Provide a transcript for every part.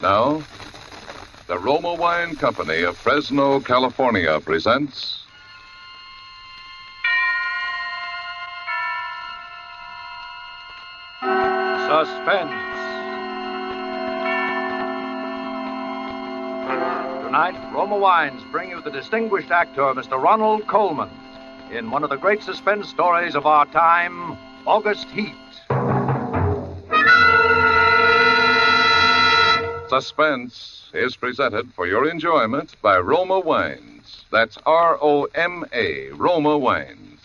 Now, the Roma Wine Company of Fresno, California presents Suspense. Tonight, Roma Wines bring you the distinguished actor, Mr. Ronald Colman, in one of the great suspense stories of our time, August Heat. Suspense is presented for your enjoyment by Roma Wines. That's R-O-M-A, Roma Wines.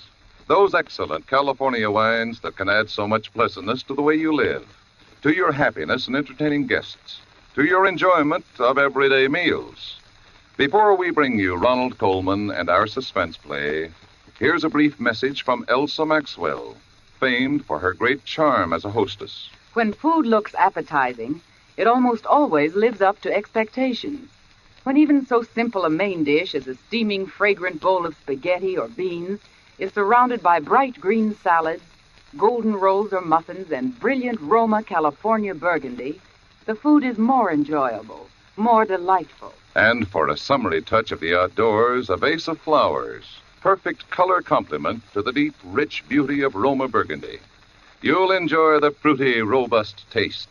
Those excellent California wines that can add so much pleasantness to the way you live, to your happiness in entertaining guests, to your enjoyment of everyday meals. Before we bring you Ronald Colman and our suspense play, here's a brief message from Elsa Maxwell, famed for her great charm as a hostess. When food looks appetizing, it almost always lives up to expectations. When even so simple a main dish as a steaming, fragrant bowl of spaghetti or beans is surrounded by bright green salads, golden rolls or muffins, and brilliant Roma California burgundy, the food is more enjoyable, more delightful. And for a summery touch of the outdoors, a vase of flowers, perfect color complement to the deep, rich beauty of Roma burgundy. You'll enjoy the fruity, robust taste,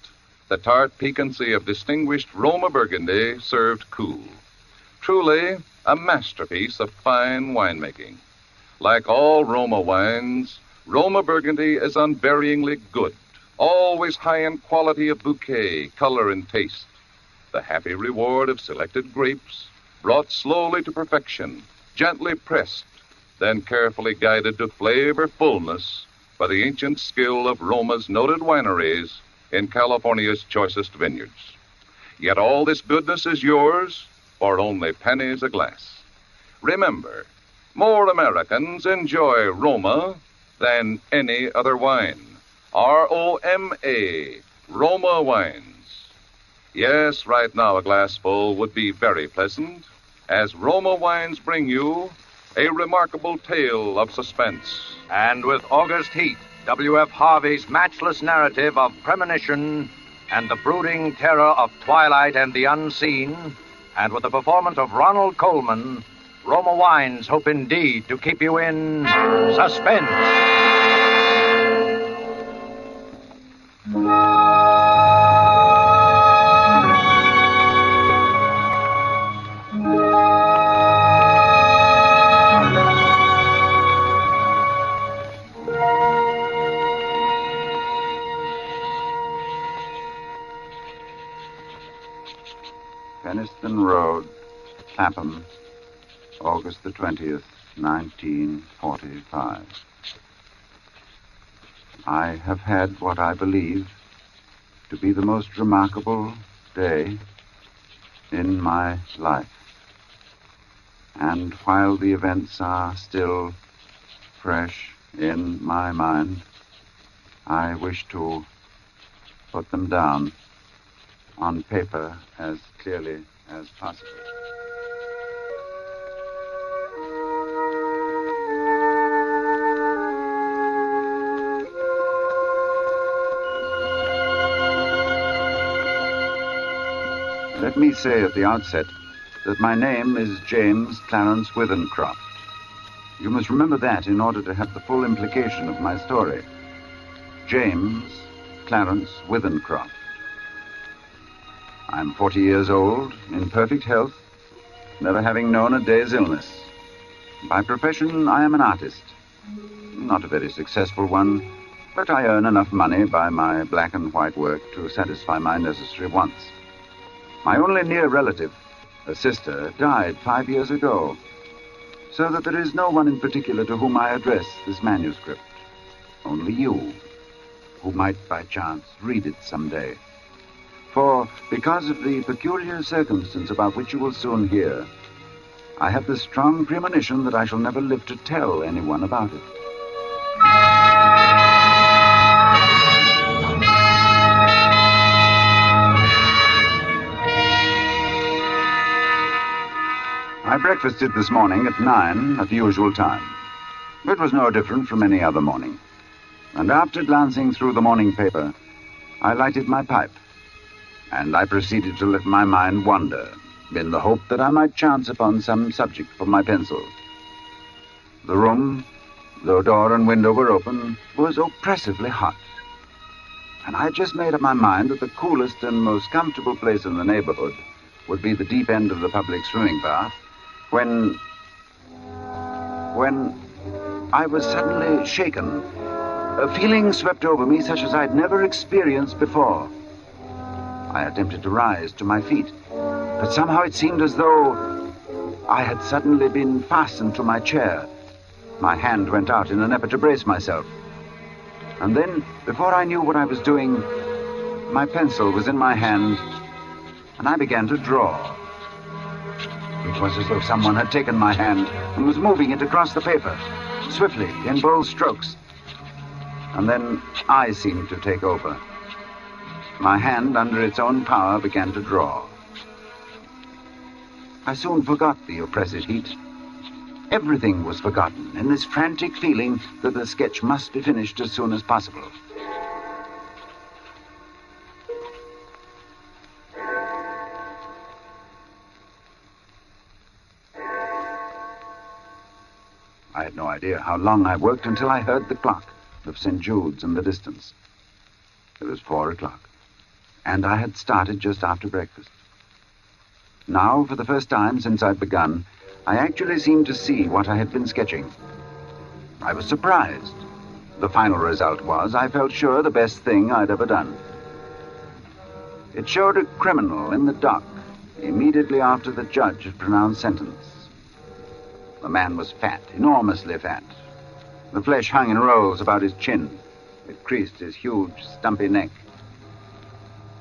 the tart piquancy of distinguished Roma burgundy served cool. Truly, a masterpiece of fine winemaking. Like all Roma wines, Roma burgundy is unvaryingly good, always high in quality of bouquet, color, and taste. The happy reward of selected grapes, brought slowly to perfection, gently pressed, then carefully guided to flavor fullness by the ancient skill of Roma's noted wineries in California's choicest vineyards. Yet all this goodness is yours for only pennies a glass. Remember, more Americans enjoy Roma than any other wine. R-O-M-A, Roma Wines. Yes, right now a glassful would be very pleasant, as Roma Wines bring you a remarkable tale of suspense. And with August Heat, W.F. Harvey's matchless narrative of premonition and the brooding terror of twilight and the unseen, and with the performance of Ronald Colman, Roma Wines hope indeed to keep you in suspense. Peniston Road, Clapham, August the 20th, 1945. I have had what I believe to be the most remarkable day in my life. And while the events are still fresh in my mind, I wish to put them down on paper as clearly as possible. Let me say at the outset that my name is James Clarence Withencroft. You must remember that in order to have the full implication of my story. James Clarence Withencroft. I'm 40 years old, in perfect health, never having known a day's illness. By profession, I am an artist. Not a very successful one, but I earn enough money by my black and white work to satisfy my necessary wants. My only near relative, a sister, died 5 years ago, so that there is no one in particular to whom I address this manuscript. Only you, who might by chance read it someday. For, because of the peculiar circumstance about which you will soon hear, I have the strong premonition that I shall never live to tell anyone about it. I breakfasted this morning at 9 at the usual time. It was no different from any other morning. And after glancing through the morning paper, I lighted my pipe. and I proceeded to let my mind wander, in the hope that I might chance upon some subject for my pencil. The room, though door and window were open, was oppressively hot. And I had just made up my mind that the coolest and most comfortable place in the neighborhood would be the deep end of the public swimming bath, when I was suddenly shaken. A feeling swept over me such as I'd never experienced before. I attempted to rise to my feet, but somehow it seemed as though I had suddenly been fastened to my chair. My hand went out in an effort to brace myself. And then, before I knew what I was doing, my pencil was in my hand, and I began to draw. It was as though someone had taken my hand and was moving it across the paper, swiftly, in bold strokes. And then I seemed to take over. My hand, under its own power, began to draw. I soon forgot the oppressive heat. Everything was forgotten in this frantic feeling that the sketch must be finished as soon as possible. I had no idea how long I worked until I heard the clock of St. Jude's in the distance. It was 4 o'clock, and I had started just after breakfast. Now, for the first time since I'd begun, I actually seemed to see what I had been sketching. I was surprised. The final result was, I felt sure, the best thing I'd ever done. It showed a criminal in the dock immediately after the judge had pronounced sentence. The man was fat, enormously fat. The flesh hung in rolls about his chin. It creased his huge, stumpy neck.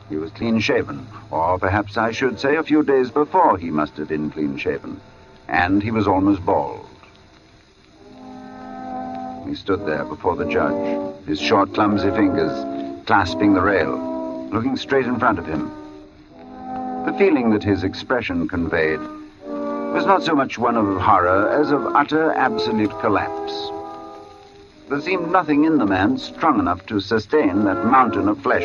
He was clean-shaven, or perhaps I should say a few days before he must have been clean-shaven. And he was almost bald. He stood there before the judge, his short, clumsy fingers clasping the rail, looking straight in front of him. The feeling that his expression conveyed was not so much one of horror as of utter, absolute collapse. There seemed nothing in the man strong enough to sustain that mountain of flesh.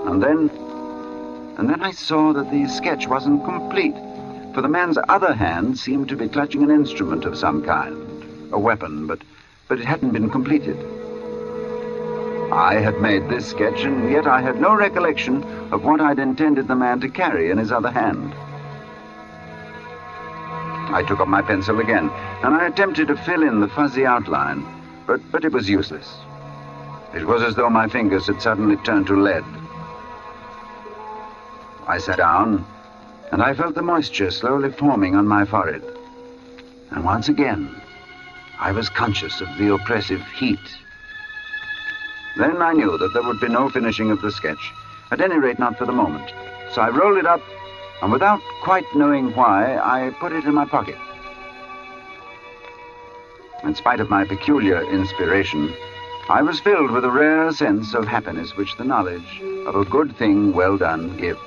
And then I saw that the sketch wasn't complete, for the man's other hand seemed to be clutching an instrument of some kind, a weapon, but it hadn't been completed. I had made this sketch, and yet I had no recollection of what I'd intended the man to carry in his other hand. I took up my pencil again, and I attempted to fill in the fuzzy outline, but it was useless. It was as though my fingers had suddenly turned to lead. I sat down, and I felt the moisture slowly forming on my forehead. And once again, I was conscious of the oppressive heat. Then I knew that there would be no finishing of the sketch, at any rate not for the moment. So I rolled it up, and without quite knowing why, I put it in my pocket. In spite of my peculiar inspiration, I was filled with a rare sense of happiness which the knowledge of a good thing well done gives.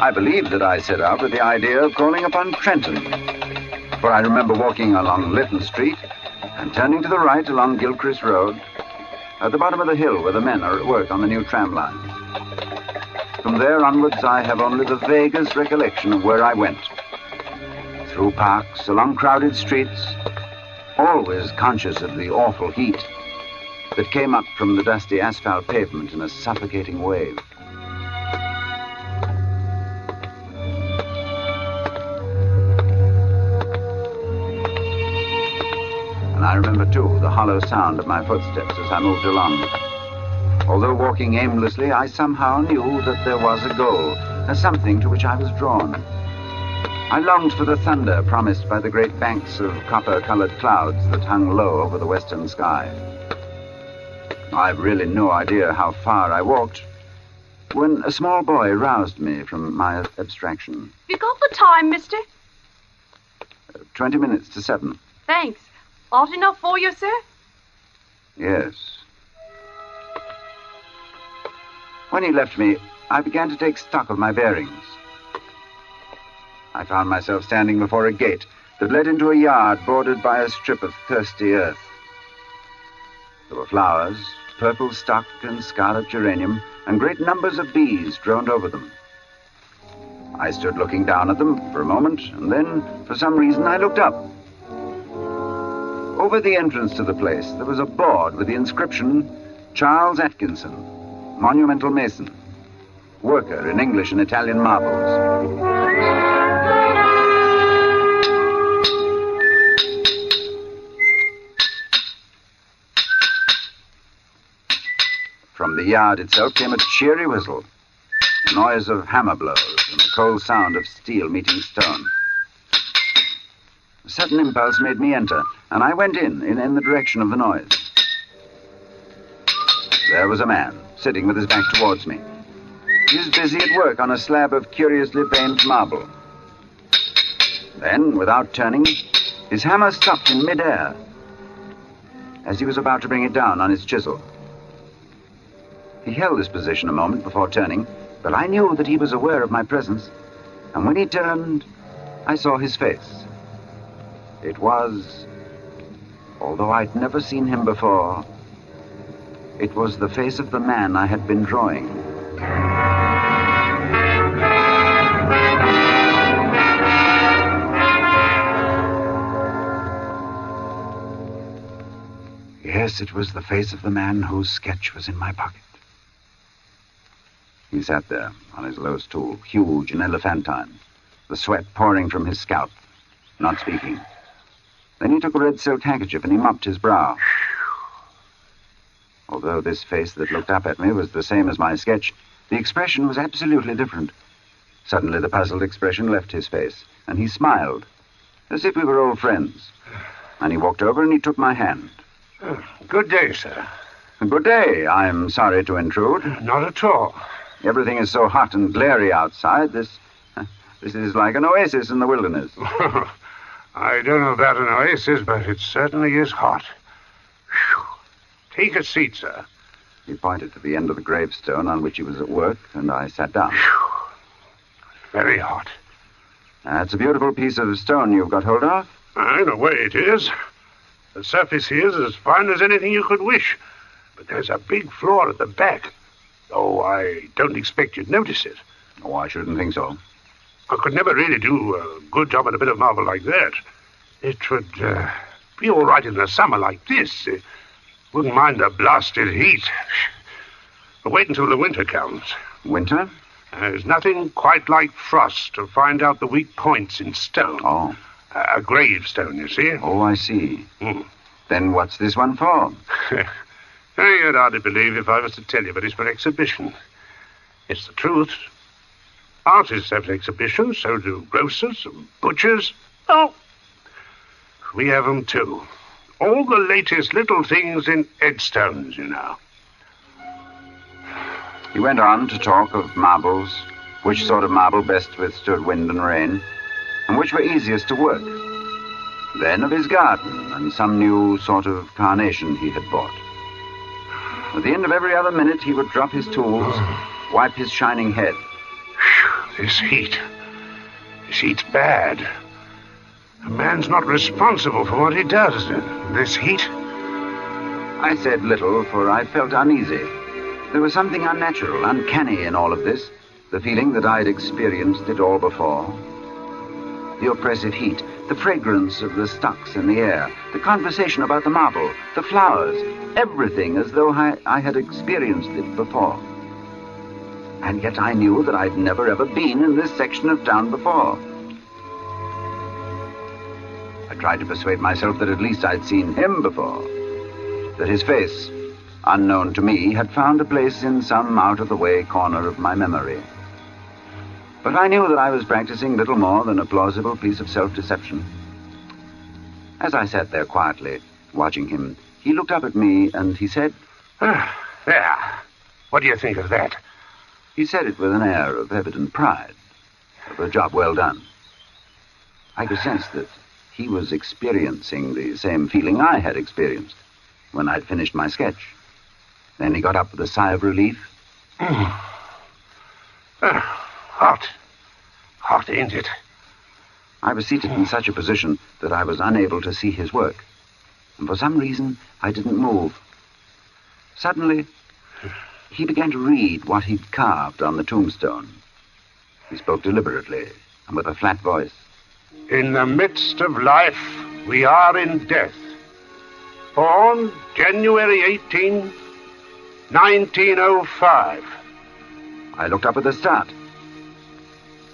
I believe that I set out with the idea of calling upon Trenton, for I remember walking along Lytton Street and turning to the right along Gilchrist Road, at the bottom of the hill where the men are at work on the new tram line. From there onwards, I have only the vaguest recollection of where I went. Through parks, along crowded streets, always conscious of the awful heat that came up from the dusty asphalt pavement in a suffocating wave. And I remember, too, the hollow sound of my footsteps as I moved along. Although walking aimlessly, I somehow knew that there was a goal, a something to which I was drawn. I longed for the thunder promised by the great banks of copper-colored clouds that hung low over the western sky. I've really no idea how far I walked when a small boy roused me from my abstraction. You got the time, mister? 20 minutes to 7. Thanks. Hot enough for you, sir? Yes. When he left me, I began to take stock of my bearings. I found myself standing before a gate that led into a yard bordered by a strip of thirsty earth. There were flowers, purple stock and scarlet geranium, and great numbers of bees droned over them. I stood looking down at them for a moment, and then, for some reason, I looked up. Over the entrance to the place, there was a board with the inscription, Charles Atkinson, Monumental Mason, worker in English and Italian marbles. From the yard itself came a cheery whistle, the noise of hammer blows and the cold sound of steel meeting stone. A sudden impulse made me enter, and I went in the direction of the noise. There was a man, sitting with his back towards me. He was busy at work on a slab of curiously veined marble. Then, without turning, his hammer stopped in midair as he was about to bring it down on his chisel. He held this position a moment before turning, but I knew that he was aware of my presence, and when he turned, I saw his face. It was, although I'd never seen him before, it was the face of the man I had been drawing. Yes, it was the face of the man whose sketch was in my pocket. He sat there on his low stool, huge and elephantine, the sweat pouring from his scalp, not speaking. Then he took a red silk handkerchief and he mopped his brow. Although this face that looked up at me was the same as my sketch, the expression was absolutely different. Suddenly the puzzled expression left his face, and he smiled, as if we were old friends. And he walked over and he took my hand. Good day, sir. Good day. I'm sorry to intrude. Not at all. Everything is so hot and glary outside. This is like an oasis in the wilderness. I don't know about an oasis, but it certainly is hot. Whew. Take a seat, sir. He pointed to the end of the gravestone on which he was at work, and I sat down. Whew. Very hot. That's a beautiful piece of stone you've got hold of. In a way it is. The surface here is as fine as anything you could wish, but there's a big flaw at the back. Oh, I don't expect you'd notice it. Oh, I shouldn't think so. I could never really do a good job at a bit of marble like that. It would be all right in the summer like this. Wouldn't mind the blasted heat. But wait until the winter comes. Winter? There's nothing quite like frost to find out the weak points in stone. Oh. A gravestone, you see. Oh, I see. Then what's this one for? You'd hardly believe if I was to tell you, but it's for exhibition. It's the truth. Artists have exhibitions, so do grocers and butchers. Oh, we have them too. All the latest little things in headstones, you know. He went on to talk of marbles, which sort of marble best withstood wind and rain, and which were easiest to work. Then of his garden and some new sort of carnation he had bought. At the end of every other minute, he would drop his tools, wipe his shining head. This heat's bad. A man's not responsible for what he does in this heat. I said little, for I felt uneasy. There was something unnatural, uncanny in all of this, the feeling that I'd experienced it all before. The oppressive heat, the fragrance of the stocks in the air, the conversation about the marble, the flowers, everything as though I had experienced it before. And yet I knew that I'd never ever been in this section of town before. I tried to persuade myself that at least I'd seen him before, that his face, unknown to me, had found a place in some out-of-the-way corner of my memory. But I knew that I was practicing little more than a plausible piece of self-deception. As I sat there quietly, watching him, he looked up at me and he said, There. What do you think of that? He said it with an air of evident pride, of a job well done. I could sense that he was experiencing the same feeling I had experienced when I'd finished my sketch. Then he got up with a sigh of relief. Hot. Hot, ain't it? I was seated in such a position that I was unable to see his work. And for some reason, I didn't move. Suddenly, he began to read what he'd carved on the tombstone. He spoke deliberately and with a flat voice. In the midst of life, we are in death. Born January 18, 1905. I looked up at the start.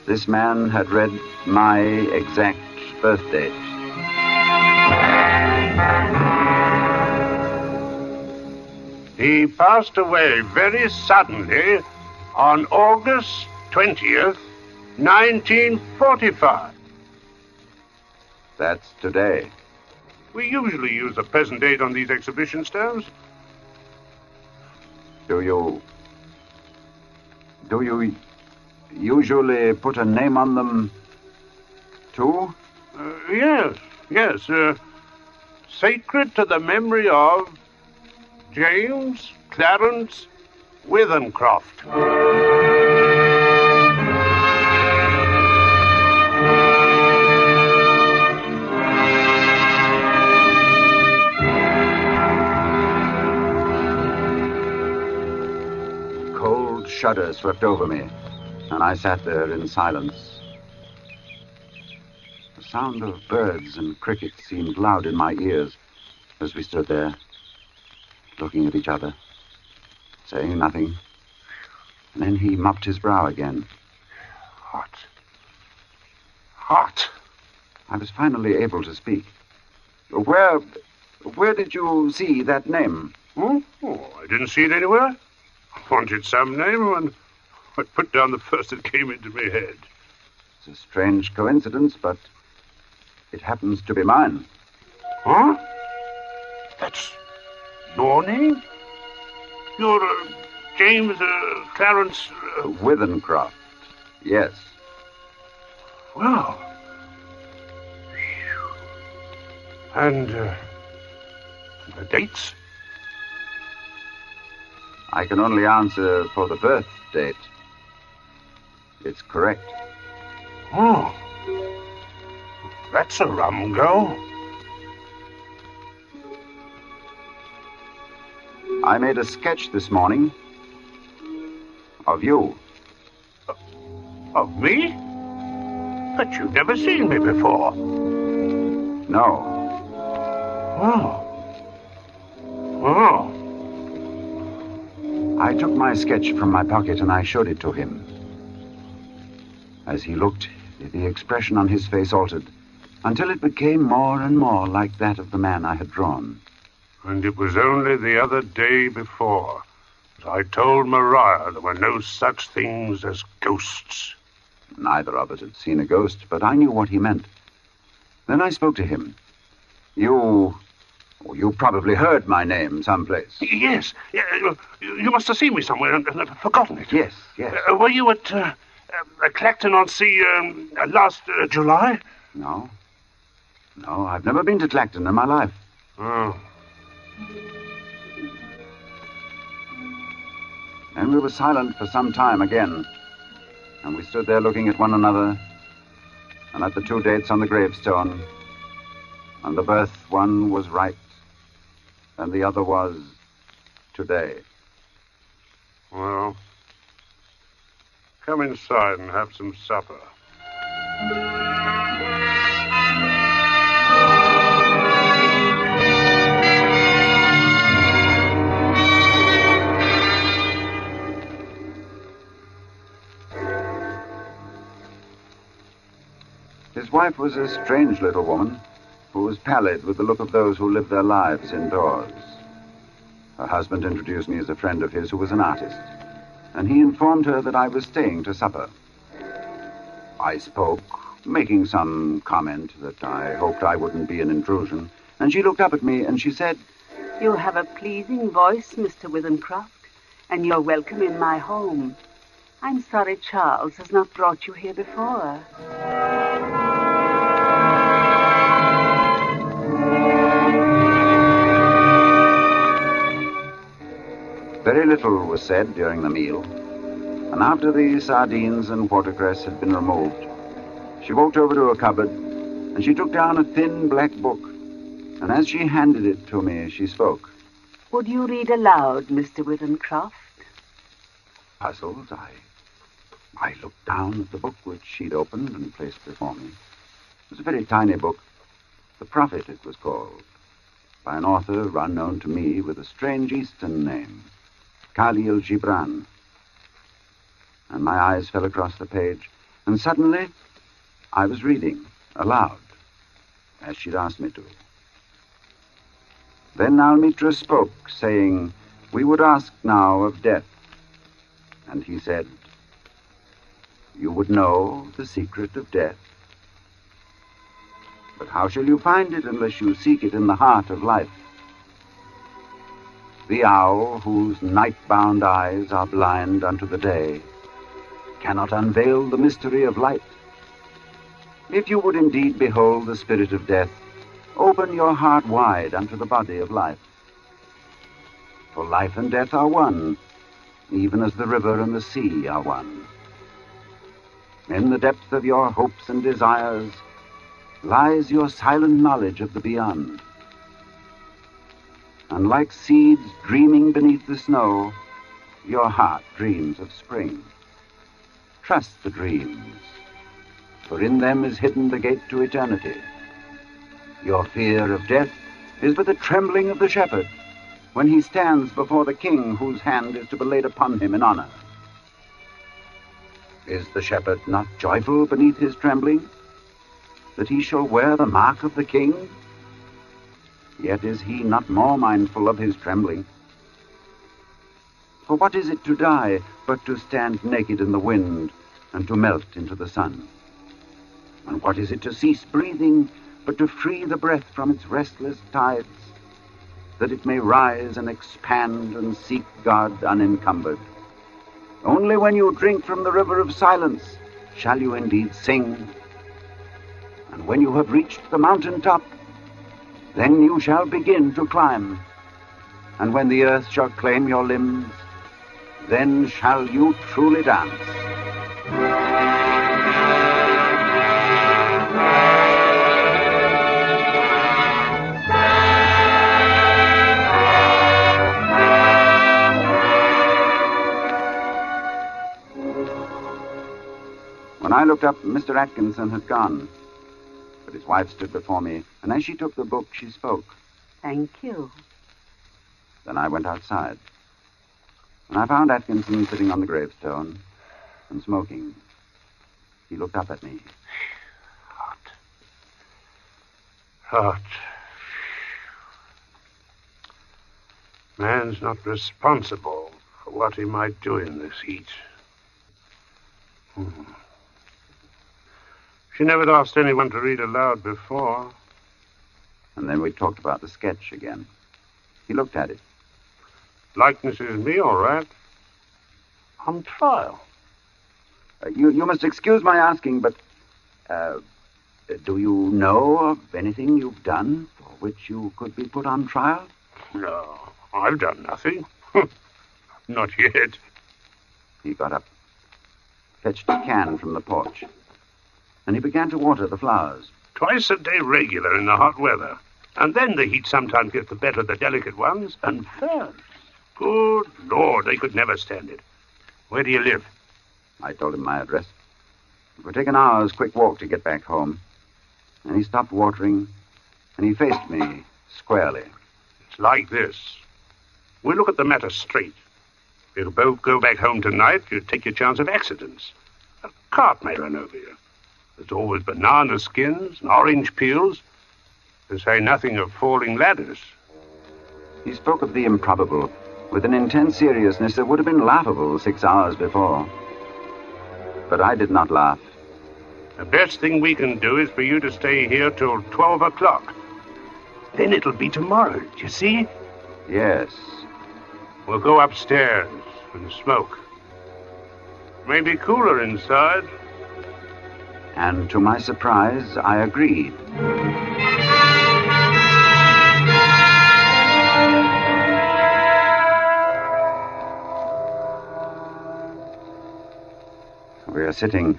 This man had read my exact birth date. He passed away very suddenly on August 20th, 1945. That's today. We usually use the present date on these exhibition stones. Do you usually put a name on them, too? Yes. Sacred to the memory of James Clarence Withencroft. Cold shudder swept over me, and I sat there in silence. The sound of birds and crickets seemed loud in my ears as we stood there, looking at each other, saying nothing. And then he mopped his brow again. Hot. I was finally able to speak. Where did you see that name? Oh, I didn't see it anywhere. I wanted some name, and I put down the first that came into my head. It's a strange coincidence, but it happens to be mine. Huh? That's your name? You're James Clarence... Withencroft, yes. Well... And the dates? I can only answer for the birth date. It's correct. Oh. That's a rum go. I made a sketch this morning of you. Of me? But you've never seen me before. No. Oh. I took my sketch from my pocket and I showed it to him. As he looked, the expression on his face altered until it became more and more like that of the man I had drawn. And it was only the other day before that I told Maria there were no such things as ghosts. Neither of us had seen a ghost, but I knew what he meant. Then I spoke to him. You probably heard my name someplace. Yes. You must have seen me somewhere and forgotten it. Yes. Were you at Clacton-on-Sea last July? No, I've never been to Clacton in my life. Oh. And we were silent for some time again. And we stood there looking at one another and at the two dates on the gravestone. And the birth one was right, and the other was today. Well, come inside and have some supper. His wife was a strange little woman who was pallid with the look of those who live their lives indoors. Her husband introduced me as a friend of his who was an artist, and he informed her that I was staying to supper. I spoke, making some comment that I hoped I wouldn't be an intrusion, and she looked up at me and she said, "You have a pleasing voice, Mr. Withencroft, and you're welcome in my home. I'm sorry Charles has not brought you here before." Very little was said during the meal, and after the sardines and watercress had been removed, She walked over to a cupboard, and she took down a thin black book. And as she handed it to me, she spoke. Would you read aloud, Mr. Withercroft? Puzzled, I looked down at the book which she'd opened and placed before me. It was a very tiny book. The Prophet, it was called, by an author unknown to me with a strange Eastern name, Khalil Gibran. And my eyes fell across the page, and suddenly I was reading aloud, as she'd asked me to. Then Almitra spoke, saying, we would ask now of death. And he said, you would know the secret of death. But how shall you find it unless you seek it in the heart of life? The owl, whose night-bound eyes are blind unto the day, cannot unveil the mystery of light. If you would indeed behold the spirit of death, open your heart wide unto the body of life. For life and death are one, even as the river and the sea are one. In the depth of your hopes and desires lies your silent knowledge of the beyond. And like seeds dreaming beneath the snow, your heart dreams of spring. Trust the dreams, for in them is hidden the gate to eternity. Your fear of death is but the trembling of the shepherd when he stands before the king whose hand is to be laid upon him in honor. Is the shepherd not joyful beneath his trembling, that he shall wear the mark of the king? Yet is he not more mindful of his trembling. For what is it to die but to stand naked in the wind and to melt into the sun? And what is it to cease breathing but to free the breath from its restless tides, that it may rise and expand and seek God unencumbered? Only when you drink from the river of silence shall you indeed sing. And when you have reached the mountain top, then you shall begin to climb. And when the earth shall claim your limbs, then shall you truly dance. When I looked up, Mr. Atkinson had gone. But his wife stood before me, and as she took the book, she spoke. Thank you. Then I went outside. And I found Atkinson sitting on the gravestone and smoking. He looked up at me. Hot. Man's not responsible for what he might do in this heat. She never asked anyone to read aloud before. And then we talked about the sketch again. He looked at it. Likeness is me, all right. On trial. You must excuse my asking, but do you know of anything you've done for which you could be put on trial? No, I've done nothing. Not yet. He got up, fetched a can from the porch, and he began to water the flowers. Twice a day regular in the hot weather. And then the heat sometimes gets the better of the delicate ones. And ferns. Good Lord, they could never stand it. Where do you live? I told him my address. It would take an hour's quick walk to get back home. And he stopped watering, and he faced me squarely. It's like this. We look at the matter straight. If you both go back home tonight, you take your chance of accidents. A cart may run over you. There's always banana skins and orange peels, to say nothing of falling ladders. He spoke of the improbable with an intense seriousness that would have been laughable 6 hours before. But I did not laugh. The best thing we can do is for you to stay here till 12 o'clock. Then it'll be tomorrow, do you see? Yes. We'll go upstairs and smoke. Maybe cooler inside. And to my surprise, I agreed. We are sitting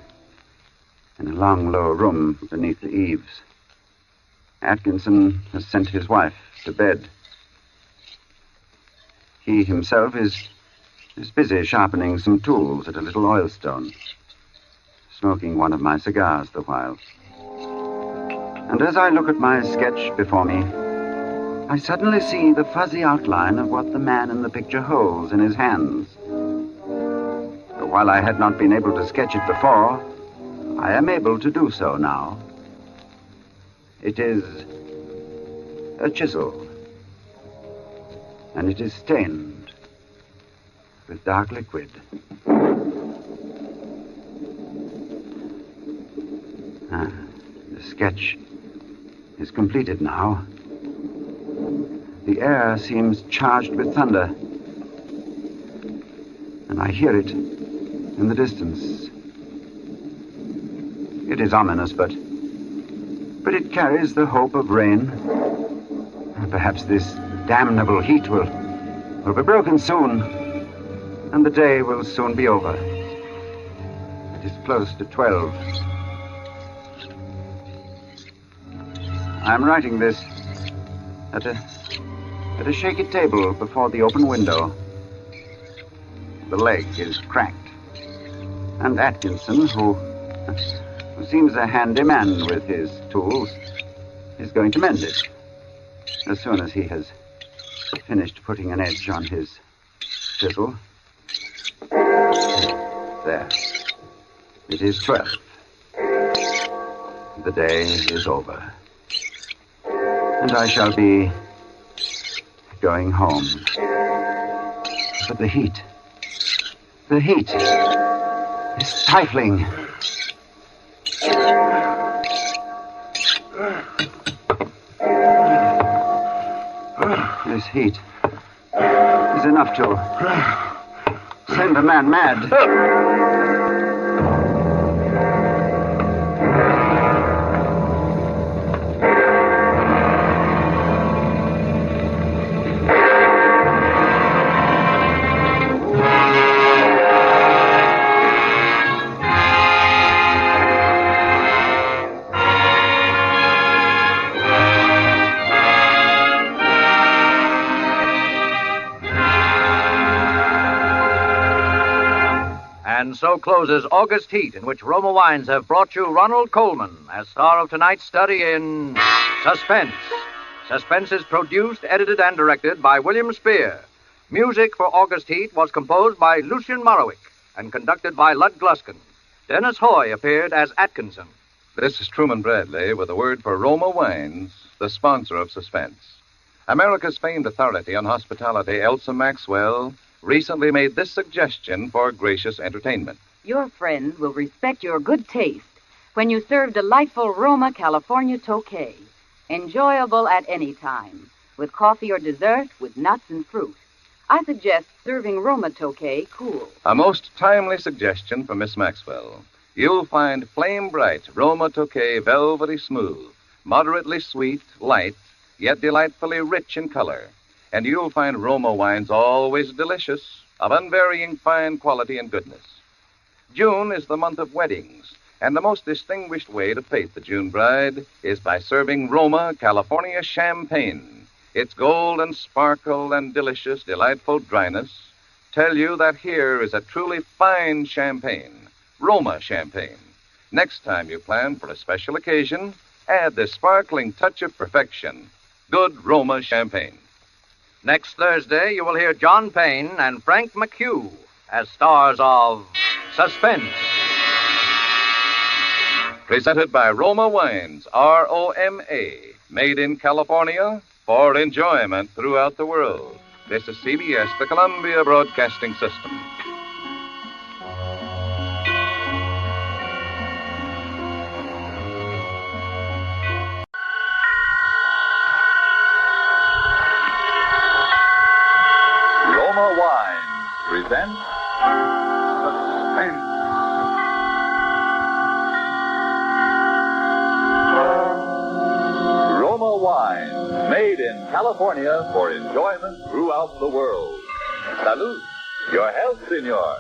in a long, low room beneath the eaves. Atkinson has sent his wife to bed. He himself is busy sharpening some tools at a little oilstone, smoking one of my cigars the while. And as I look at my sketch before me, I suddenly see the fuzzy outline of what the man in the picture holds in his hands. But while I had not been able to sketch it before, I am able to do so now. It is a chisel, and it is stained with dark liquid. The sketch is completed now. The air seems charged with thunder, and I hear it in the distance. It is ominous, but it carries the hope of rain. Perhaps this damnable heat will be broken soon, and the day will soon be over. It is close to 12. I'm writing this at a shaky table before the open window. The leg is cracked, and Atkinson, who seems a handy man with his tools, is going to mend it as soon as he has finished putting an edge on his chisel. There. It is 12. The day is over, and I shall be going home. But the heat is stifling. This heat is enough to send a man mad. And so closes August Heat, in which Roma Wines have brought you Ronald Colman as star of tonight's study in Suspense. Suspense is produced, edited, and directed by William Spear. Music for August Heat was composed by Lucien Morawick and conducted by Lud Gluskin. Dennis Hoy appeared as Atkinson. This is Truman Bradley with a word for Roma Wines, the sponsor of Suspense. America's famed authority on hospitality, Elsa Maxwell, recently made this suggestion for gracious entertainment. Your friends will respect your good taste when you serve delightful Roma California Tokay, enjoyable at any time, with coffee or dessert with nuts and fruit. I suggest serving Roma Tokay cool. A most timely suggestion from Miss Maxwell. You'll find flame bright Roma Tokay velvety smooth, moderately sweet, light, yet delightfully rich in color. And you'll find Roma wines always delicious, of unvarying fine quality and goodness. June is the month of weddings, and the most distinguished way to face the June bride is by serving Roma California champagne. Its gold and sparkle and delicious, delightful dryness tell you that here is a truly fine champagne, Roma champagne. Next time you plan for a special occasion, add this sparkling touch of perfection, good Roma champagne. Next Thursday, you will hear John Payne and Frank McHugh as stars of Suspense. Presented by Roma Wines, R-O-M-A, made in California for enjoyment throughout the world. This is CBS, the Columbia Broadcasting System. Presents Suspense. Roma wine, made in California for enjoyment throughout the world. Salud. Your health, senor.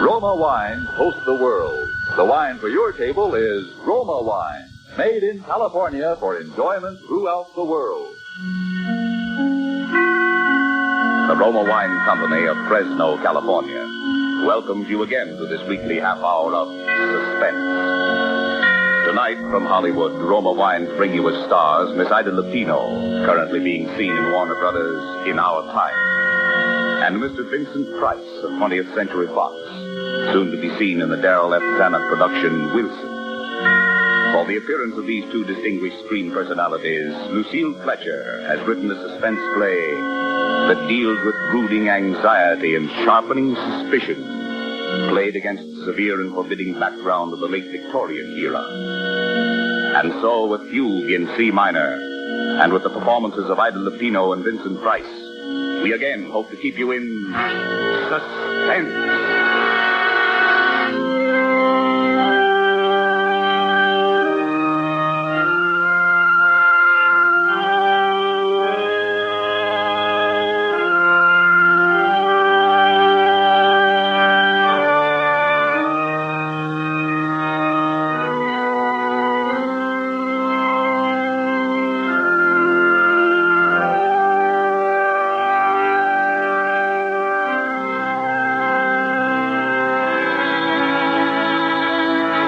Roma wines host the world. The wine for your table is Roma wine, made in California for enjoyment throughout the world. The Roma Wine Company of Fresno, California, welcomes you again to this weekly half hour of Suspense. Tonight, from Hollywood, Roma Wines bring you as stars Miss Ida Lupino, currently being seen in Warner Brothers' In Our Time, and Mr. Vincent Price of 20th Century Fox, soon to be seen in the Darrell F. Zanuck production, Wilson. For the appearance of these two distinguished screen personalities, Lucille Fletcher has written a suspense play that deals with brooding anxiety and sharpening suspicion, played against the severe and forbidding background of the late Victorian era. And so, with Fugue in C minor, and with the performances of Ida Lupino and Vincent Price, we again hope to keep you in suspense.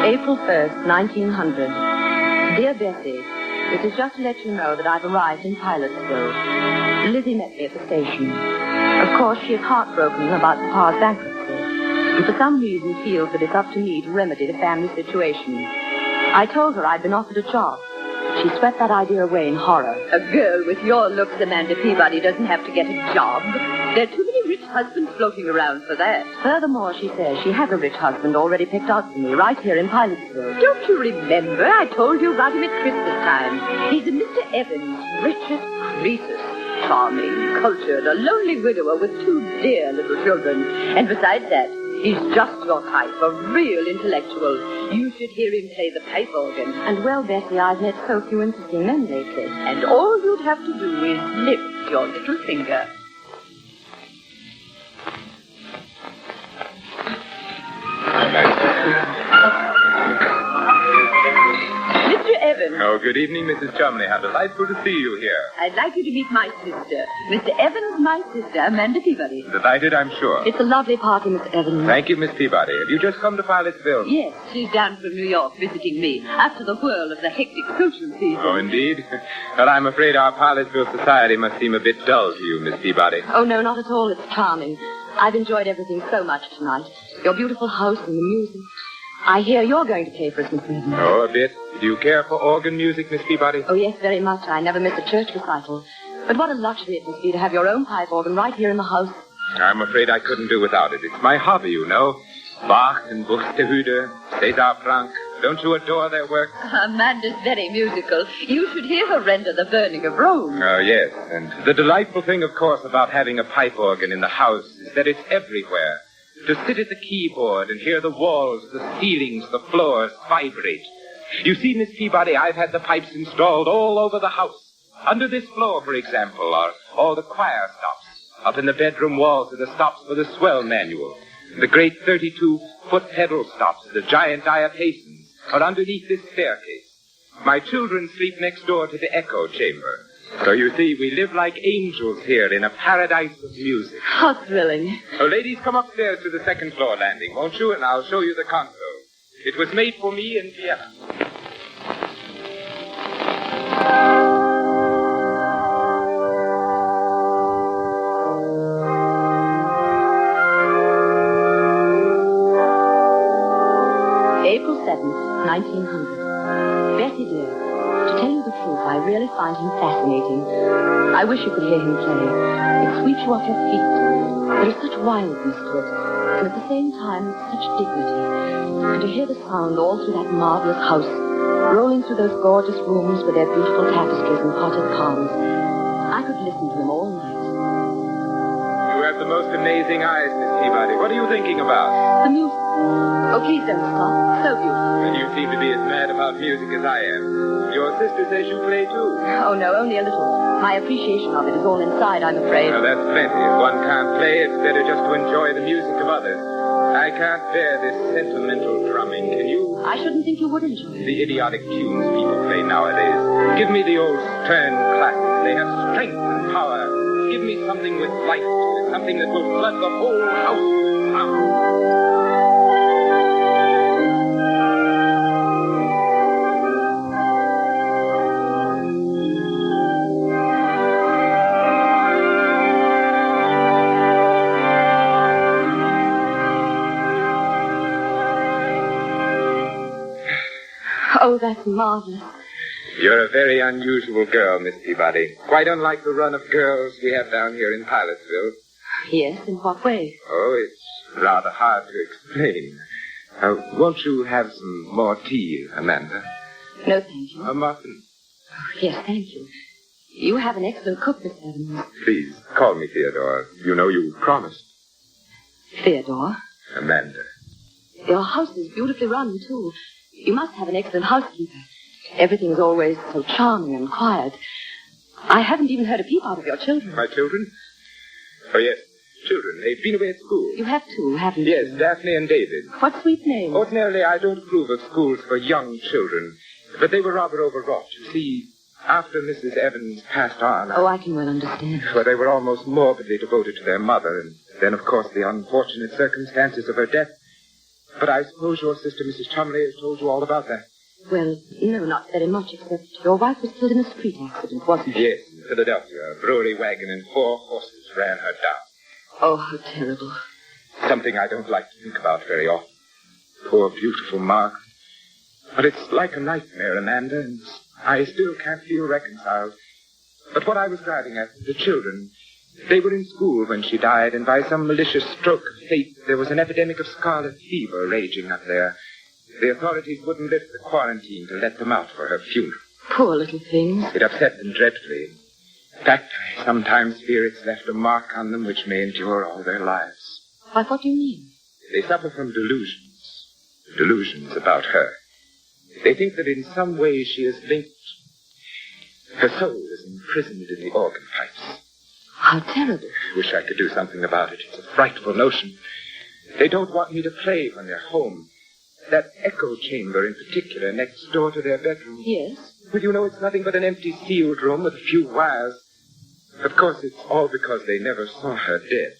April 1st, 1900. Dear Bessie, it is just to let you know that I've arrived in Pilotsville. Lizzie met me at the station. Of course, she is heartbroken about Papa's bankruptcy, and for some reason feels that it's up to me to remedy the family situation. I told her I'd been offered a job. She swept that idea away in horror. A girl with your looks, Amanda Peabody, doesn't have to get a job. There are too many rich husbands floating around for that. Furthermore, she says she has a rich husband already picked out for me right here in Pilotsville. Don't you remember? I told you about him at Christmas time. He's a Mr. Evans, rich as Croesus. Charming, cultured, a lonely widower with two dear little children. And besides that, he's just your type, a real intellectual. You should hear him play the pipe organ. And well, Bessie, I've met so few interesting men lately. And all you'd have to do is lift your little finger. Mr. Evans. Oh, good evening, Mrs. Chumley. How delightful to see you here. I'd like you to meet my sister. Mr. Evans, my sister, Amanda Peabody. Delighted, I'm sure. It's a lovely party, Mr. Evans. Thank you, Miss Peabody. Have you just come to Pilotsville? Yes, she's down from New York visiting me after the whirl of the hectic social season. Oh, indeed? Well, I'm afraid our Pilotsville society must seem a bit dull to you, Miss Peabody. Oh, no, not at all. It's charming. I've enjoyed everything so much tonight. Your beautiful house and the music. I hear you're going to play for us, Miss Evans. Oh, a bit. Do you care for organ music, Miss Peabody? Oh, yes, very much. I never miss a church recital. But what a luxury it must be to have your own pipe organ right here in the house. I'm afraid I couldn't do without it. It's my hobby, you know. Bach and Buxtehude, César Franck. Don't you adore their work? Amanda's very musical. You should hear her render The Burning of Rome. Oh, yes. And the delightful thing, of course, about having a pipe organ in the house is that it's everywhere. To sit at the keyboard and hear the walls, the ceilings, the floors vibrate. You see, Miss Peabody, I've had the pipes installed all over the house. Under this floor, for example, are all the choir stops. Up in the bedroom walls are the stops for the swell manual. The great 32-foot pedal stops, the giant diapasons, are underneath this staircase. My children sleep next door to the echo chamber. So you see, we live like angels here in a paradise of music. How thrilling. So, ladies, come upstairs to the second floor landing, won't you? And I'll show you the console. It was made for me in Vienna. April 7th, 1900. Bessie, dear, to tell you the truth, I really find him fascinating. I wish you could hear him play. It sweeps you off your feet. There is such wildness to it, and at the same time, such dignity. And to hear the sound all through that marvelous house, rolling through those gorgeous rooms with their beautiful tapestries and potted palms. I could listen to him all night. You have the most amazing eyes, Miss Peabody. What are you thinking about? The music. Oh, please don't stop. So beautiful. And you seem to be as mad about music as I am. Your sister says you play, too. Oh, no, only a little. My appreciation of it is all inside, I'm afraid. Well, that's plenty. If one can't play, it's better just to enjoy the music of others. I can't bear this sentimental drumming, can you? I shouldn't think you would enjoy it. The idiotic tunes people play nowadays. Give me the old stern classics. They have strength and power. Give me something with life to it, something that will flood the whole house with sound. Oh, that's marvelous. You're a very unusual girl, Miss Peabody. Quite unlike the run of girls we have down here in Pilotsville. Yes, in what way? Oh, it's rather hard to explain. Won't you have some more tea, Amanda? No, thank you. A muffin? Oh, yes, thank you. You have an excellent cook, Miss Evans. Please, call me Theodore. You know you promised. Theodore? Amanda. Your house is beautifully run, too. You must have an excellent housekeeper. Everything's always so charming and quiet. I haven't even heard a peep out of your children. My children? Oh, yes, children. They've been away at school. You have two, haven't you? Yes, Daphne and David. What sweet names. Ordinarily, I don't approve of schools for young children, but they were rather overwrought. You see, after Mrs. Evans passed on... Oh, I can well understand. Well, they were almost morbidly devoted to their mother, and then, of course, the unfortunate circumstances of her death. But I suppose your sister, Mrs. Chumley, has told you all about that. Well, no, not very much, except your wife was killed in a street accident, wasn't she? Yes, in Philadelphia. A brewery wagon and 4 horses ran her down. Oh, how terrible. Something I don't like to think about very often. Poor, beautiful Margaret. But it's like a nightmare, Amanda, and I still can't feel reconciled. But what I was driving at, the children, they were in school when she died, and by some malicious stroke of fate, there was an epidemic of scarlet fever raging up there. The authorities wouldn't lift the quarantine to let them out for her funeral. Poor little things. It upset them dreadfully. In fact, I sometimes fear it's left a mark on them which may endure all their lives. Why, what do you mean? They suffer from delusions. Delusions about her. They think that in some way she is linked. Her soul is imprisoned in the organ pipes. How terrible. I wish I could do something about it. It's a frightful notion. They don't want me to play when they're home. That echo chamber in particular, next door to their bedroom. Yes? Well, you know, it's nothing but an empty sealed room with a few wires. Of course, it's all because they never saw her dead.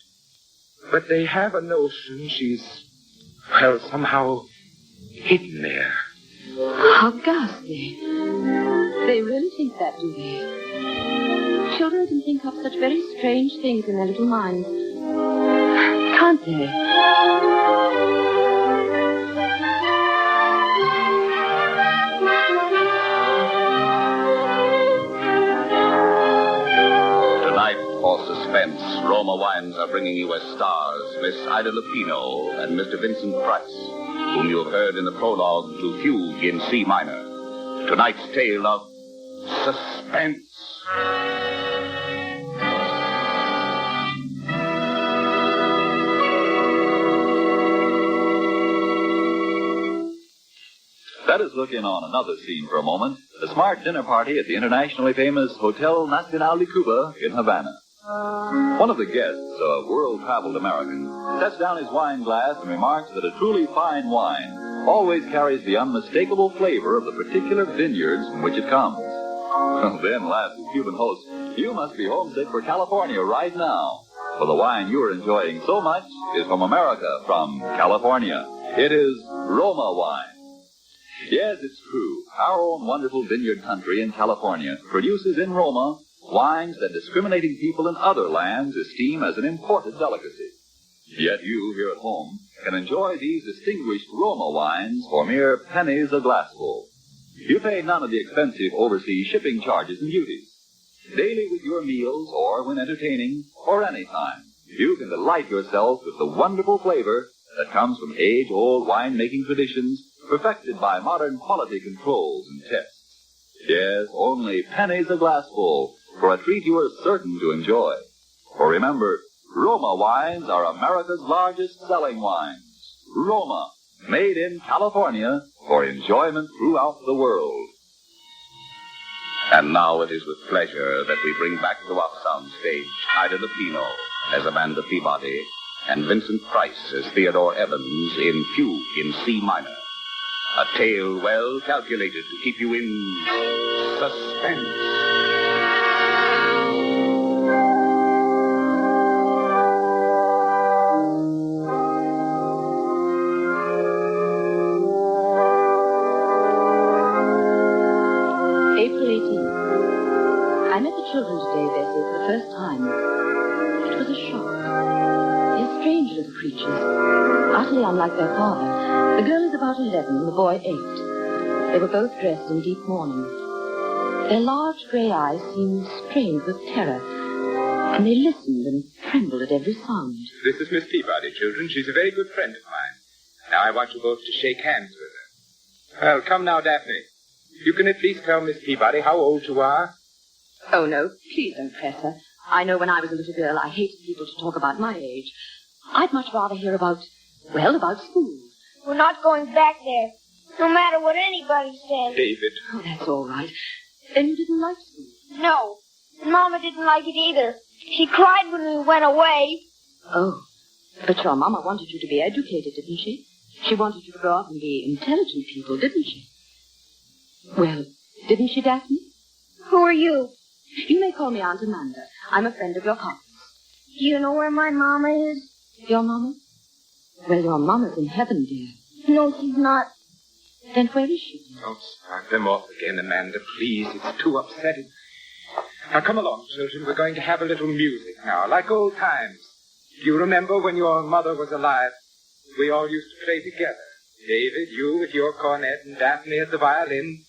But they have a notion she's, well, somehow hidden there. How ghastly. They really think that, do they? Children can think up such very strange things in their little minds. Can't they? For Suspense, Roma Wines are bringing you as stars Miss Ida Lupino and Mr. Vincent Price, whom you have heard in the prologue to Fugue in C minor. Tonight's tale of Suspense. Let us look in on another scene for a moment. A smart dinner party at the internationally famous Hotel Nacional de Cuba in Havana. One of the guests, a world-traveled American, sets down his wine glass and remarks that a truly fine wine always carries the unmistakable flavor of the particular vineyards from which it comes. Then, laughs the Cuban host, you must be homesick for California right now, for the wine you are enjoying so much is from America, from California. It is Roma wine. Yes, it's true. Our own wonderful vineyard country in California produces in Roma wines that discriminating people in other lands esteem as an imported delicacy. Yet you, here at home, can enjoy these distinguished Roma wines for mere pennies a glassful. You pay none of the expensive overseas shipping charges and duties. Daily with your meals, or when entertaining, or any time, you can delight yourself with the wonderful flavor that comes from age-old wine-making traditions perfected by modern quality controls and tests. Yes, only pennies a glassful for a treat you are certain to enjoy. For remember, Roma wines are America's largest selling wines. Roma, made in California for enjoyment throughout the world. And now it is with pleasure that we bring back to our soundstage Ida Lupino as Amanda Peabody and Vincent Price as Theodore Evans in Fugue in C minor. A tale well calculated to keep you in suspense. April 18th. I met the children today, Bessie, for the first time. It was a shock. They're strange little creatures, utterly unlike their father. The girl is about 11 and the boy 8. They were both dressed in deep mourning. Their large grey eyes seemed strained with terror, and they listened and trembled at every sound. This is Miss Peabody, children. She's a very good friend of mine. Now I want you both to shake hands with her. Well, come now, Daphne. You can at least tell Miss Peabody how old you are. Oh, no, please don't press her. I know when I was a little girl, I hated people to talk about my age. I'd much rather hear about school. We're not going back there, no matter what anybody says. David. Oh, that's all right. Then you didn't like school? No, and Mama didn't like it either. She cried when we went away. Oh, but your Mama wanted you to be educated, didn't she? She wanted you to grow up and be intelligent people, didn't she? Well, didn't she, Daphne? Who are you? You may call me Aunt Amanda. I'm a friend of your Papa's. Do you know where my Mama is? Your Mama? Well, your Mama's in heaven, dear. No, she's not. Then where is she? Don't start them off again, Amanda, please. It's too upsetting. Now, come along, children. We're going to have a little music now, like old times. Do you remember when your mother was alive? We all used to play together. David, you with your cornet, and Daphne at the violin,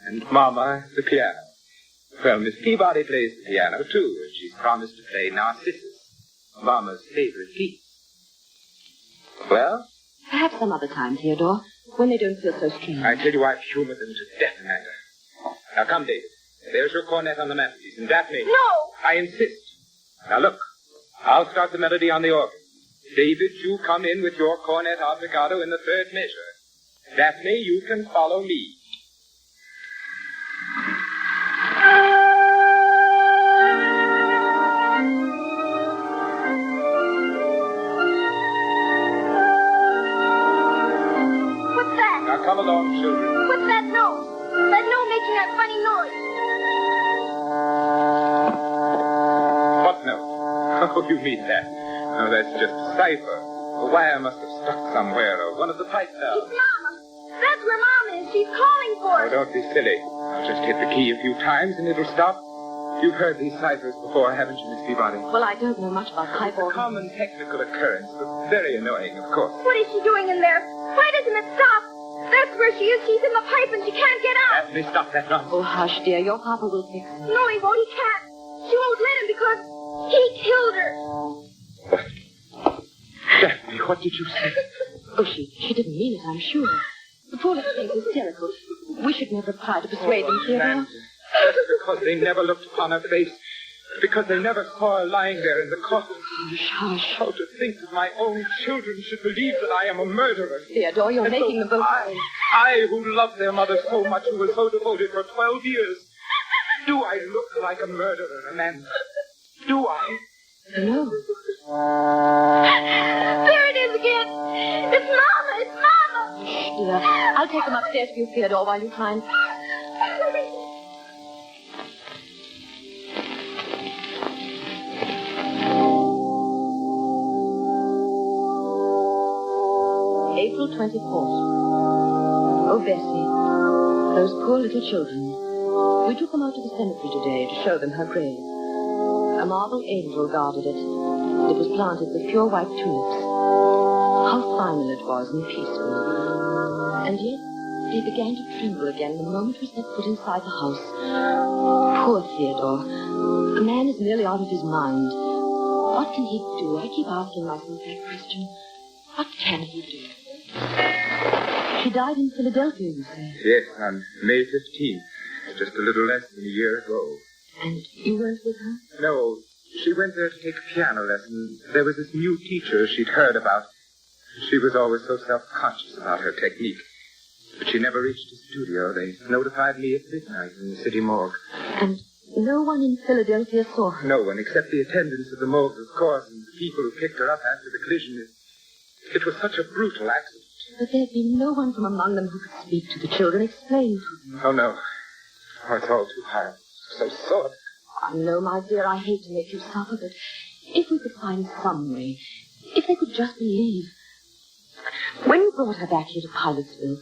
and Mama at the piano. Well, Miss Peabody plays the piano, too, and she's promised to play Narcissus, Mama's favorite piece. Well? Perhaps some other time, Theodore, when they don't feel so strange. I tell you, I've humored them to death, Amanda. Now, come, David. There's your cornet on the mantelpiece, and Daphne... No! I insist. Now, look. I'll start the melody on the organ. David, you come in with your cornet obligato in the third measure. Daphne, you can follow me. What's that? Now, come along, children. What's that note? That note making that funny noise. What note? Oh, you mean that. No, that's just a cipher. The wire must have stuck somewhere, or one of the pipe valves. It's Mama. That's where Mama is. She's calling for Oh, us. don't be silly. I'll just hit the key a few times and it'll stop. You've heard these ciphers before, haven't you, Miss Peabody? Well, I don't know much about pipe It's a organs. common technical occurrence, but very annoying, of course. What is she doing in there? Why doesn't it stop? That's where she is. She's in the pipe and she can't get out. Daphne, stop that nonsense. Oh, hush, dear. Your Papa will fix it. No, he won't. He can't. She won't let him because he killed her. Daphne, what did you say? Oh, she didn't mean it, I'm sure. The poor little thing's hysterical. We should never try to persuade them, Theodore. Amanda, that's because they never looked upon her face. Because they never saw her lying there in the coffin. Hush. How to think that my own children should believe that I am a murderer. Theodore, you're making them both... I, who loved their mother so much, who was so devoted for 12 years. Do I look like a murderer, Amanda? Do I? No. There it is again. It's Mama. It's Mama. Shh, dear. I'll take them upstairs for you, Theodore, while you try and... April 24th. Oh, Bessie, those poor little children. We took them out to the cemetery today to show them her grave. A marble angel guarded it. It was planted with pure white tulips. How final it was and peaceful. And yet, they began to tremble again the moment we set foot inside the house. Poor Theodore. The man is nearly out of his mind. What can he do? I keep asking myself that question. What can he do? She died in Philadelphia, you say? Yes, on May 15th. Just a little less than a year ago. And you weren't with her? No, she went there to take a piano lesson. There was this new teacher she'd heard about. She was always so self-conscious about her technique. But she never reached his studio. They notified me at midnight in the city morgue. And no one in Philadelphia saw her? No one, except the attendants of the morgue, of course, and the people who picked her up after the collision. It was such a brutal accident. But there'd be no one from among them who could speak to the children, explain to them. Oh, no. Oh, it's all too hard. So sore. Oh, no, my dear, I hate to make you suffer, but if we could find some way, if they could just believe. When you brought her back here to Pilotsville,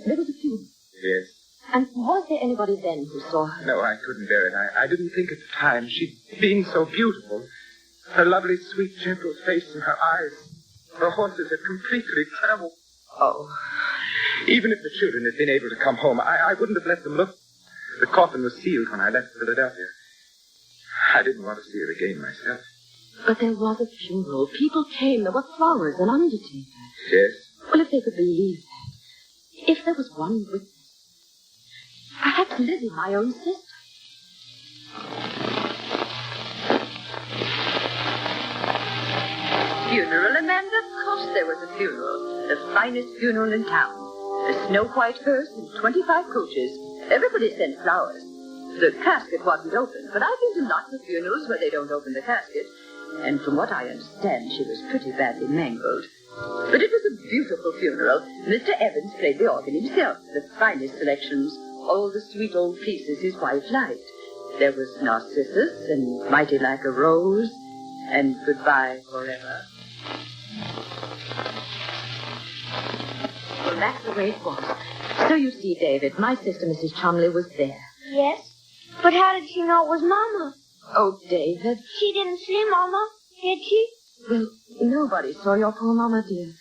there was a funeral. Yes. And was there anybody then who saw her? No, I couldn't bear it. I didn't think at the time. She'd been so beautiful. Her lovely, sweet, gentle face and her eyes. Her horses had completely travelled. Oh. Even if the children had been able to come home, I wouldn't have let them look. The coffin was sealed when I left Philadelphia. I didn't want to see her again myself. But there was a funeral. People came. There were flowers, an undertaker. Yes. Well, if they could believe that. If there was one witness. Perhaps Lizzie, my own sister. Funeral, Amanda? Of course there was a funeral. The finest funeral in town. A snow-white hearse and 25 coaches. Everybody sent flowers. The casket wasn't open, but I've been to lots of funerals where they don't open the casket. And from what I understand, she was pretty badly mangled. But it was a beautiful funeral. Mr. Evans played the organ himself. The finest selections. All the sweet old pieces his wife liked. There was Narcissus and Mighty Like a Rose and Goodbye Forever. Well, that's the way it was. So you see, David, my sister, Mrs. Chumley, was there. Yes? But how did she know it was Mama? Oh, David. She didn't see Mama, did she? Well, nobody saw your poor Mama, dear.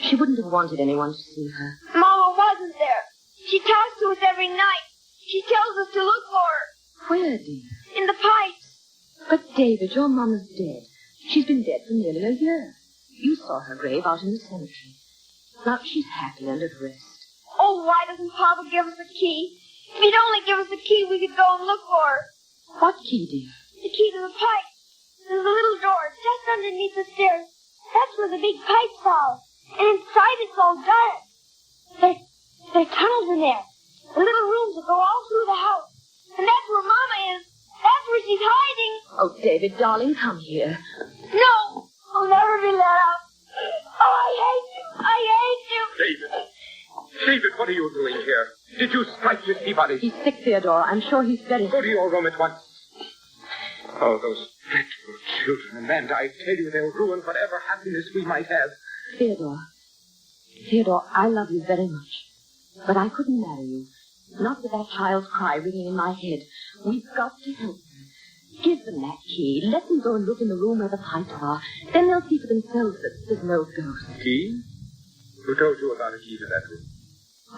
She wouldn't have wanted anyone to see her. Mama wasn't there. She talks to us every night. She tells us to look for her. Where, dear? In the pipes. But, David, your Mama's dead. She's been dead for nearly a year. You saw her grave out in the cemetery. Now, she's happy and at rest. Oh, why doesn't Papa give us a key? If he'd only give us a key, we could go and look for her. What key, dear? The key to the pipe. There's a little door just underneath the stairs. That's where the big pipes are. And inside it's all dark. There are tunnels in there. The little rooms that go all through the house. And that's where Mama is. That's where she's hiding. Oh, David, darling, come here. No, I'll never be let out. Oh, I hate you. I hate you. David. David, what are you doing here? Did you strike Miss Peabody? He's sick, Theodore. I'm sure he's very sick. Go to your room at once. Oh, those dreadful children, Amanda. I tell you, they'll ruin whatever happiness we might have. Theodore, I love you very much. But I couldn't marry you. Not with that child's cry ringing in my head. We've got to help them. Give them that key. Let them go and look in the room where the pipes are. Then they'll see for themselves that there's no ghost. Key? Who told you about a key to that room?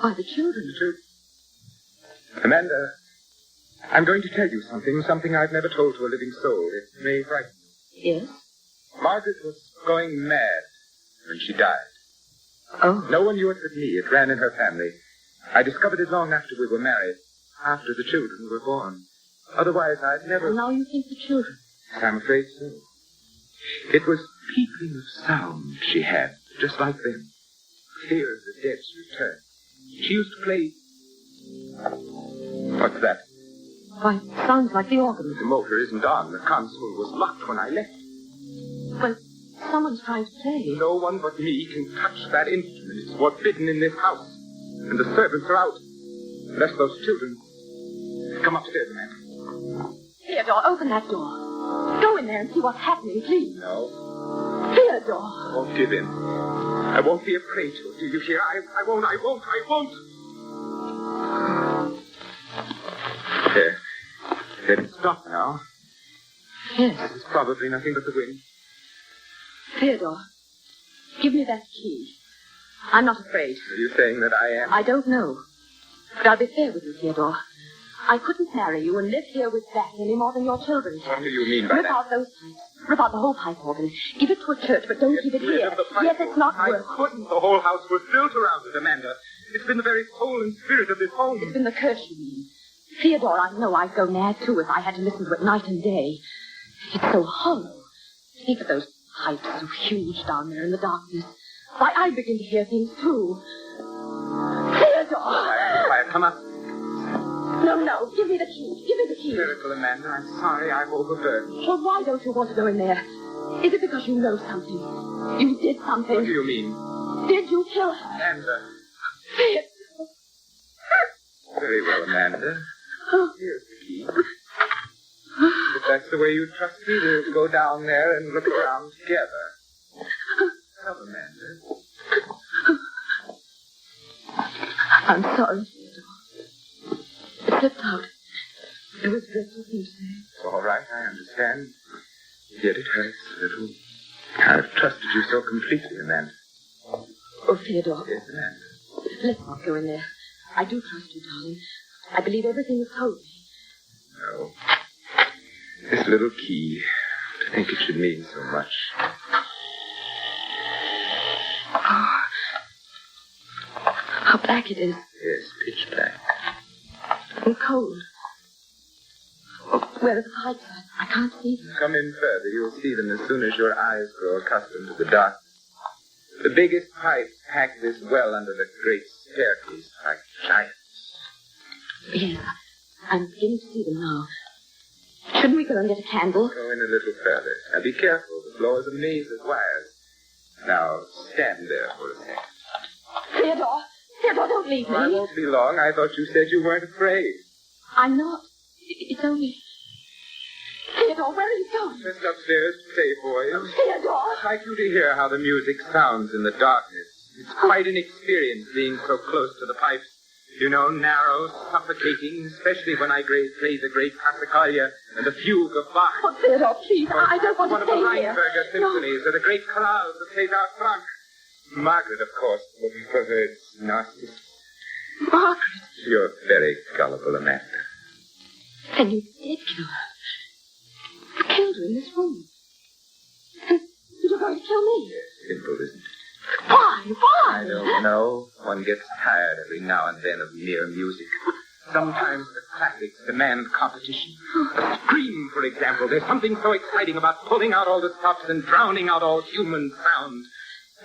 Why, the children. The children? Amanda, I'm going to tell you something I've never told to a living soul. It may frighten you. Yes? Margaret was going mad when she died. Oh. No one knew it but me. It ran in her family. I discovered it long after we were married, after the children were born. Otherwise, I'd never... And now you think the children? I'm afraid so. It was peeping of sound she had, just like them. Fear of the dead's return. She used to play... What's that? Why, it sounds like the organ. The motor isn't on. The console was locked when I left. Well, someone's trying to play. No one but me can touch that instrument. It's forbidden in this house. And the servants are out. Unless those children... Come upstairs, man. Theodore, open that door. Go in there and see what's happening, please. No. Theodore. I won't give in. I won't be afraid to. Do you hear? I won't. There. It's stopped now. Yes. It's probably nothing but the wind. Theodore, give me that key. I'm not afraid. Are you saying that I am? I don't know. But I'll be fair with you, Theodore. I couldn't marry you and live here with that any more than your children can. What do you mean by Rip that? out those pipes. Rip out the whole pipe organ. Give it to a church, but don't give it here. Yes, it's not worth it. I couldn't. The whole house was built around it, Amanda. It's been the very soul and spirit of this home. It's been the curse, you mean. Theodore, I know I'd go mad, too, if I had to listen to it night and day. It's so hollow. Think of those pipes so huge down there in the darkness. Why, I begin to hear things, too. Theodore! Come up. No. Give me the key. Give me the key. Miracle, Amanda. I'm sorry I've overburdened. Well, why don't you want to go in there? Is it because you know something? You did something. What do you mean? Did you kill her? Amanda. Say it. Very well, Amanda. Here's the key. If that's the way you trust me, we'll go down there and look around together. Come, Amanda. I'm sorry, Theodore. It slipped out. It was dreadful thing to say. It's all right, I understand. Yet it hurts a little. I've trusted you so completely, Amanda. Oh, Theodore. Yes, Amanda. Let's not go in there. I do trust you, darling. I believe everything you've told me. No. This little key, to think it should mean so much. Oh. How black it is. Yes, pitch black. And cold. Oh, where are the pipes? I can't see them. Come in further. You'll see them as soon as your eyes grow accustomed to the darkness. The biggest pipes pack this well under the great staircase like giants. Yes, I'm beginning to see them now. Shouldn't we go and get a candle? Go in a little further. Now be careful. The floor is a maze of wires. Now stand there for a second. Theodore, don't leave me. I won't be long. I thought you said you weren't afraid. I'm not. It's only... Theodore, where are you going? Just upstairs to say for you. Theodore! I'd like you to hear how the music sounds in the darkness. It's quite an experience being so close to the pipes. You know, narrow, suffocating, especially when I play the great Passacaglia and the fugue of Bach. Oh, Theodore, please, I don't want one to of the stay here. Rheinberger symphonies or the great chorales of César Franck. Margaret, of course, for her Narcissus. Margaret? You're very gullible, Amanda. Then you did kill her. You killed her in this room. And you're going to kill me? Yes, simple, isn't it? Why? I don't know. One gets tired every now and then of mere music. Sometimes the classics demand competition. A scream, for example. There's something so exciting about pulling out all the stops and drowning out all human sound.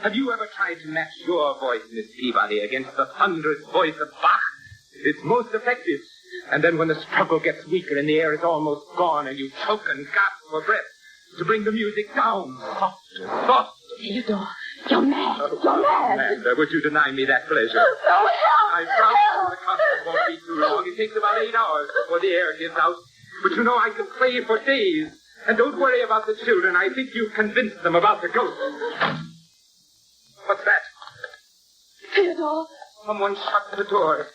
Have you ever tried to match your voice, Miss Peabody, against the thunderous voice of Bach? It's most effective. And then when the struggle gets weaker and the air is almost gone and you choke and gasp for breath, to bring the music down, softer, softer. Theodore, you're mad. You're mad. Amanda, would you deny me that pleasure? No, help! I promise the concert won't be too long. It takes about 8 hours before the air gives out. But you know, I can play for days. And don't worry about the children. I think you've convinced them about the ghost. What's that? Theodore. Someone shut the door.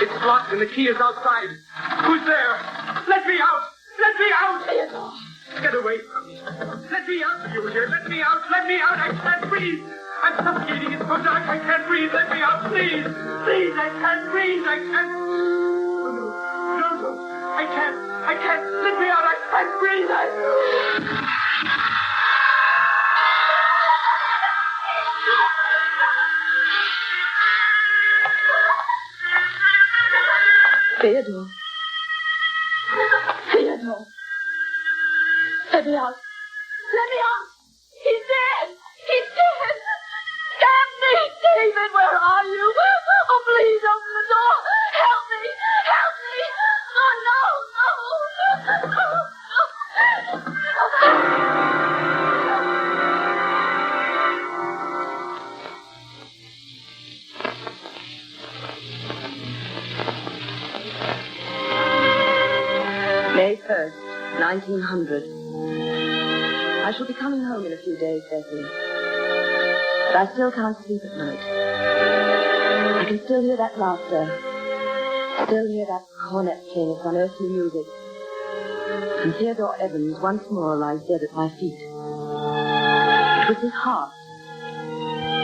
It's locked and the key is outside. Who's there? Let me out! Let me out! Theodore. Get away from me. Let me out, you hear? Let me out! Let me out! I can't breathe! I'm suffocating. It's so dark. I can't breathe. Let me out, please! Please, I can't breathe. I can't... Oh, no. No. I can't. Let me out. I can't breathe. Theodore. Theodore. Let me out. Let me out. He's dead. He's dead. Damn me. David, where are you? Oh, please open the door. Help me. Help me. Oh, no. May 1st, 1900. I shall be coming home in a few days, Bessie. But I still can't sleep at night. I can still hear that laughter. Still hear that cornet playing its unearthly music. And Theodore Evans once more lies dead at my feet. It was his heart.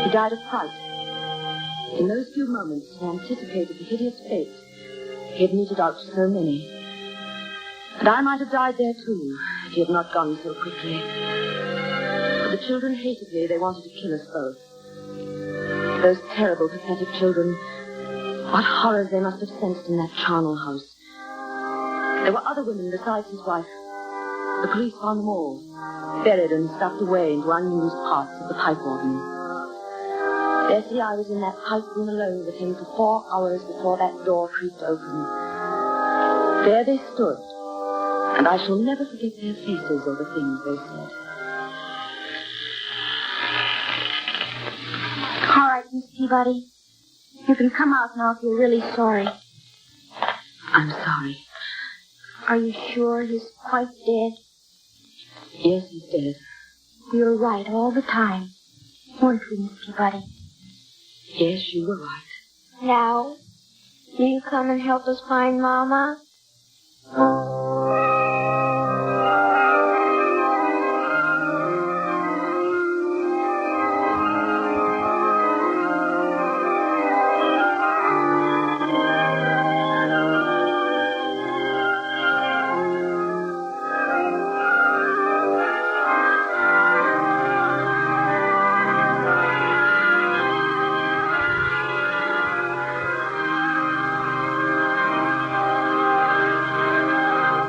He died of fright. In those few moments, he anticipated the hideous fate he had meted out to so many. And I might have died there, too, if he had not gone so quickly. But the children hated me. They wanted to kill us both. Those terrible, pathetic children. What horrors they must have sensed in that charnel house. There were other women besides his wife. The police found them all, buried and stuffed away into unused parts of the pipe organ. Bessie, I was in that pipe room alone with him for 4 hours before that door creaked open. There they stood, and I shall never forget their faces or the things they said. All right, Miss Peabody. You can come out now if you're really sorry. I'm sorry. Are you sure he's quite dead? Yes, he's dead. We were right all the time, weren't we, Miss Peabody? Yes, you were right. Now, will you come and help us find Mama?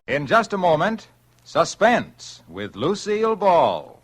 In just a moment, Suspense with Lucille Ball.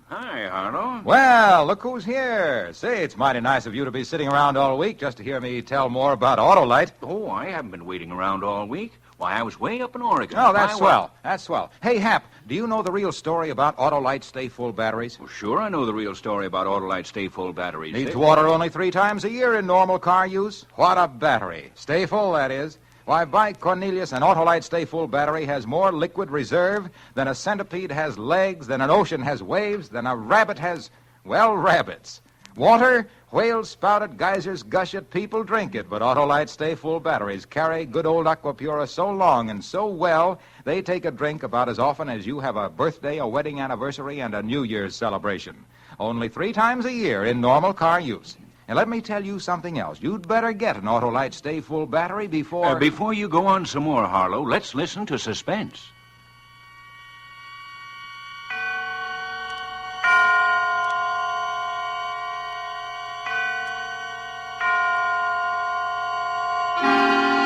Hi, Harlow. Well, look who's here. Say, it's mighty nice of you to be sitting around all week just to hear me tell more about Autolite. Oh, I haven't been waiting around all week. Why, I was way up in Oregon. Oh, that's swell. That's swell. Hey, Hap, do you know the real story about Autolite Stay-Full batteries? Well, sure, I know the real story about Autolite Stay-Full batteries. Needs water only 3 times a year in normal car use. What a battery. Stay full, that is. Why, by Cornelius, an Autolite Stay-Full battery has more liquid reserve than a centipede has legs, than an ocean has waves, than a rabbit has, well, rabbits. Water, whales spout it, geysers gush it, people drink it, but Autolite Stay-Full batteries carry good old Aquapura so long and so well, they take a drink about as often as you have a birthday, a wedding anniversary, and a New Year's celebration. Only 3 times a year in normal car use. And let me tell you something else. You'd better get an Autolite Stay-Full battery before... Before you go on some more, Harlow, let's listen to Suspense.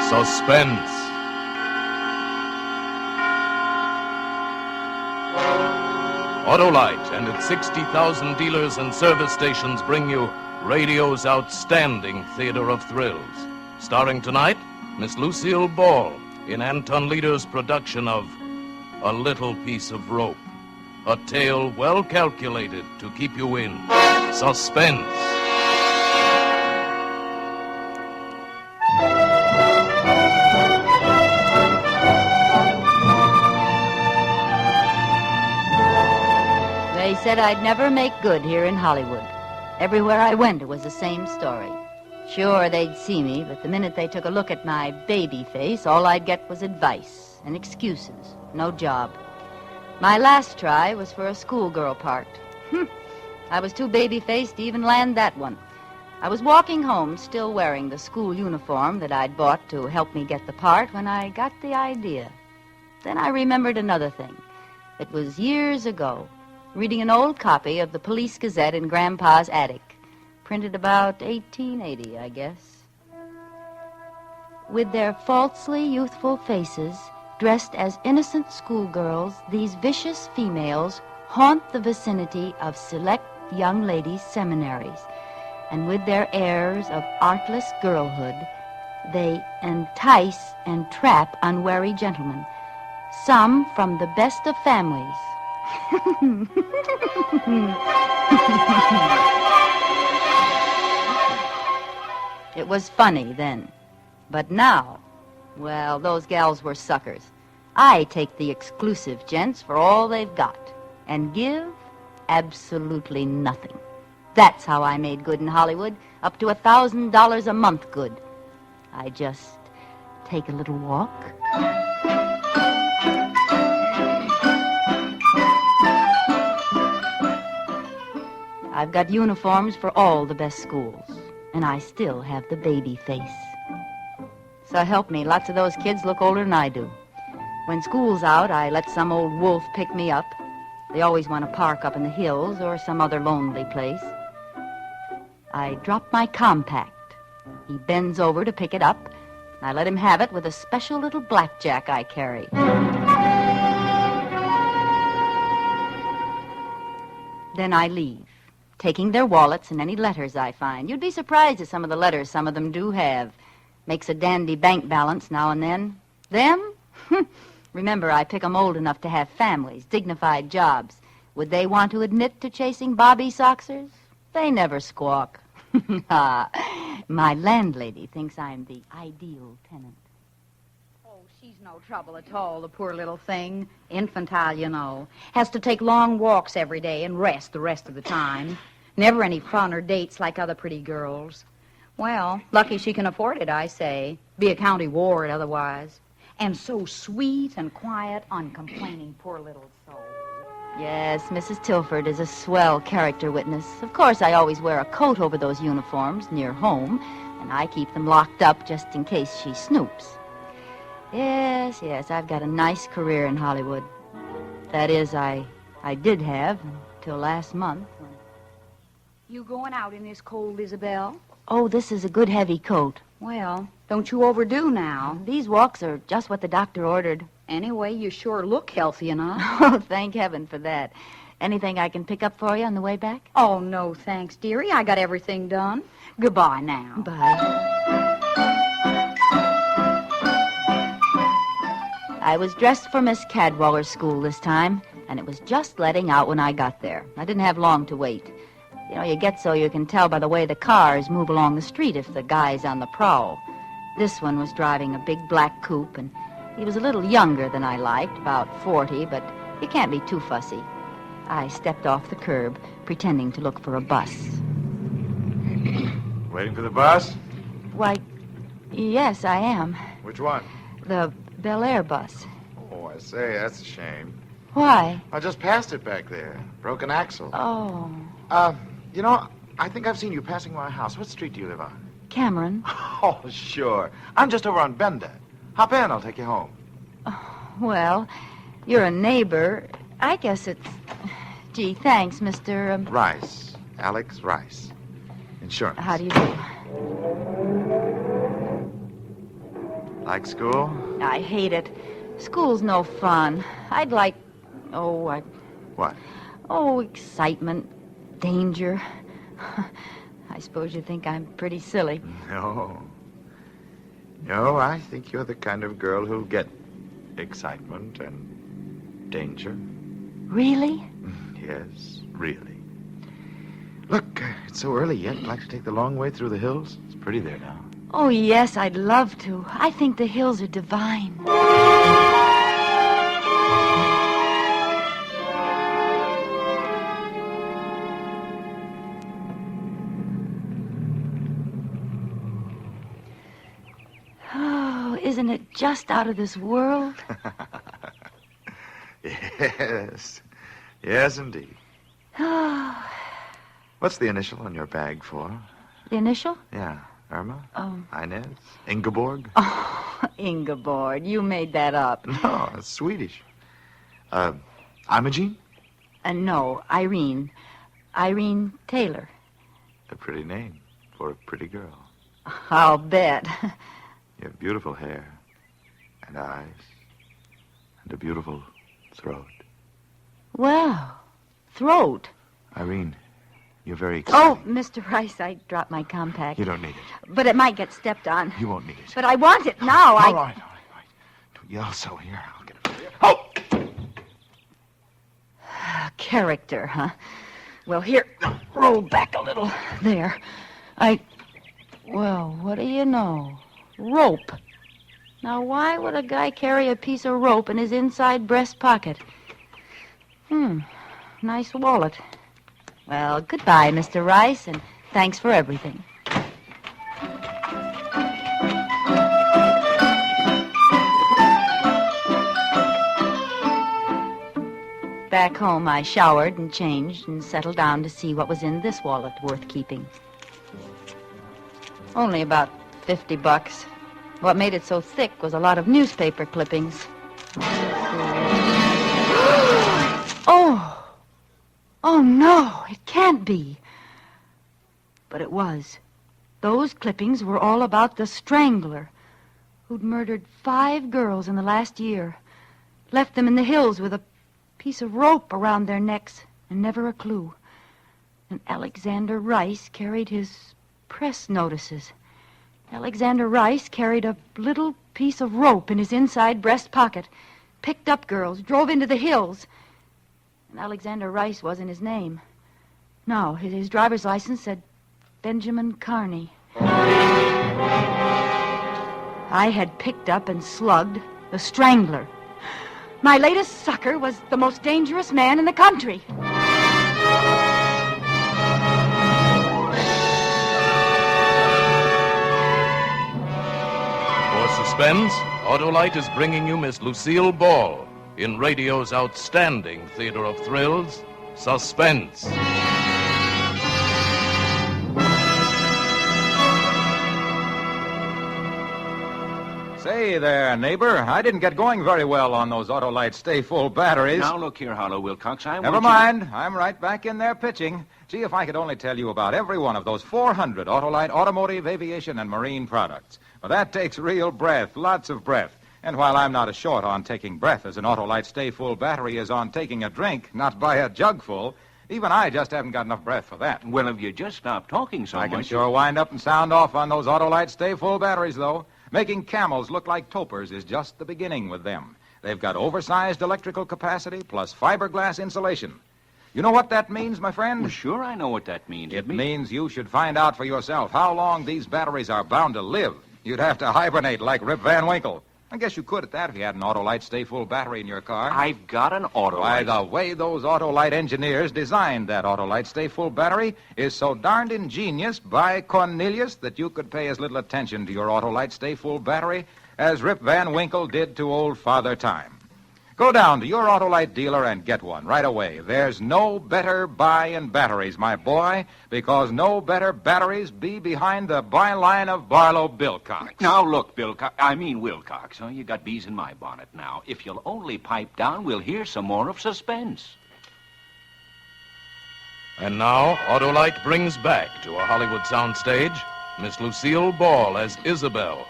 Suspense. Autolite and its 60,000 dealers and service stations bring you radio's outstanding theater of thrills. Starring tonight, Miss Lucille Ball in Anton Leader's production of A Little Piece of Rope. A tale well calculated to keep you in suspense. They said I'd never make good here in Hollywood. Everywhere I went, it was the same story. Sure, they'd see me, but the minute they took a look at my baby face, all I'd get was advice and excuses. No job. My last try was for a schoolgirl part. I was too baby-faced to even land that one. I was walking home, still wearing the school uniform that I'd bought to help me get the part, when I got the idea. Then I remembered another thing. It was years ago, reading an old copy of the Police Gazette in Grandpa's attic. Printed about 1880, I guess. With their falsely youthful faces, dressed as innocent schoolgirls, these vicious females haunt the vicinity of select young ladies' seminaries. And with their airs of artless girlhood, they entice and trap unwary gentlemen, some from the best of families. It was funny then. But now, well, those gals were suckers. I take the exclusive gents for all they've got and give absolutely nothing. That's how I made good in Hollywood, up to $1,000 a month good. I just take a little walk. I've got uniforms for all the best schools, and I still have the baby face. So help me, lots of those kids look older than I do. When school's out, I let some old wolf pick me up. They always want to park up in the hills or some other lonely place. I drop my compact. He bends over to pick it up. I let him have it with a special little blackjack I carry. Then I leave taking their wallets and any letters I find. You'd be surprised at some of the letters some of them do have. Makes a dandy bank balance now and then. Them? Remember, I pick 'em old enough to have families, dignified jobs. Would they want to admit to chasing Bobby Soxers? They never squawk. My landlady thinks I'm the ideal tenant. She's no trouble at all, the poor little thing. Infantile, you know. Has to take long walks every day and rest the rest of the time. Never any fun or dates like other pretty girls. Well, lucky she can afford it, I say. Be a county ward otherwise. And so sweet and quiet, uncomplaining, poor little soul. Yes, Mrs. Tilford is a swell character witness. Of course, I always wear a coat over those uniforms near home, and I keep them locked up just in case she snoops. Yes, I've got a nice career in Hollywood. That is, I did have until last month. You going out in this cold, Isabel? Oh, this is a good heavy coat. Well, don't you overdo now. These walks are just what the doctor ordered. Anyway, you sure look healthy enough. Oh, thank heaven for that. Anything I can pick up for you on the way back? Oh, no, thanks, dearie. I got everything done. Goodbye now. Bye. I was dressed for Miss Cadwaller's school this time, and it was just letting out when I got there. I didn't have long to wait. You know, you get so you can tell by the way the cars move along the street if the guy's on the prowl. This one was driving a big black coupe, and he was a little younger than I liked, about 40, but you can't be too fussy. I stepped off the curb, pretending to look for a bus. Waiting for the bus? Why, yes, I am. Which one? The Bel Air bus. Oh, I say, that's a shame. Why? I just passed it back there. Broken axle. Oh. You know, I think I've seen you passing my house. What street do you live on? Cameron. Oh, sure. I'm just over on Benda. Hop in, I'll take you home. Well, you're a neighbor. I guess it's... Gee, thanks, Mr. Rice. Alex Rice. Insurance. How do you do? Like school? I hate it. School's no fun. I'd like... What? Oh, excitement. Danger. I suppose you think I'm pretty silly. No. No, I think you're the kind of girl who'll get excitement and danger. Really? Yes, really. Look, it's so early yet. I'd like to take the long way through the hills. It's pretty there now. Oh, yes, I'd love to. I think the hills are divine. Oh, isn't it just out of this world? Yes. Yes, indeed. What's the initial on your bag for? The initial? Yeah. Irma? Oh. Inez? Ingeborg? Oh, Ingeborg. You made that up. No, it's Swedish. Imogene? No, Irene. Irene Taylor. A pretty name for a pretty girl. I'll bet. You have beautiful hair and eyes and a beautiful throat. Well, throat. Irene, you're very exciting. Oh, Mr. Rice, I dropped my compact. You don't need it. But it might get stepped on. You won't need it. But I want it now. All right. Don't yell so. Here, I'll get it for you. Oh! Character, huh? Well, here, roll back a little. There. Well, what do you know? Rope. Now, why would a guy carry a piece of rope in his inside breast pocket? Nice wallet. Well, goodbye, Mr. Rice, and thanks for everything. Back home, I showered and changed and settled down to see what was in this wallet worth keeping. Only about $50. What made it so thick was a lot of newspaper clippings. Oh, no, it can't be. But it was. Those clippings were all about the strangler who'd murdered 5 girls in the last year, left them in the hills with a piece of rope around their necks and never a clue. And Alexander Rice carried his press notices. Alexander Rice carried a little piece of rope in his inside breast pocket, picked up girls, drove into the hills. And Alexander Rice wasn't his name. No, his driver's license said Benjamin Carney. I had picked up and slugged the Strangler. My latest sucker was the most dangerous man in the country. For Suspense, Autolite is bringing you Miss Lucille Ball in radio's outstanding theater of thrills, Suspense. Say there, neighbor. I didn't get going very well on those Autolite stay-full batteries. Now, look here, Harlow Wilcox. Never mind. I'm right back in there pitching. Gee, if I could only tell you about every one of those 400 Autolite automotive, aviation, and marine products. Well, that takes real breath, lots of breath. And while I'm not as short on taking breath as an Autolite stay-full battery is on taking a drink, not by a jugful, even I just haven't got enough breath for that. Well, if you just stop talking so much... I can sure wind up and sound off on those Autolite stay-full batteries, though. Making camels look like topers is just the beginning with them. They've got oversized electrical capacity plus fiberglass insulation. You know what that means, my friend? Well, sure, I know what that means. It means you should find out for yourself how long these batteries are bound to live. You'd have to hibernate like Rip Van Winkle. I guess you could at that if you had an Autolite stay-full battery in your car. I've got an Autolite. Why, the way those Autolite engineers designed that Autolite stay-full battery is so darned ingenious by Cornelius that you could pay as little attention to your Autolite stay-full battery as Rip Van Winkle did to old Father Time. Go down to your Autolite dealer and get one right away. There's no better buy in batteries, my boy, because no better batteries be behind the byline of Barlow Bilcox. Now, look, Wilcox. Oh, you got bees in my bonnet now. If you'll only pipe down, we'll hear some more of Suspense. And now, Autolite brings back to a Hollywood soundstage Miss Lucille Ball as Isabel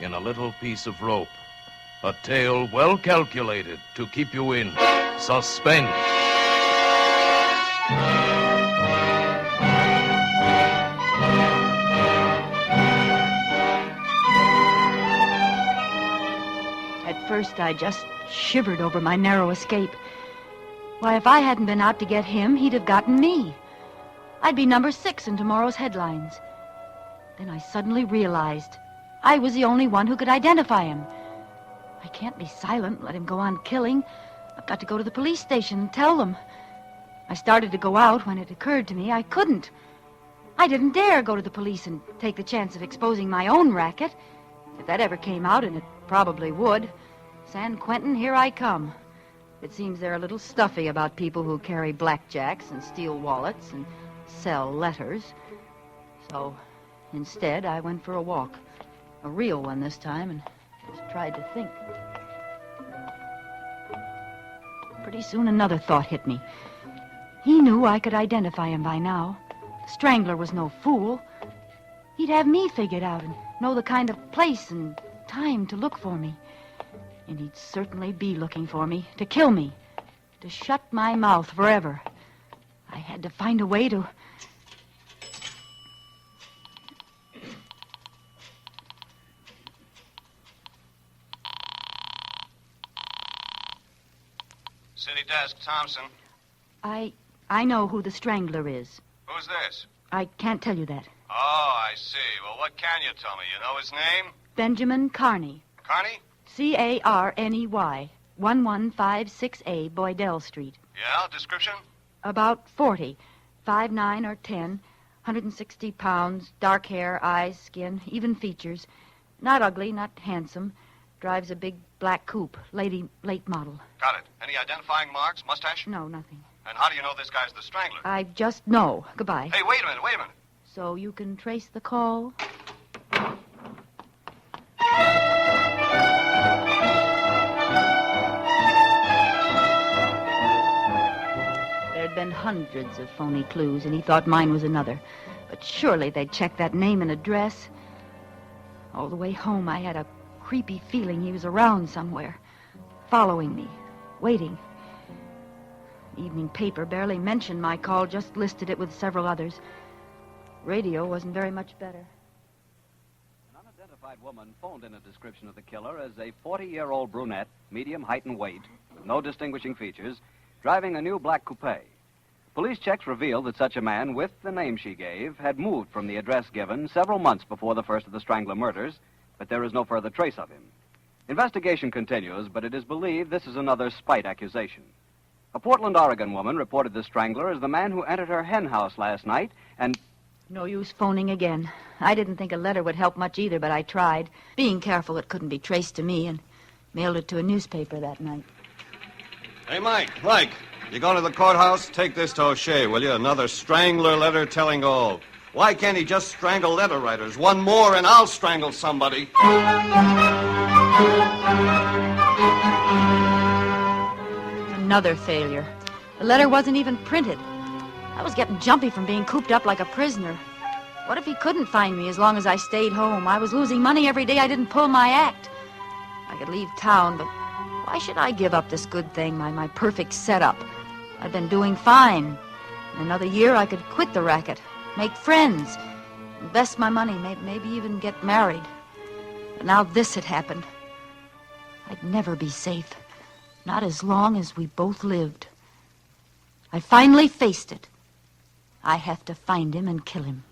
in A Little Piece of Rope. A tale well calculated to keep you in suspense. At first, I just shivered over my narrow escape. Why, if I hadn't been out to get him, he'd have gotten me. I'd be number 6 in tomorrow's headlines. Then I suddenly realized I was the only one who could identify him. I can't be silent, let him go on killing. I've got to go to the police station and tell them. I started to go out when it occurred to me I couldn't. I didn't dare go to the police and take the chance of exposing my own racket. If that ever came out, and it probably would, San Quentin, here I come. It seems they're a little stuffy about people who carry blackjacks and steal wallets and sell letters. So, instead, I went for a walk. A real one this time, and just tried to think. Pretty soon another thought hit me. He knew I could identify him by now. The Strangler was no fool. He'd have me figured out and know the kind of place and time to look for me. And he'd certainly be looking for me, to kill me, to shut my mouth forever. I had to find a way to... City desk, Thompson. I know who the Strangler is. Who's this? I can't tell you that. Oh, I see. Well, what can you tell me? You know his name? Benjamin Carney. Carney? C-A-R-N-E-Y. 1156A, Boydell Street. Yeah, description? About 40. 5'9" or 10. 160 pounds. Dark hair, eyes, skin, even features. Not ugly, not handsome. Drives a big black coupe. Late model. Got it. Any identifying marks? Mustache? No, nothing. And how do you know this guy's the Strangler? I just know. Goodbye. Hey, wait a minute. So you can trace the call? There'd been hundreds of phony clues, and he thought mine was another. But surely they'd check that name and address. All the way home, I had a creepy feeling he was around somewhere, following me, waiting. Evening paper barely mentioned my call, just listed it with several others. Radio wasn't very much better. An unidentified woman phoned in a description of the killer as a 40-year-old brunette, medium height and weight, with no distinguishing features, driving a new black coupe. Police checks revealed that such a man, with the name she gave, had moved from the address given several months before the first of the Strangler murders, but there is no further trace of him. Investigation continues, but it is believed this is another spite accusation. A Portland, Oregon woman reported the Strangler as the man who entered her hen house last night and... No use phoning again. I didn't think a letter would help much either, but I tried, being careful it couldn't be traced to me, and mailed it to a newspaper that night. Hey, Mike, you going to the courthouse? Take this to O'Shea, will you? Another Strangler letter telling all. Why can't he just strangle letter writers? One more and I'll strangle somebody. Another failure. The letter wasn't even printed. I was getting jumpy from being cooped up like a prisoner. What if he couldn't find me as long as I stayed home? I was losing money every day I didn't pull my act. I could leave town, but why should I give up this good thing, my perfect setup? I've been doing fine. In another year, I could quit the racket, make friends, invest my money, maybe even get married. But now this had happened. I'd never be safe, not as long as we both lived. I finally faced it. I have to find him and kill him.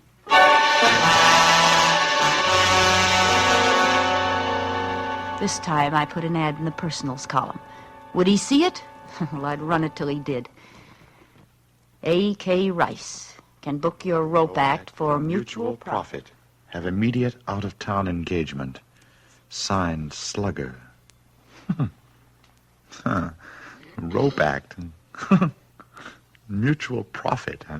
This time I put an ad in the personals column. Would he see it? Well, I'd run it till he did. A.K. Rice can book your rope act for mutual profit. Have immediate out-of-town engagement. Signed, Slugger. Rope act. Mutual profit, huh?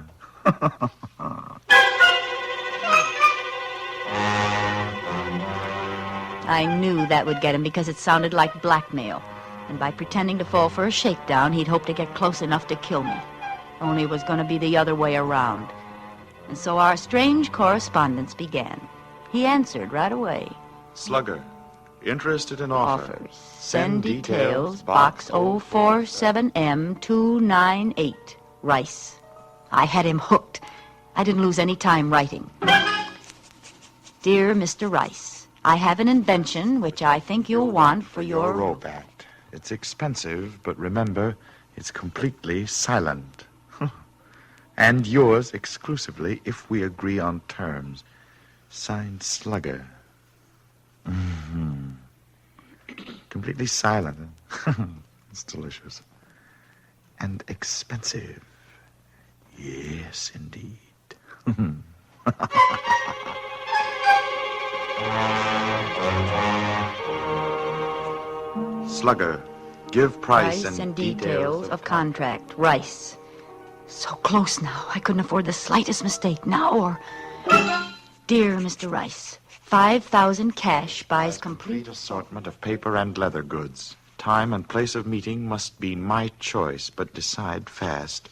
I knew that would get him because it sounded like blackmail. And by pretending to fall for a shakedown, he'd hope to get close enough to kill me. Only it was going to be the other way around. And so our strange correspondence began. He answered right away. Slugger, interested in offers. Send details, Box 047M298, Rice. I had him hooked. I didn't lose any time writing. Dear Mr. Rice, I have an invention which I think you'll want for your rope act. It's expensive, but remember, it's completely silent. And yours exclusively if we agree on terms. Signed, Slugger. Mm-hmm. Completely silent. It's delicious. And expensive. Yes, indeed. Slugger, give price and details of contract. Rice. So close now. I couldn't afford the slightest mistake now or... Dear Mr. Rice, 5,000 cash buys complete assortment of paper and leather goods. Time and place of meeting must be my choice, but decide fast.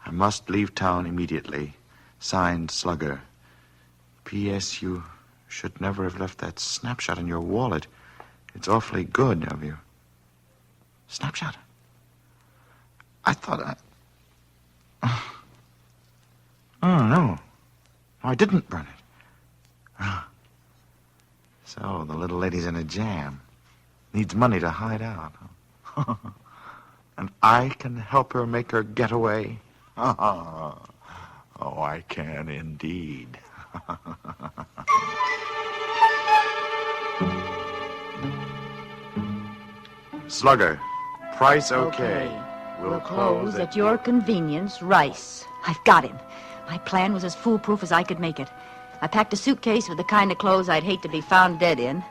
I must leave town immediately. Signed, Slugger. P.S. You should never have left that snapshot in your wallet. It's awfully good of you. Snapshot? I thought Oh, no. I didn't burn it. So, the little lady's in a jam. Needs money to hide out. And I can help her make her get away? Oh, I can indeed. Slugger, price okay. We'll close at your convenience, Rice. I've got him. My plan was as foolproof as I could make it. I packed a suitcase with the kind of clothes I'd hate to be found dead in,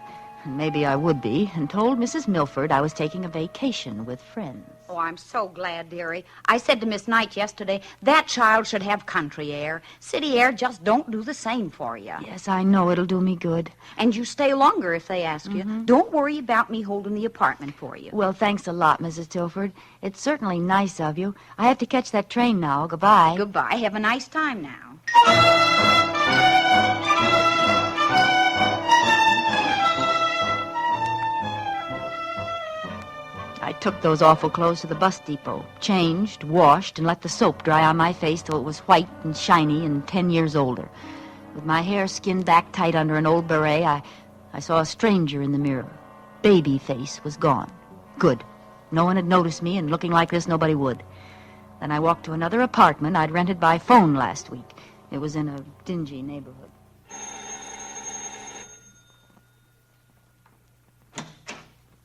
and maybe I would be, and told Mrs. Milford I was taking a vacation with friends. Oh, I'm so glad, dearie. I said to Miss Knight yesterday, that child should have country air. City air just don't do the same for you. Yes, I know it'll do me good. And you stay longer if they ask you. Don't worry about me holding the apartment for you. Well, thanks a lot, Mrs. Tilford. It's certainly nice of you. I have to catch that train now. Goodbye. Goodbye. Have a nice time now. I took those awful clothes to the bus depot, changed, washed, and let the soap dry on my face till it was white and shiny and 10 years older. With my hair skinned back tight under an old beret, I saw a stranger in the mirror. Baby face was gone. Good. No one had noticed me, and looking like this, nobody would. Then I walked to another apartment I'd rented by phone last week. It was in a dingy neighborhood.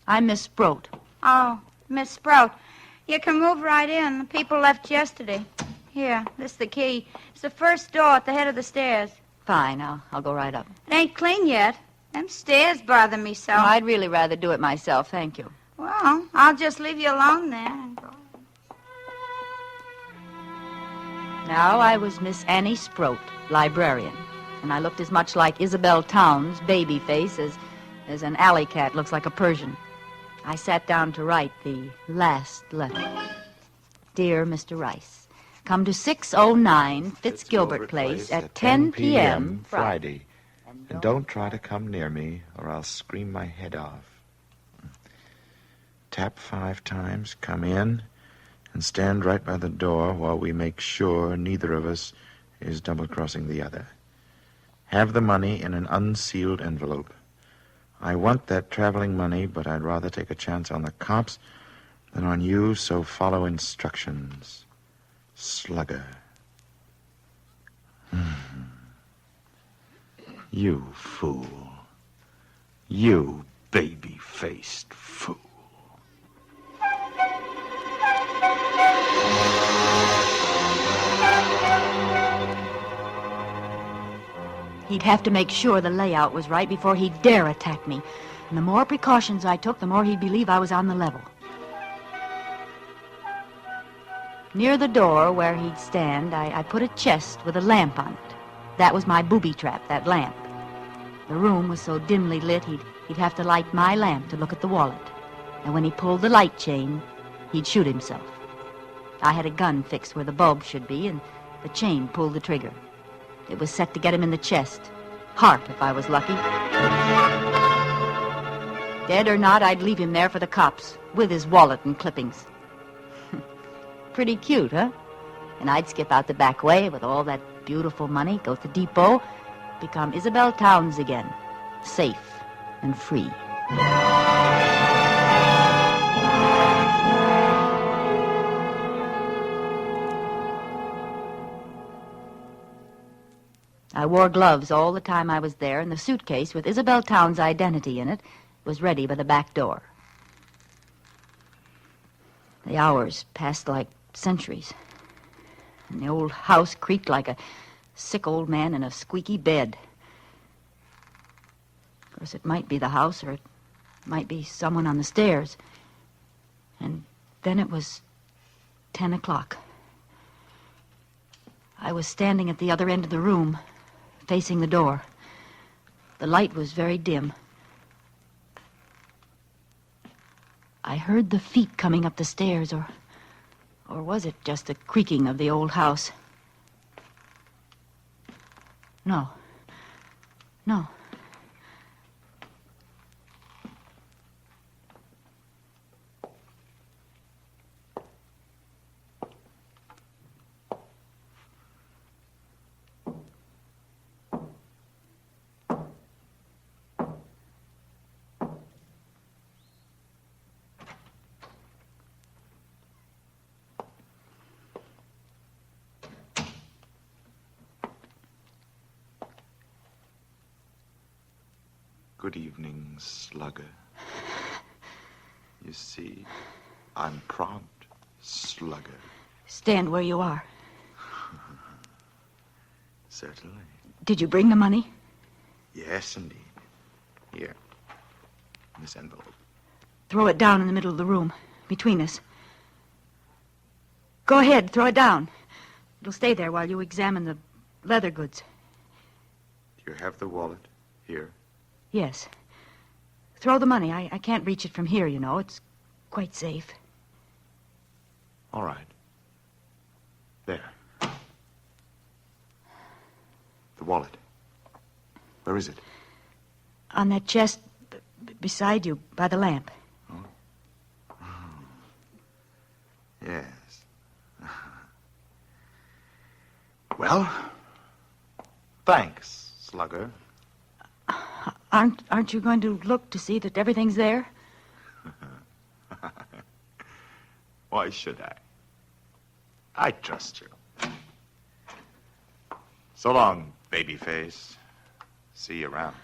I'm Miss Sproat. Oh, Miss Sprout. You can move right in. The people left yesterday. Here, this is the key. It's the first door at the head of the stairs. Fine, I'll go right up. It ain't clean yet. Them stairs bother me so. No, I'd really rather do it myself, thank you. Well, I'll just leave you alone then. Now I was Miss Annie Sproat, librarian, and I looked as much like Isabel Towns' baby face as an alley cat looks like a Persian. I sat down to write the last letter. Dear Mr. Rice, come to 609 Fitzgilbert Place at 10 p.m. Friday. And don't try to come near me, or I'll scream my head off. Tap 5 times, come in, and stand right by the door while we make sure neither of us is double-crossing the other. Have the money in an unsealed envelope. I want that traveling money, but I'd rather take a chance on the cops than on you, so follow instructions. Slugger. You fool. You baby-faced fool. He'd have to make sure the layout was right before he'd dare attack me. And the more precautions I took, the more he'd believe I was on the level. Near the door where he'd stand, I put a chest with a lamp on it. That was my booby trap, that lamp. The room was so dimly lit, he'd have to light my lamp to look at the wallet. And when he pulled the light chain, he'd shoot himself. I had a gun fixed where the bulb should be, and the chain pulled the trigger. It was set to get him in the chest. Heart, if I was lucky. Dead or not, I'd leave him there for the cops, with his wallet and clippings. Pretty cute, huh? And I'd skip out the back way with all that beautiful money, go to the depot, become Isabel Towns again, safe and free. I wore gloves all the time I was there, and the suitcase with Isabel Towns' identity in it was ready by the back door. The hours passed like centuries, and the old house creaked like a sick old man in a squeaky bed. Of course, it might be the house, or it might be someone on the stairs. And then it was 10 o'clock. I was standing at the other end of the room, facing the door. The light was very dim. I heard the feet coming up the stairs, or was it just the creaking of the old house? No. Good evening, Slugger. You see, I'm prompt, Slugger. Stand where you are. Certainly. Did you bring the money? Yes, indeed. Here, this envelope. Throw it down in the middle of the room, between us. Go ahead, throw it down. It'll stay there while you examine the leather goods. Do you have the wallet here? Yes. Throw the money. I can't reach it from here, you know. It's quite safe. All right. There. The wallet. Where is it? On that chest beside you, by the lamp. Well, thanks, Slugger. Aren't you going to look to see that everything's there? Why should I? I trust you. So long, babyface. See you around.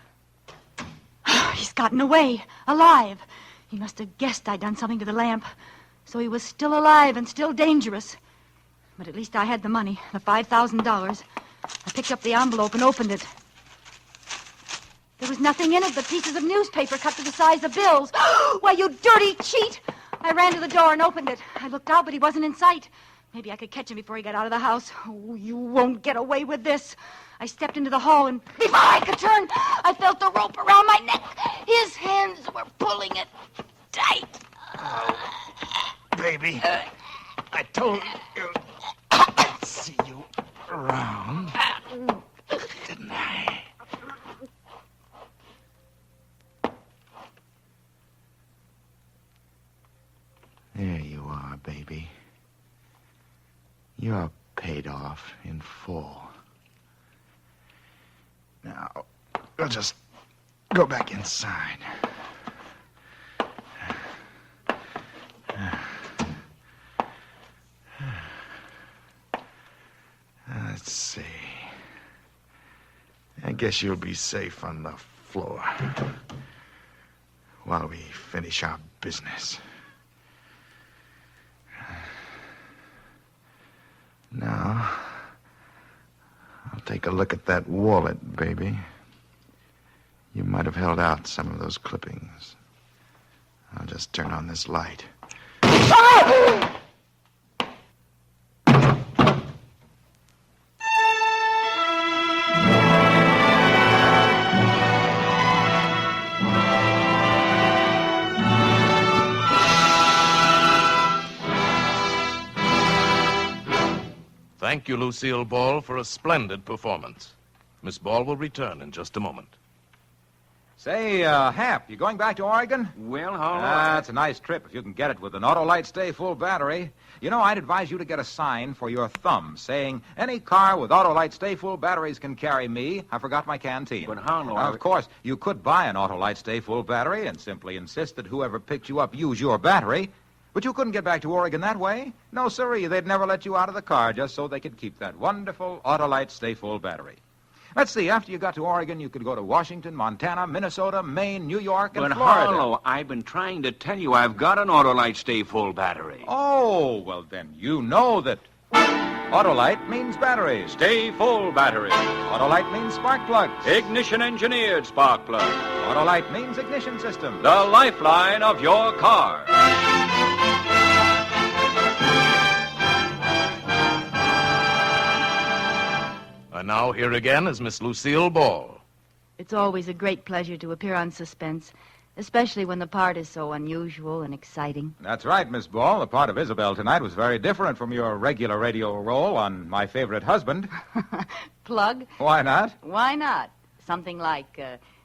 He's gotten away, alive. He must have guessed I'd done something to the lamp. So he was still alive and still dangerous. But at least I had the money, the $5,000. I picked up the envelope and opened it. There was nothing in it but pieces of newspaper cut to the size of bills. Why, you dirty cheat! I ran to the door and opened it. I looked out, but he wasn't in sight. Maybe I could catch him before he got out of the house. Oh, you won't get away with this. I stepped into the hall, and before I could turn, I felt the rope around my neck. His hands were pulling it tight. Oh, baby. I told you I'd see you around. Didn't I? There you are, baby. You're paid off in full. Now, we'll just go back inside. Let's see. I guess you'll be safe on the floor while we finish our business. Now, I'll take a look at that wallet, baby. You might have held out some of those clippings. I'll just turn on this light. Thank you, Lucille Ball, for a splendid performance. Miss Ball will return in just a moment. Say, Hap, you going back to Oregon? Well, how long? That's a nice trip if you can get it with an Autolite Stay Full battery. You know, I'd advise you to get a sign for your thumb saying, any car with Autolite Stay Full batteries can carry me. I forgot my canteen. But how long? Of course, you could buy an Autolite Stay Full battery and simply insist that whoever picked you up use your battery. But you couldn't get back to Oregon that way. No, sirree. They'd never let you out of the car just so they could keep that wonderful Autolite Stay Full battery. Let's see. After you got to Oregon, you could go to Washington, Montana, Minnesota, Maine, New York, and But Florida. Harlow, I've been trying to tell you I've got an Autolite Stay Full battery. Oh, well, then you know that Autolite means batteries. Stay Full battery. Autolite means spark plugs. Ignition engineered spark plug. Autolite means ignition system. The lifeline of your car. And now here again is Miss Lucille Ball. It's always a great pleasure to appear on Suspense, especially when the part is so unusual and exciting. That's right, Miss Ball. The part of Isabel tonight was very different from your regular radio role on My Favorite Husband. Plug? Why not? Why not? Something like,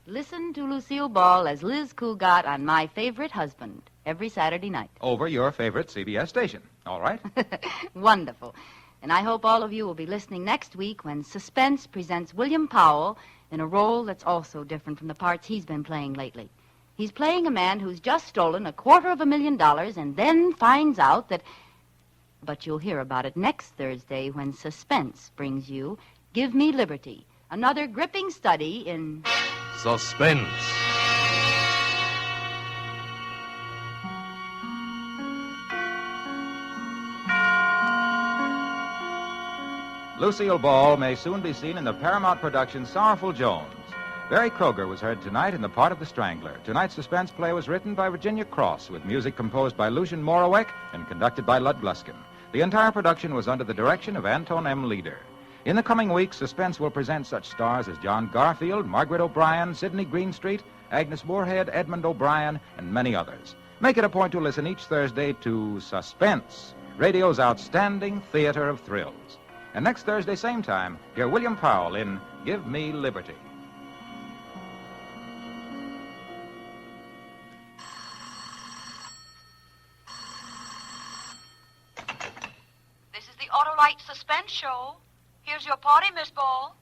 listen to Lucille Ball as Liz Cougat on My Favorite Husband every Saturday night. Over your favorite CBS station. All right? Wonderful. And I hope all of you will be listening next week when Suspense presents William Powell in a role that's also different from the parts he's been playing lately. He's playing a man who's just stolen $250,000 and then finds out that... But you'll hear about it next Thursday when Suspense brings you Give Me Liberty, another gripping study in... Suspense. Lucille Ball may soon be seen in the Paramount production Sorrowful Jones. Barry Kroger was heard tonight in the part of the Strangler. Tonight's suspense play was written by Virginia Cross with music composed by Lucian Moraweck and conducted by Lud Gluskin. The entire production was under the direction of Anton M. Leader. In the coming weeks, Suspense will present such stars as John Garfield, Margaret O'Brien, Sidney Greenstreet, Agnes Moorehead, Edmund O'Brien, and many others. Make it a point to listen each Thursday to Suspense, radio's outstanding theater of thrills. And next Thursday, same time, hear William Powell in Give Me Liberty. This is the Autolite Suspense Show. Here's your party, Miss Ball.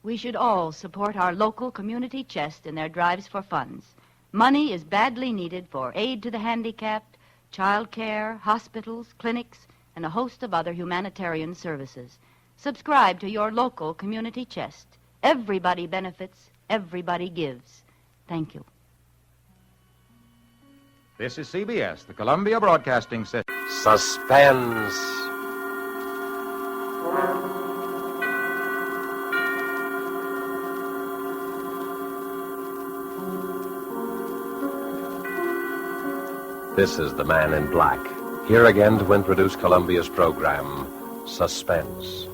We should all support our local community chest in their drives for funds. Money is badly needed for aid to the handicapped, child care, hospitals, clinics, and a host of other humanitarian services. Subscribe to your local community chest. Everybody benefits, everybody gives. Thank you. This is CBS, the Columbia Broadcasting System. Suspense. This is the Man in Black, here again to introduce Columbia's program, Suspense.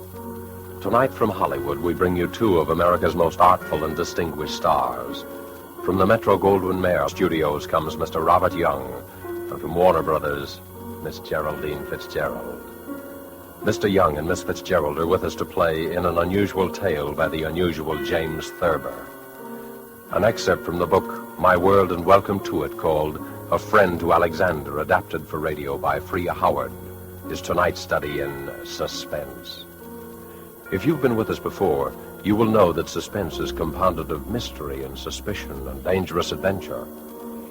Tonight from Hollywood, we bring you two of America's most artful and distinguished stars. From the Metro-Goldwyn-Mayer studios comes Mr. Robert Young, and from Warner Brothers, Miss Geraldine Fitzgerald. Mr. Young and Miss Fitzgerald are with us to play in an unusual tale by the unusual James Thurber. An excerpt from the book, My World and Welcome to It, called A Friend to Alexander, adapted for radio by Freya Howard, is tonight's study in suspense. If you've been with us before, you will know that suspense is compounded of mystery and suspicion and dangerous adventure.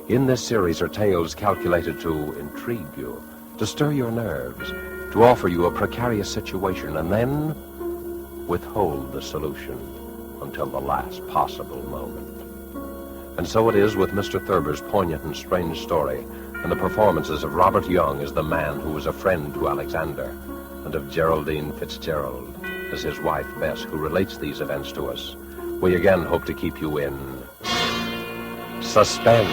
In this series are tales calculated to intrigue you, to stir your nerves, to offer you a precarious situation, and then withhold the solution until the last possible moment. And so it is with Mr. Thurber's poignant and strange story, and the performances of Robert Young as the man who was a friend to Alexander, and of Geraldine Fitzgerald as his wife, Bess, who relates these events to us. We again hope to keep you in suspense.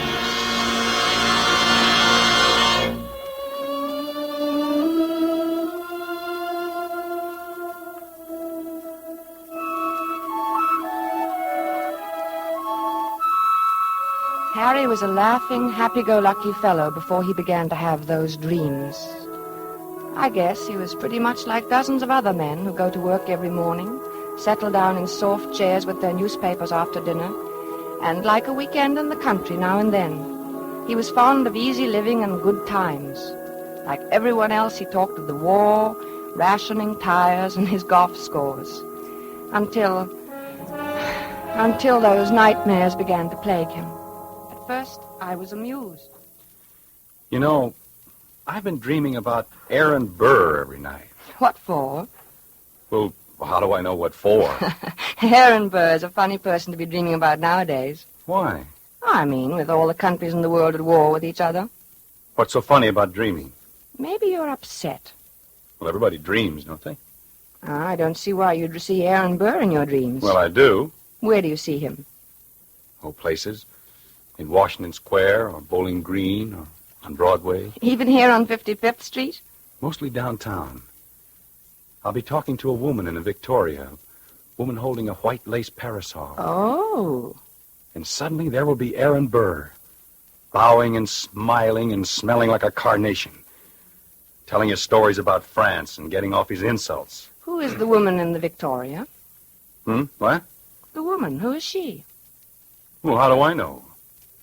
Harry was a laughing, happy-go-lucky fellow before he began to have those dreams. I guess he was pretty much like dozens of other men who go to work every morning, settle down in soft chairs with their newspapers after dinner, and like a weekend in the country now and then. He was fond of easy living and good times. Like everyone else, he talked of the war, rationing tires, and his golf scores. Until those nightmares began to plague him. At first, I was amused. You know, I've been dreaming about Aaron Burr every night. What for? Well, how do I know what for? Aaron Burr is a funny person to be dreaming about nowadays. Why? I mean, with all the countries in the world at war with each other. What's so funny about dreaming? Maybe you're upset. Well, everybody dreams, don't they? I don't see why you'd see Aaron Burr in your dreams. Well, I do. Where do you see him? Oh, places. In Washington Square, or Bowling Green, or on Broadway. Even here on 55th Street? Mostly downtown. I'll be talking to a woman in a Victoria, a woman holding a white lace parasol. Oh. And suddenly there will be Aaron Burr, bowing and smiling and smelling like a carnation, telling his stories about France and getting off his insults. Who is the woman in the Victoria? What? The woman. Who is she? Well, how do I know?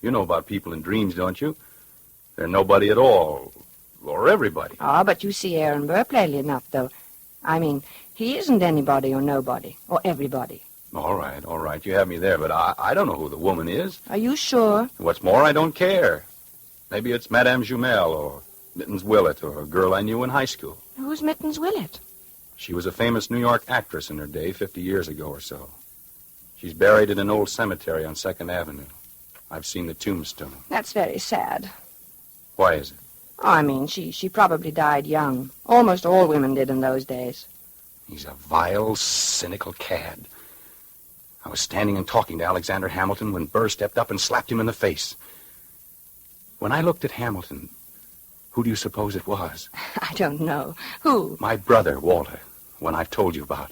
You know about people in dreams, don't you? They're nobody at all, or everybody. Ah, but you see Aaron Burr plainly enough, though. I mean, he isn't anybody or nobody, or everybody. All right, you have me there, but I don't know who the woman is. Are you sure? What's more, I don't care. Maybe it's Madame Jumel, or Mittens Willett, or a girl I knew in high school. Who's Mittens Willett? She was a famous New York actress in her day, 50 years ago or so. She's buried in an old cemetery on 2nd Avenue. I've seen the tombstone. That's very sad. Why is it? Oh, I mean, she probably died young. Almost all women did in those days. He's a vile, cynical cad. I was standing and talking to Alexander Hamilton when Burr stepped up and slapped him in the face. When I looked at Hamilton, who do you suppose it was? I don't know. Who? My brother, Walter, the one I've told you about.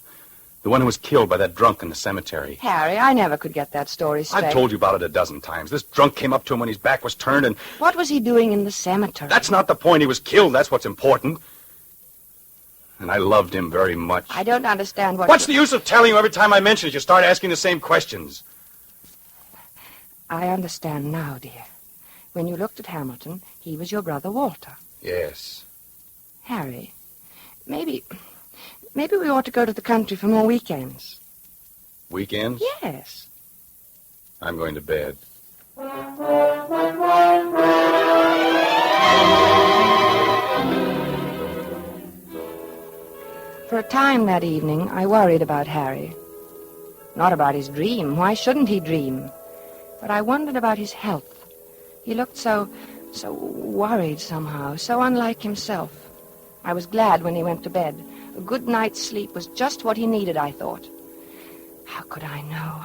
The one who was killed by that drunk in the cemetery. Harry, I never could get that story straight. I've told you about it a dozen times. This drunk came up to him when his back was turned and... What was he doing in the cemetery? That's not the point. He was killed. That's what's important. And I loved him very much. I don't understand what... What's the use of telling you every time I mention it? You start asking the same questions. I understand now, dear. When you looked at Hamilton, he was your brother Walter. Yes. Harry, maybe maybe we ought to go to the country for more weekends. Weekends? Yes. I'm going to bed. For a time that evening, I worried about Harry. Not about his dream. Why shouldn't he dream? But I wondered about his health. He looked so worried somehow, so unlike himself. I was glad when he went to bed. A good night's sleep was just what he needed, I thought. How could I know?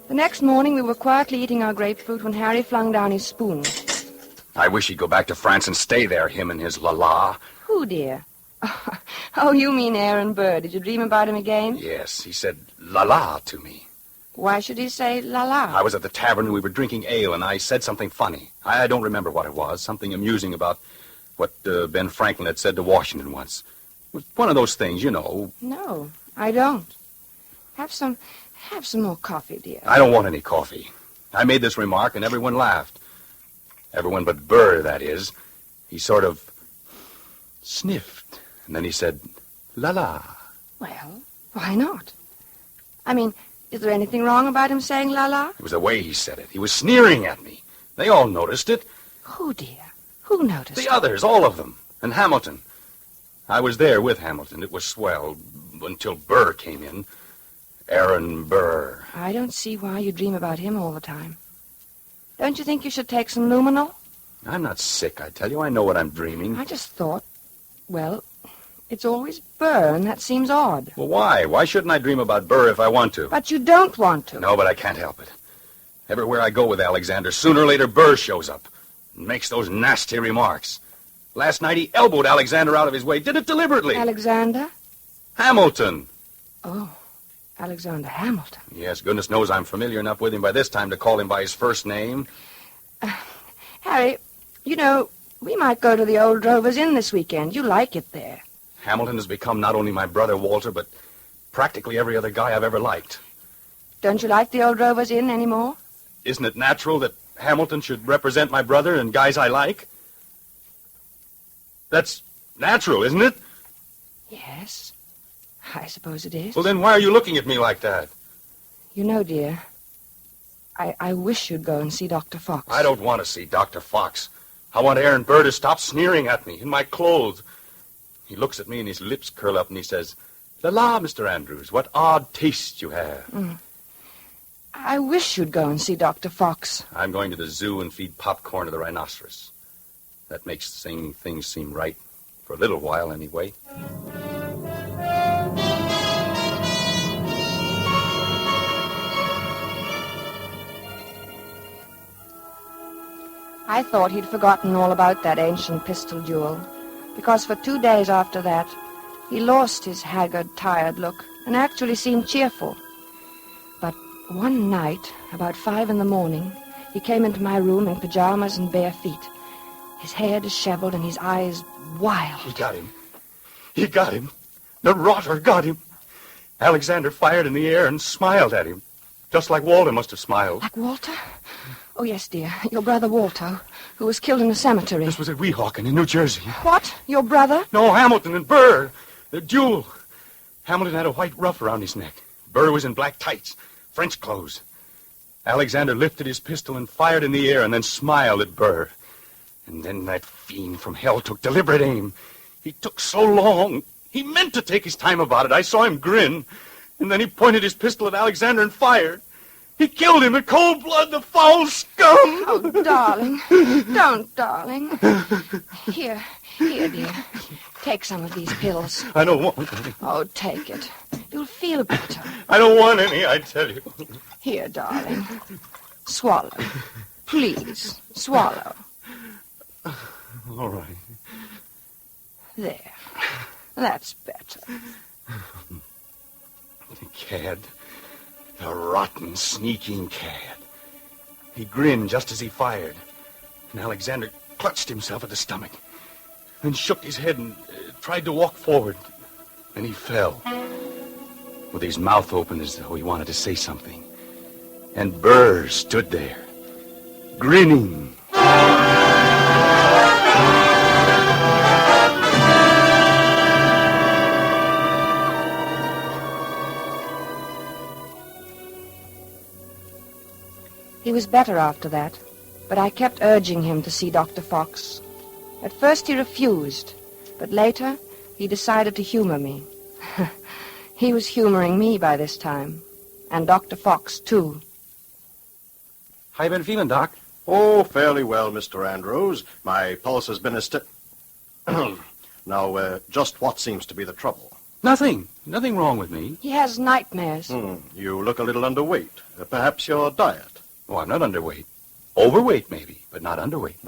The next morning, we were quietly eating our grapefruit when Harry flung down his spoon. I wish he'd go back to France and stay there, him and his la-la. Who, dear? Oh, you mean Aaron Burr. Did you dream about him again? Yes, he said la-la to me. Why should he say la-la? I was at the tavern and we were drinking ale, and I said something funny. I don't remember what it was. Something amusing about what Ben Franklin had said to Washington once. It was one of those things, you know. No, I don't. Have some more coffee, dear. I don't want any coffee. I made this remark and everyone laughed. Everyone but Burr, that is. He sort of sniffed, and then he said, la-la. Well, why not? I mean, is there anything wrong about him saying la-la? It was the way he said it. He was sneering at me. They all noticed it. Who, dear? Who noticed The it? others, all of them. And Hamilton. I was there with Hamilton. It was swell until Burr came in. Aaron Burr. I don't see why you dream about him all the time. Don't you think you should take some luminol? I'm not sick, I tell you. I know what I'm dreaming. I just thought, well, it's always Burr, and that seems odd. Well, why? Why shouldn't I dream about Burr if I want to? But you don't want to. No, but I can't help it. Everywhere I go with Alexander, sooner or later Burr shows up and makes those nasty remarks. Last night he elbowed Alexander out of his way. Did it deliberately. Alexander? Hamilton. Oh, Alexander Hamilton. Yes, goodness knows I'm familiar enough with him by this time to call him by his first name. Harry, you know, we might go to the old Drovers Inn this weekend. You like it there. Hamilton has become not only my brother, Walter, but practically every other guy I've ever liked. Don't you like the old Drovers Inn anymore? Isn't it natural that Hamilton should represent my brother and guys I like? That's natural, isn't it? Yes, I suppose it is. Well, then why are you looking at me like that? You know, dear, I wish you'd go and see Dr. Fox. I don't want to see Dr. Fox. I want Aaron Burr to stop sneering at me in my clothes. He looks at me and his lips curl up and he says, La, Mr. Andrews, what odd taste you have. I wish you'd go and see Dr. Fox. I'm going to the zoo and feed popcorn to the rhinoceros. That makes things seem right. For a little while, anyway. I thought he'd forgotten all about that ancient pistol duel, because for 2 days after that, he lost his haggard, tired look and actually seemed cheerful. But one night, about 5 a.m, he came into my room in pajamas and bare feet, his hair disheveled and his eyes wild. He got him. He got him. The rotter got him. Alexander fired in the air and smiled at him, just like Walter must have smiled. Like Walter? Oh, yes, dear. Your brother Walter, who was killed in a cemetery. This was at Weehawken in New Jersey. What? Your brother? No, Hamilton and Burr. The duel. Hamilton had a white ruff around his neck. Burr was in black tights, French clothes. Alexander lifted his pistol and fired in the air and then smiled at Burr. And then that fiend from hell took deliberate aim. He took so long. He meant to take his time about it. I saw him grin. And then he pointed his pistol at Alexander and fired. He killed him in cold blood, the foul scum! Oh, darling. Don't, darling. Here, dear. Take some of these pills. I don't want any. Oh, take it. You'll feel better. I don't want any, I tell you. Here, darling. Swallow. Please, swallow. All right. There. That's better. The cad. The rotten, sneaking cad. He grinned just as he fired. And Alexander clutched himself at the stomach. Then shook his head and tried to walk forward. Then he fell. With his mouth open as though he wanted to say something. And Burr stood there, grinning. He was better after that, but I kept urging him to see Dr. Fox. At first he refused, but later he decided to humor me. He was humoring me by this time, and Dr. Fox, too. How you been feeling, Doc? Oh, fairly well, Mr. Andrews. My pulse has been Now, just what seems to be the trouble? Nothing. Nothing wrong with me. He has nightmares. You look a little underweight. Perhaps your diet. Oh, I'm not underweight. Overweight, maybe, but not underweight.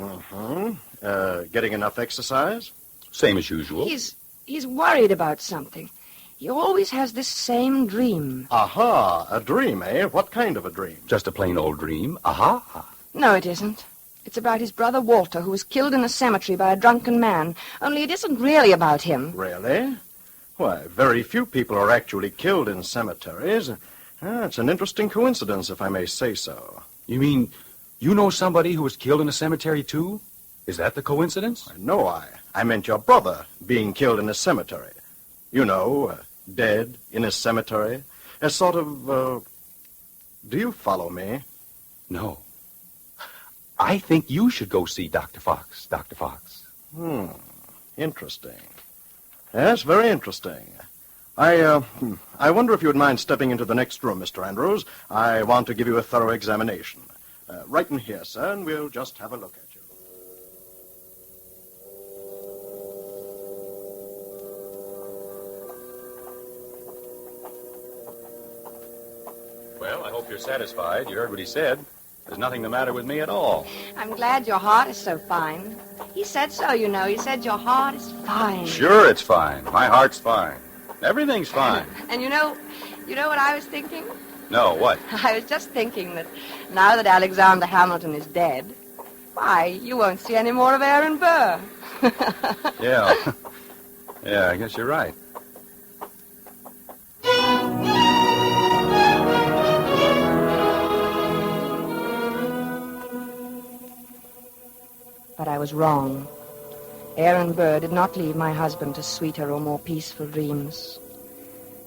Getting enough exercise? Same as usual. He's worried about something. He always has this same dream. Aha, a dream, eh? What kind of a dream? Just a plain old dream. Aha. No, it isn't. It's about his brother Walter, who was killed in a cemetery by a drunken man. Only it isn't really about him. Really? Why, very few people are actually killed in cemeteries. It's an interesting coincidence, if I may say so. You mean you know somebody who was killed in a cemetery, too? Is that the coincidence? No, I meant your brother being killed in a cemetery. You know, dead in a cemetery. A sort of, do you follow me? No. I think you should go see Dr. Fox, Dr. Fox. Interesting. Yes, very interesting. I wonder if you would mind stepping into the next room, Mr. Andrews. I want to give you a thorough examination. Right in here, sir, and we'll just have a look at you. Well, I hope you're satisfied. You heard what he said. There's nothing the matter with me at all. I'm glad your heart is so fine. He said so, you know. He said your heart is fine. Sure, it's fine. My heart's fine. Everything's fine. And you know what I was thinking? No, what? I was just thinking that now that Alexander Hamilton is dead, why, you won't see any more of Aaron Burr. Yeah. Yeah, I guess you're right. But I was wrong. Aaron Burr did not leave my husband to sweeter or more peaceful dreams.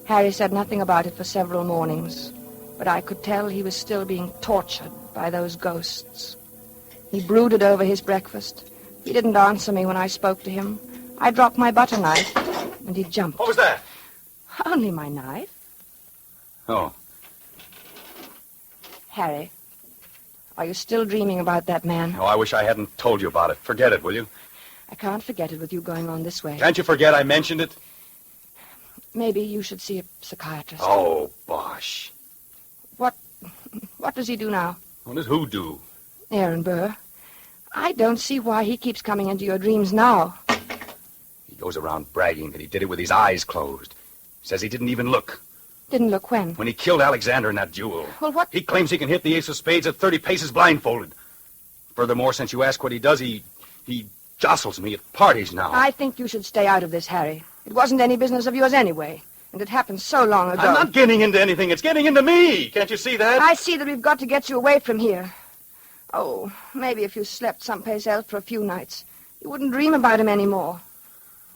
Harry said nothing about it for several mornings, but I could tell he was still being tortured by those ghosts. He brooded over his breakfast. He didn't answer me when I spoke to him. I dropped my butter knife, and he jumped. What was that? Only my knife. Oh. Harry, are you still dreaming about that man? Oh, I wish I hadn't told you about it. Forget it, will you? I can't forget it with you going on this way. Can't you forget I mentioned it? Maybe you should see a psychiatrist. Oh, bosh. What does he do now? What does who do? Aaron Burr. I don't see why he keeps coming into your dreams now. He goes around bragging that he did it with his eyes closed. Says he didn't even look. Didn't look when? When he killed Alexander in that duel. Well, what? He claims he can hit the ace of spades at 30 paces blindfolded. Furthermore, since you ask what he does, he jostles me at parties now. I think you should stay out of this, Harry. It wasn't any business of yours anyway. And it happened so long ago. I'm not getting into anything. It's getting into me. Can't you see that? I see that we've got to get you away from here. Oh, maybe if you slept someplace else for a few nights, you wouldn't dream about him anymore.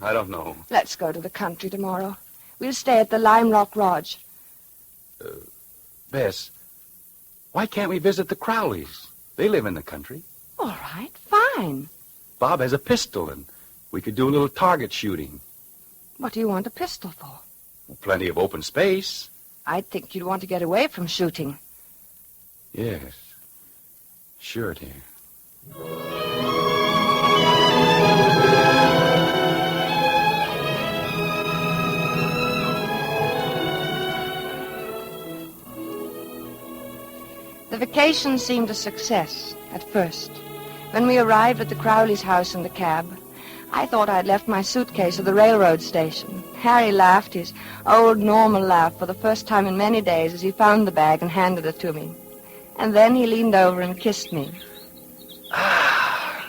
I don't know. Let's go to the country tomorrow. We'll stay at the Lime Rock Lodge. Bess, why can't we visit the Crowleys? They live in the country. All right, fine. Bob has a pistol, and we could do a little target shooting. What do you want a pistol for? Plenty of open space. I'd think you'd want to get away from shooting. Yes. Sure, dear. The vacation seemed a success at first. When we arrived at the Crowley's house in the cab, I thought I'd left my suitcase at the railroad station. Harry laughed his old normal laugh for the first time in many days as he found the bag and handed it to me. And then he leaned over and kissed me.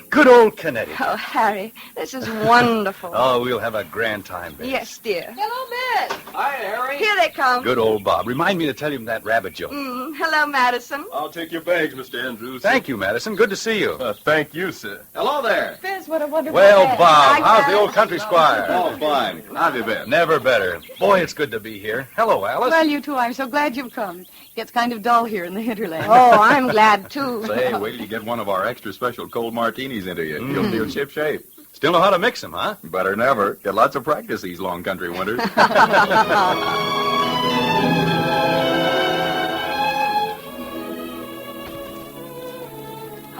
Good old Connecticut. Oh, Harry, this is wonderful. Oh, we'll have a grand time, Bess. Yes, dear. Hello, Bess. Hi, Harry. Here they come. Good old Bob. Remind me to tell him that rabbit joke. Hello, Madison. I'll take your bags, Mr. Andrews. Thank you, Madison. Good to see you. Thank you, sir. Hello there. Bess, what a wonderful Well, day. Bob, Hi, how's the Bess. old country squire? Oh, fine. How have you been? Never better. Boy, it's good to be here. Hello, Alice. Well, you too. I'm so glad you've come. It gets kind of dull here in the hinterland. Oh, I'm glad, too. Say, wait till you get one of our extra special cold martinis into you. You'll feel ship-shape. Still know how to mix them, huh? Better than ever. Get lots of practice these long country winters.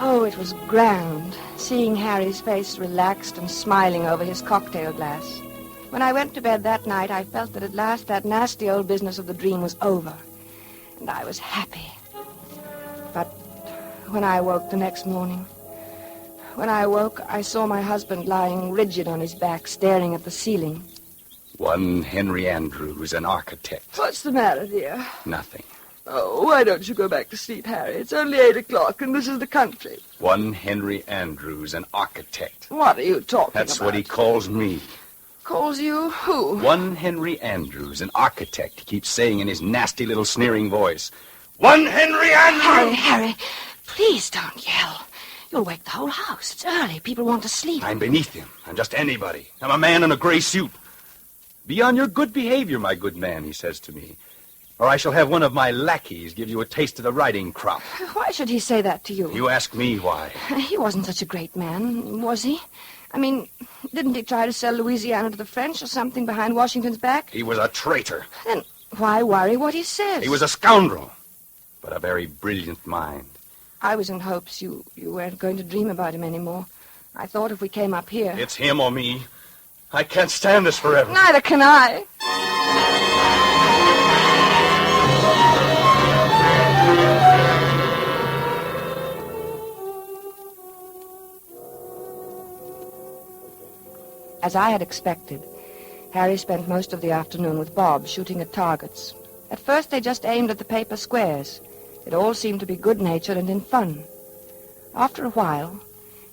Oh, it was grand, seeing Harry's face relaxed and smiling over his cocktail glass. When I went to bed that night, I felt that at last that nasty old business of the dream was over, and I was happy. But when I woke the next morning, I saw my husband lying rigid on his back, staring at the ceiling. One Henry Andrews, an architect. What's the matter, dear? Nothing. Oh, why don't you go back to sleep, Harry? It's only 8 o'clock, and this is the country. One Henry Andrews, an architect. What are you talking That's about? what he calls me. Calls you who? One Henry Andrews, an architect. He keeps saying in his nasty little sneering voice, One Henry Andrews! Harry, please don't yell. You'll wake the whole house. It's early. People want to sleep. I'm beneath him. I'm just anybody. I'm a man in a gray suit. Be on your good behavior, my good man, he says to me. Or I shall have one of my lackeys give you a taste of the riding crop. Why should he say that to you? You ask me why. He wasn't such a great man, was he? I mean, didn't he try to sell Louisiana to the French or something behind Washington's back? He was a traitor. Then why worry what he says? He was a scoundrel, but a very brilliant mind. I was in hopes you weren't going to dream about him anymore. I thought if we came up here... It's him or me. I can't stand this forever. Neither can I. As I had expected, Harry spent most of the afternoon with Bob shooting at targets. At first they just aimed at the paper squares. It all seemed to be good-natured and in fun. After a while,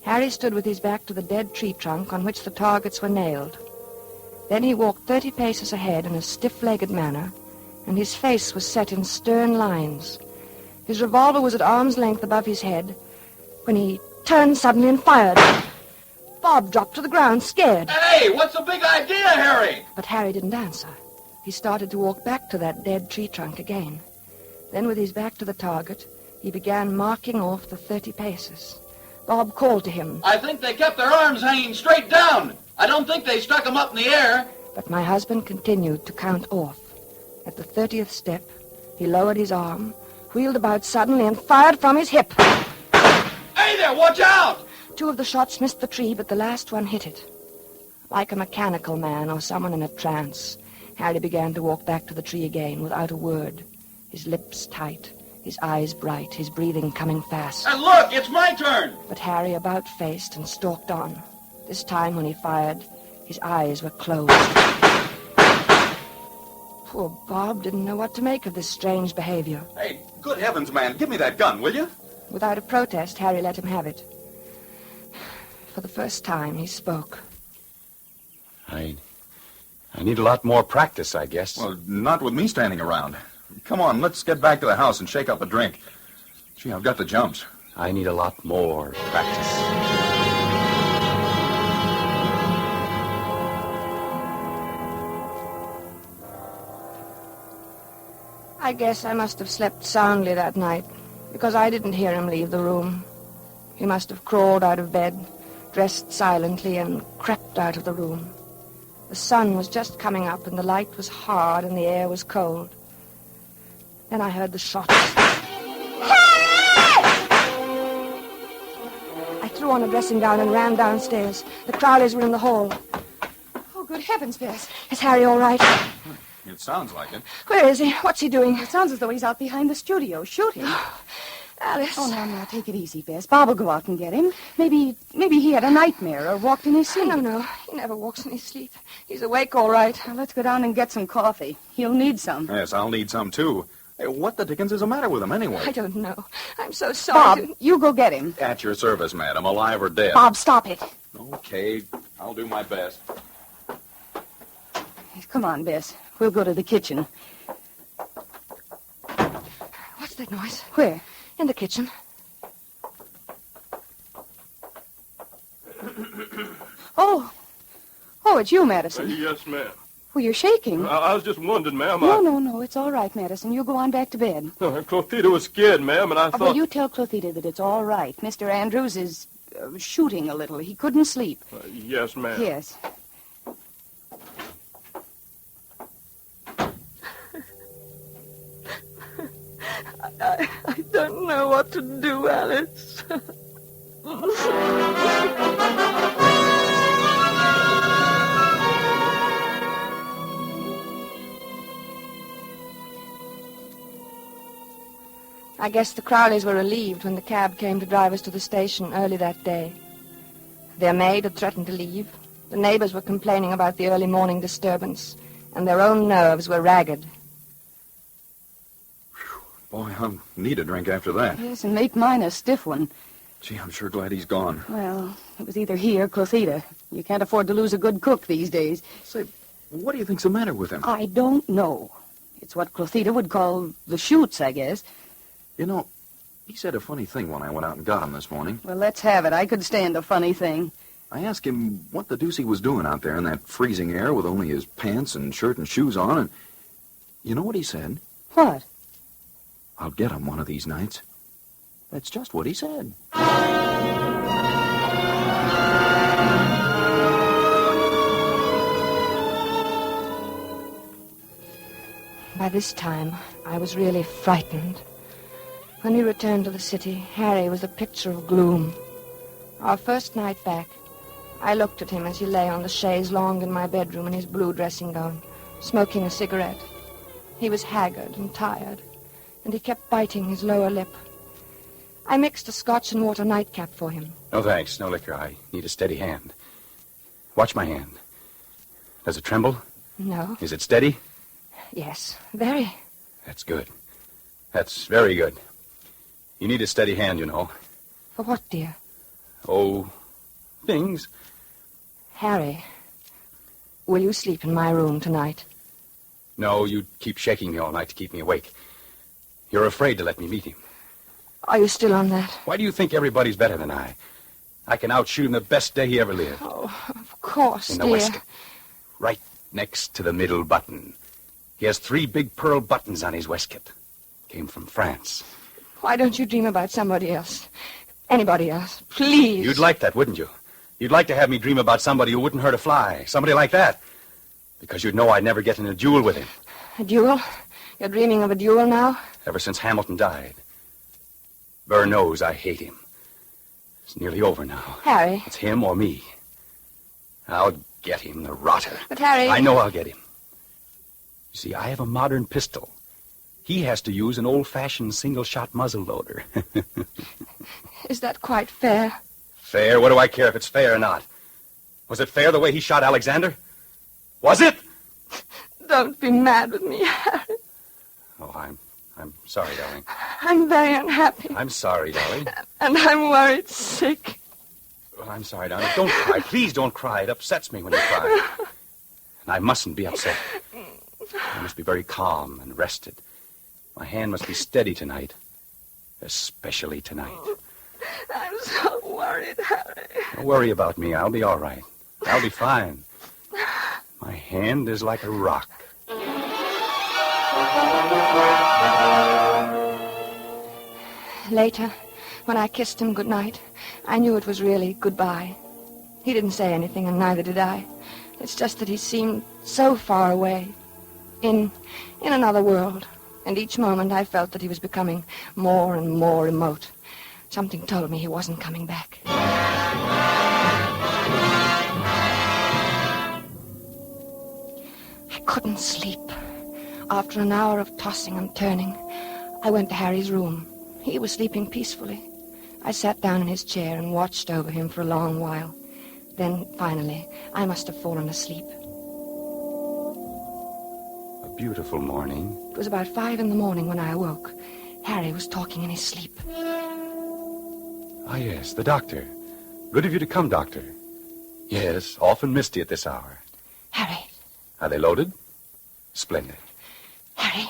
Harry stood with his back to the dead tree trunk on which the targets were nailed. Then he walked 30 paces ahead in a stiff-legged manner, and his face was set in stern lines. His revolver was at arm's length above his head when he turned suddenly and fired. Bob dropped to the ground, scared. Hey, what's the big idea, Harry? But Harry didn't answer. He started to walk back to that dead tree trunk again. Then, with his back to the target, he began marking off the 30 paces. Bob called to him. I think they kept their arms hanging straight down. I don't think they stuck them up in the air. But my husband continued to count off. At the 30th step, he lowered his arm, wheeled about suddenly, and fired from his hip. Hey there, watch out! 2 of the shots missed the tree, but the last one hit it. Like a mechanical man or someone in a trance, Harry began to walk back to the tree again without a word, his lips tight, his eyes bright, his breathing coming fast. And look, it's my turn! But Harry about-faced and stalked on. This time when he fired, his eyes were closed. Poor Bob didn't know what to make of this strange behavior. Hey, good heavens, man, give me that gun, will you? Without a protest, Harry let him have it. For the first time, he spoke. I need a lot more practice, I guess. Well, not with me standing around. Come on, let's get back to the house and shake up a drink. Gee, I've got the jumps. I need a lot more practice. I guess I must have slept soundly that night, because I didn't hear him leave the room. He must have crawled out of bed, dressed silently, and crept out of the room. The sun was just coming up, and the light was hard, and the air was cold. Then I heard the shots. I threw on a dressing gown and ran downstairs. The Crowleys were in the hall. Oh, good heavens, Bess. Is Harry all right? It sounds like it. Where is he? What's he doing? It sounds as though he's out behind the studio shooting. Alice. Oh, now, take it easy, Bess. Bob will go out and get him. Maybe he had a nightmare or walked in his sleep. No. He never walks in his sleep. He's awake all right. Well, let's go down and get some coffee. He'll need some. Yes, I'll need some, too. Hey, what the dickens is the matter with him, anyway? I don't know. I'm so sorry. Bob, you go get him. At your service, madam, alive or dead. Bob, stop it. Okay, I'll do my best. Come on, Bess. We'll go to the kitchen. What's that noise? Where? In the kitchen. Oh, it's you, Madison. Yes, ma'am. Well, you're shaking. I was just wondering, ma'am. No, it's all right, Madison. You go on back to bed. Clothita was scared, ma'am, and I thought... Well, you tell Clothita that it's all right. Mr. Andrews is shooting a little. He couldn't sleep. Yes, ma'am. Yes. I don't know what to do, Alice. I guess the Crowleys were relieved when the cab came to drive us to the station early that day. Their maid had threatened to leave. The neighbors were complaining about the early morning disturbance, and their own nerves were ragged. Boy, I'll need a drink after that. Yes, and make mine a stiff one. Gee, I'm sure glad he's gone. Well, it was either he or Clothita. You can't afford to lose a good cook these days. Say, what do you think's the matter with him? I don't know. It's what Clothita would call the shoots, I guess. You know, he said a funny thing when I went out and got him this morning. Well, let's have it. I could stand a funny thing. I asked him what the deuce he was doing out there in that freezing air with only his pants and shirt and shoes on, and you know what he said? What? I'll get him one of these nights. That's just what he said. By this time, I was really frightened. When we returned to the city, Harry was a picture of gloom. Our first night back, I looked at him as he lay on the chaise longue in my bedroom in his blue dressing gown, smoking a cigarette. He was haggard and tired, and he kept biting his lower lip. I mixed a scotch and water nightcap for him. No, thanks. No liquor. I need a steady hand. Watch my hand. Does it tremble? No. Is it steady? Yes, very. That's good. That's very good. You need a steady hand, you know. For what, dear? Oh, things. Harry, will you sleep in my room tonight? No, you keep shaking me all night to keep me awake. You're afraid to let me meet him. Are you still on that? Why do you think everybody's better than I? I can outshoot him the best day he ever lived. Oh, of course, In the dear. waistcoat. Right next to the middle button. He has 3 big pearl buttons on his waistcoat. Came from France. Why don't you dream about somebody else? Anybody else, please. You'd like that, wouldn't you? You'd like to have me dream about somebody who wouldn't hurt a fly. Somebody like that. Because you'd know I'd never get in a duel with him. A duel? You're dreaming of a duel now? Ever since Hamilton died. Burr knows I hate him. It's nearly over now. Harry. It's him or me. I'll get him, the rotter. But, Harry... I know I'll get him. You see, I have a modern pistol. He has to use an old-fashioned single-shot muzzle loader. Is that quite fair? Fair? What do I care if it's fair or not? Was it fair the way he shot Alexander? Was it? Don't be mad with me, Harry. Oh, I'm sorry, darling. I'm very unhappy. I'm sorry, darling. And I'm worried sick. Well, I'm sorry, darling. Don't cry. Please don't cry. It upsets me when you cry. And I mustn't be upset. I must be very calm and rested. My hand must be steady tonight. Especially tonight. I'm so worried, Harry. Don't worry about me. I'll be all right. I'll be fine. My hand is like a rock. Later, when I kissed him goodnight, I knew it was really goodbye. He didn't say anything, and neither did I. It's just that he seemed so far away, in another world. And each moment I felt that he was becoming more and more remote. Something told me he wasn't coming back. I couldn't sleep. After an hour of tossing and turning, I went to Harry's room. He was sleeping peacefully. I sat down in his chair and watched over him for a long while. Then, finally, I must have fallen asleep. A beautiful morning. It was about 5 in the morning when I awoke. Harry was talking in his sleep. Ah, yes, the doctor. Good of you to come, Doctor. Yes, often misty at this hour. Harry. Are they loaded? Splendid. Harry,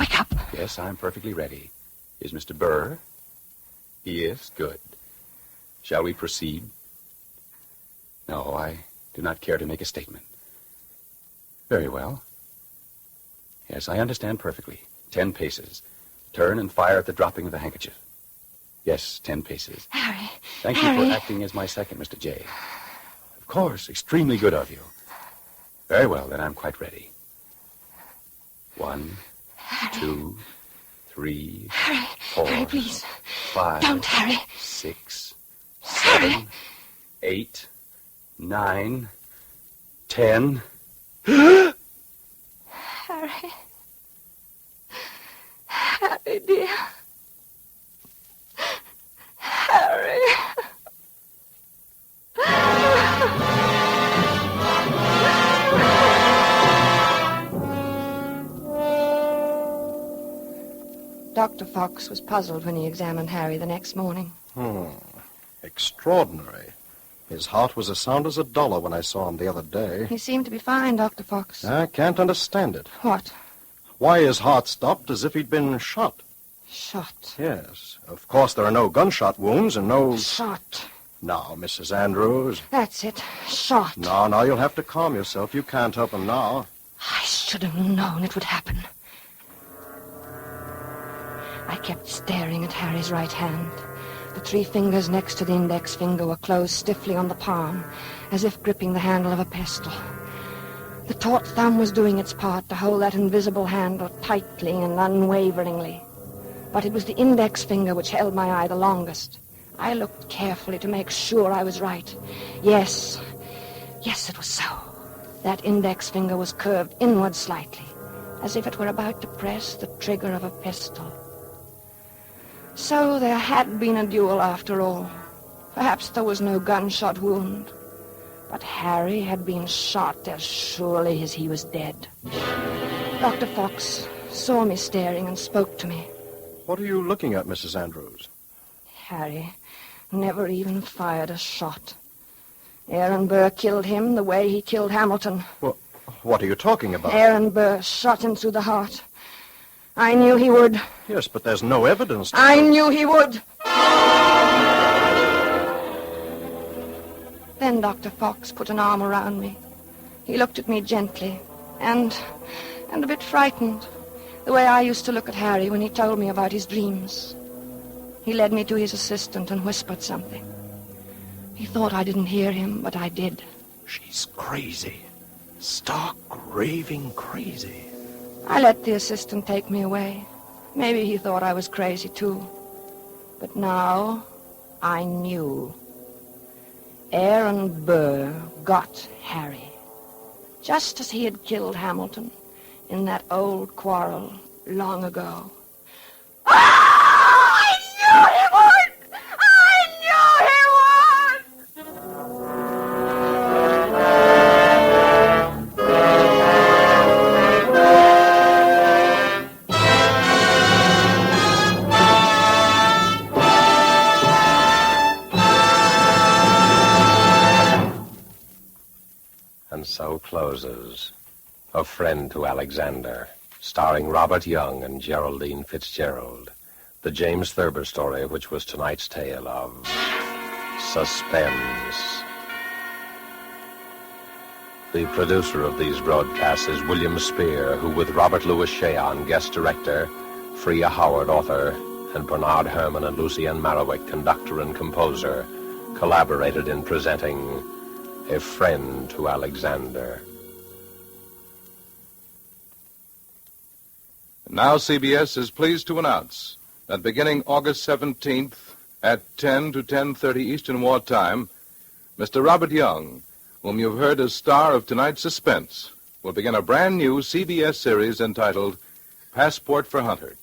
wake up. Yes, I'm perfectly ready. Is Mr. Burr? He is? Good. Shall we proceed? No, I do not care to make a statement. Very well. Yes, I understand perfectly. 10 paces. Turn and fire at the dropping of the handkerchief. Yes, 10 paces. Harry. Thank Harry. you for acting as my second, Mr. J. Of course, extremely good of you. Very well, then I'm quite ready. 1, 2, 3, Harry. 4, Harry, please. 5, Don't, Harry. 6, 7, 8, 9, 10. Harry. Harry, dear. Harry. Dr. Fox was puzzled when he examined Harry the next morning. Extraordinary. His heart was as sound as a dollar when I saw him the other day. He seemed to be fine, Dr. Fox. I can't understand it. What? Why his heart stopped as if he'd been shot. Shot? Yes. Of course, there are no gunshot wounds and no... Shot. Now, Mrs. Andrews. That's it. Shot. No, you'll have to calm yourself. You can't help him now. I should have known it would happen. I kept staring at Harry's right hand. The 3 fingers next to the index finger were closed stiffly on the palm, as if gripping the handle of a pestle. The taut thumb was doing its part to hold that invisible handle tightly and unwaveringly. But it was the index finger which held my eye the longest. I looked carefully to make sure I was right. Yes, it was so. That index finger was curved inward slightly, as if it were about to press the trigger of a pistol. So there had been a duel after all. Perhaps there was no gunshot wound. But Harry had been shot as surely as he was dead. Dr. Fox saw me staring and spoke to me. What are you looking at, Mrs. Andrews? Harry never even fired a shot. Aaron Burr killed him the way he killed Hamilton. Well, what are you talking about? Aaron Burr shot him through the heart. I knew he would. Yes, but there's no evidence. I knew he would. Then Dr. Fox put an arm around me. He looked at me gently and a bit frightened, the way I used to look at Harry when he told me about his dreams. He led me to his assistant and whispered something. He thought I didn't hear him, but I did. She's crazy. Stark, raving crazy. I let the assistant take me away. Maybe he thought I was crazy, too. But now I knew. Aaron Burr got Harry, just as he had killed Hamilton in that old quarrel long ago. I knew he would! I knew he would! And so closes A Friend to Alexander, starring Robert Young and Geraldine Fitzgerald. The James Thurber story, which was tonight's tale of Suspense. The producer of these broadcasts is William Spear, who with Robert Louis Cheon, guest director, Freya Howard, author, and Bernard Herrmann and Lucien Marowik, conductor and composer, collaborated in presenting A Friend to Alexander. Now CBS is pleased to announce that beginning August 17th at 10 to 10:30 Eastern Wartime, Mr. Robert Young, whom you've heard as star of tonight's Suspense, will begin a brand new CBS series entitled Passport for Hunter.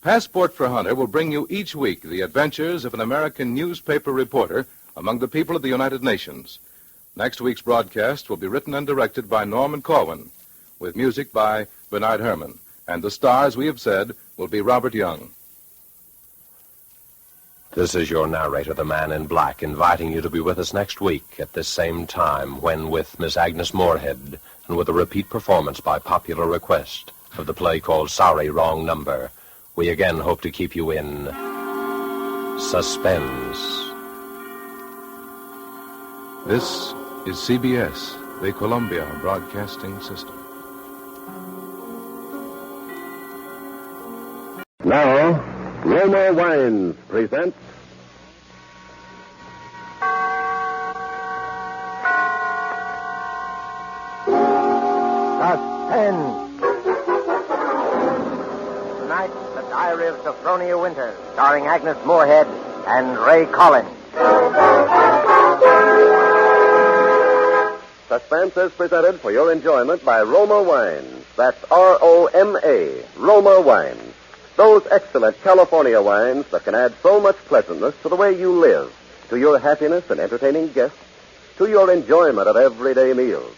Passport for Hunter will bring you each week the adventures of an American newspaper reporter among the people of the United Nations. Next week's broadcast will be written and directed by Norman Corwin, with music by Bernard Herrmann. And the stars, we have said, will be Robert Young. This is your narrator, the Man in Black, inviting you to be with us next week at this same time when, with Miss Agnes Moorehead and with a repeat performance by popular request of the play called Sorry, Wrong Number, we again hope to keep you in suspense. This is CBS, the Columbia Broadcasting System. Now, Roma Wines presents Suspense. Tonight, The Diary of Sophronia Winters, starring Agnes Moorehead and Ray Collins. Suspense is presented for your enjoyment by Roma Wines. That's R-O-M-A, Roma Wines. Those excellent California wines that can add so much pleasantness to the way you live, to your happiness in entertaining guests, to your enjoyment of everyday meals.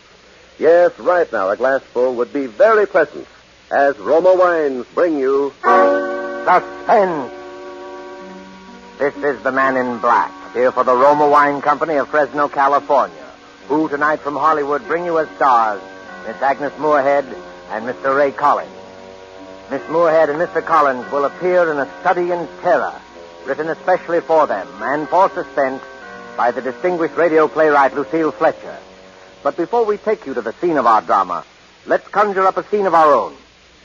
Yes, right now a glassful would be very pleasant as Roma Wines bring you Suspense. This is the Man in Black, here for the Roma Wine Company of Fresno, California, who tonight from Hollywood bring you as stars Miss Agnes Moorehead and Mr. Ray Collins. Miss Moorehead and Mr. Collins will appear in A Study in Terror, written especially for them and for Suspense by the distinguished radio playwright Lucille Fletcher. But before we take you to the scene of our drama, let's conjure up a scene of our own.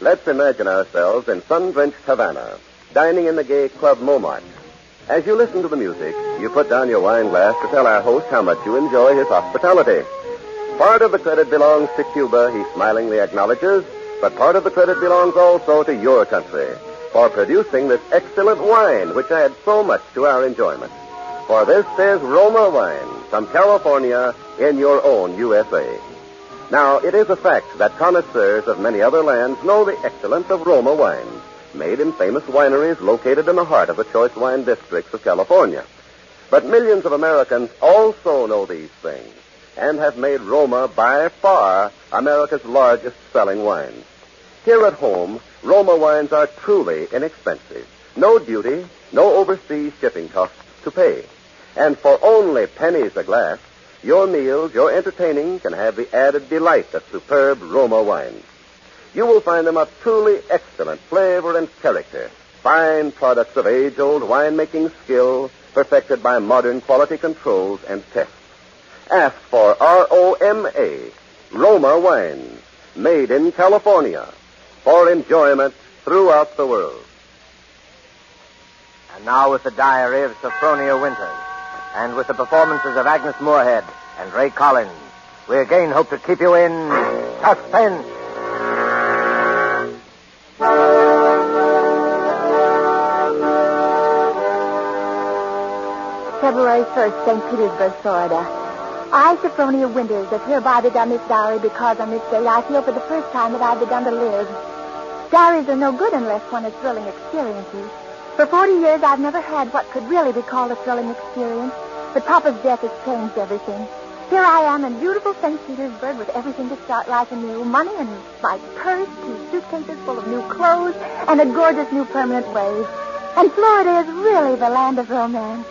Let's imagine ourselves in sun-drenched Havana, dining in the gay Club Montmartre. As you listen to the music, you put down your wine glass to tell our host how much you enjoy his hospitality. Part of the credit belongs to Cuba, he smilingly acknowledges, but part of the credit belongs also to your country for producing this excellent wine, which adds so much to our enjoyment. For this is Roma Wine from California in your own USA. Now, it is a fact that connoisseurs of many other lands know the excellence of Roma wines, made in famous wineries located in the heart of the choice wine districts of California. But millions of Americans also know these things and have made Roma by far America's largest selling wines. Here at home, Roma wines are truly inexpensive. No duty, no overseas shipping costs to pay. And for only pennies a glass, your meals, your entertaining can have the added delight of superb Roma wines. You will find them of truly excellent flavor and character, fine products of age-old winemaking skill perfected by modern quality controls and tests. Ask for R-O-M-A, Roma Wines, made in California, for enjoyment throughout the world. And now with the Diary of Sophronia Winters, and with the performances of Agnes Moorehead and Ray Collins, we again hope to keep you in suspense. February 1st, St. Petersburg, Florida. I, Sophronia Winters, have hereby begun this diary because on this day I feel for the first time that I've begun to live. Diaries are no good unless one has thrilling experiences. For 40 years, I've never had what could really be called a thrilling experience, but Papa's death has changed everything. Here I am in beautiful St. Petersburg with everything to start life anew, money in my purse, 2 suitcases full of new clothes, and a gorgeous new permanent wave. And Florida is really the land of romance.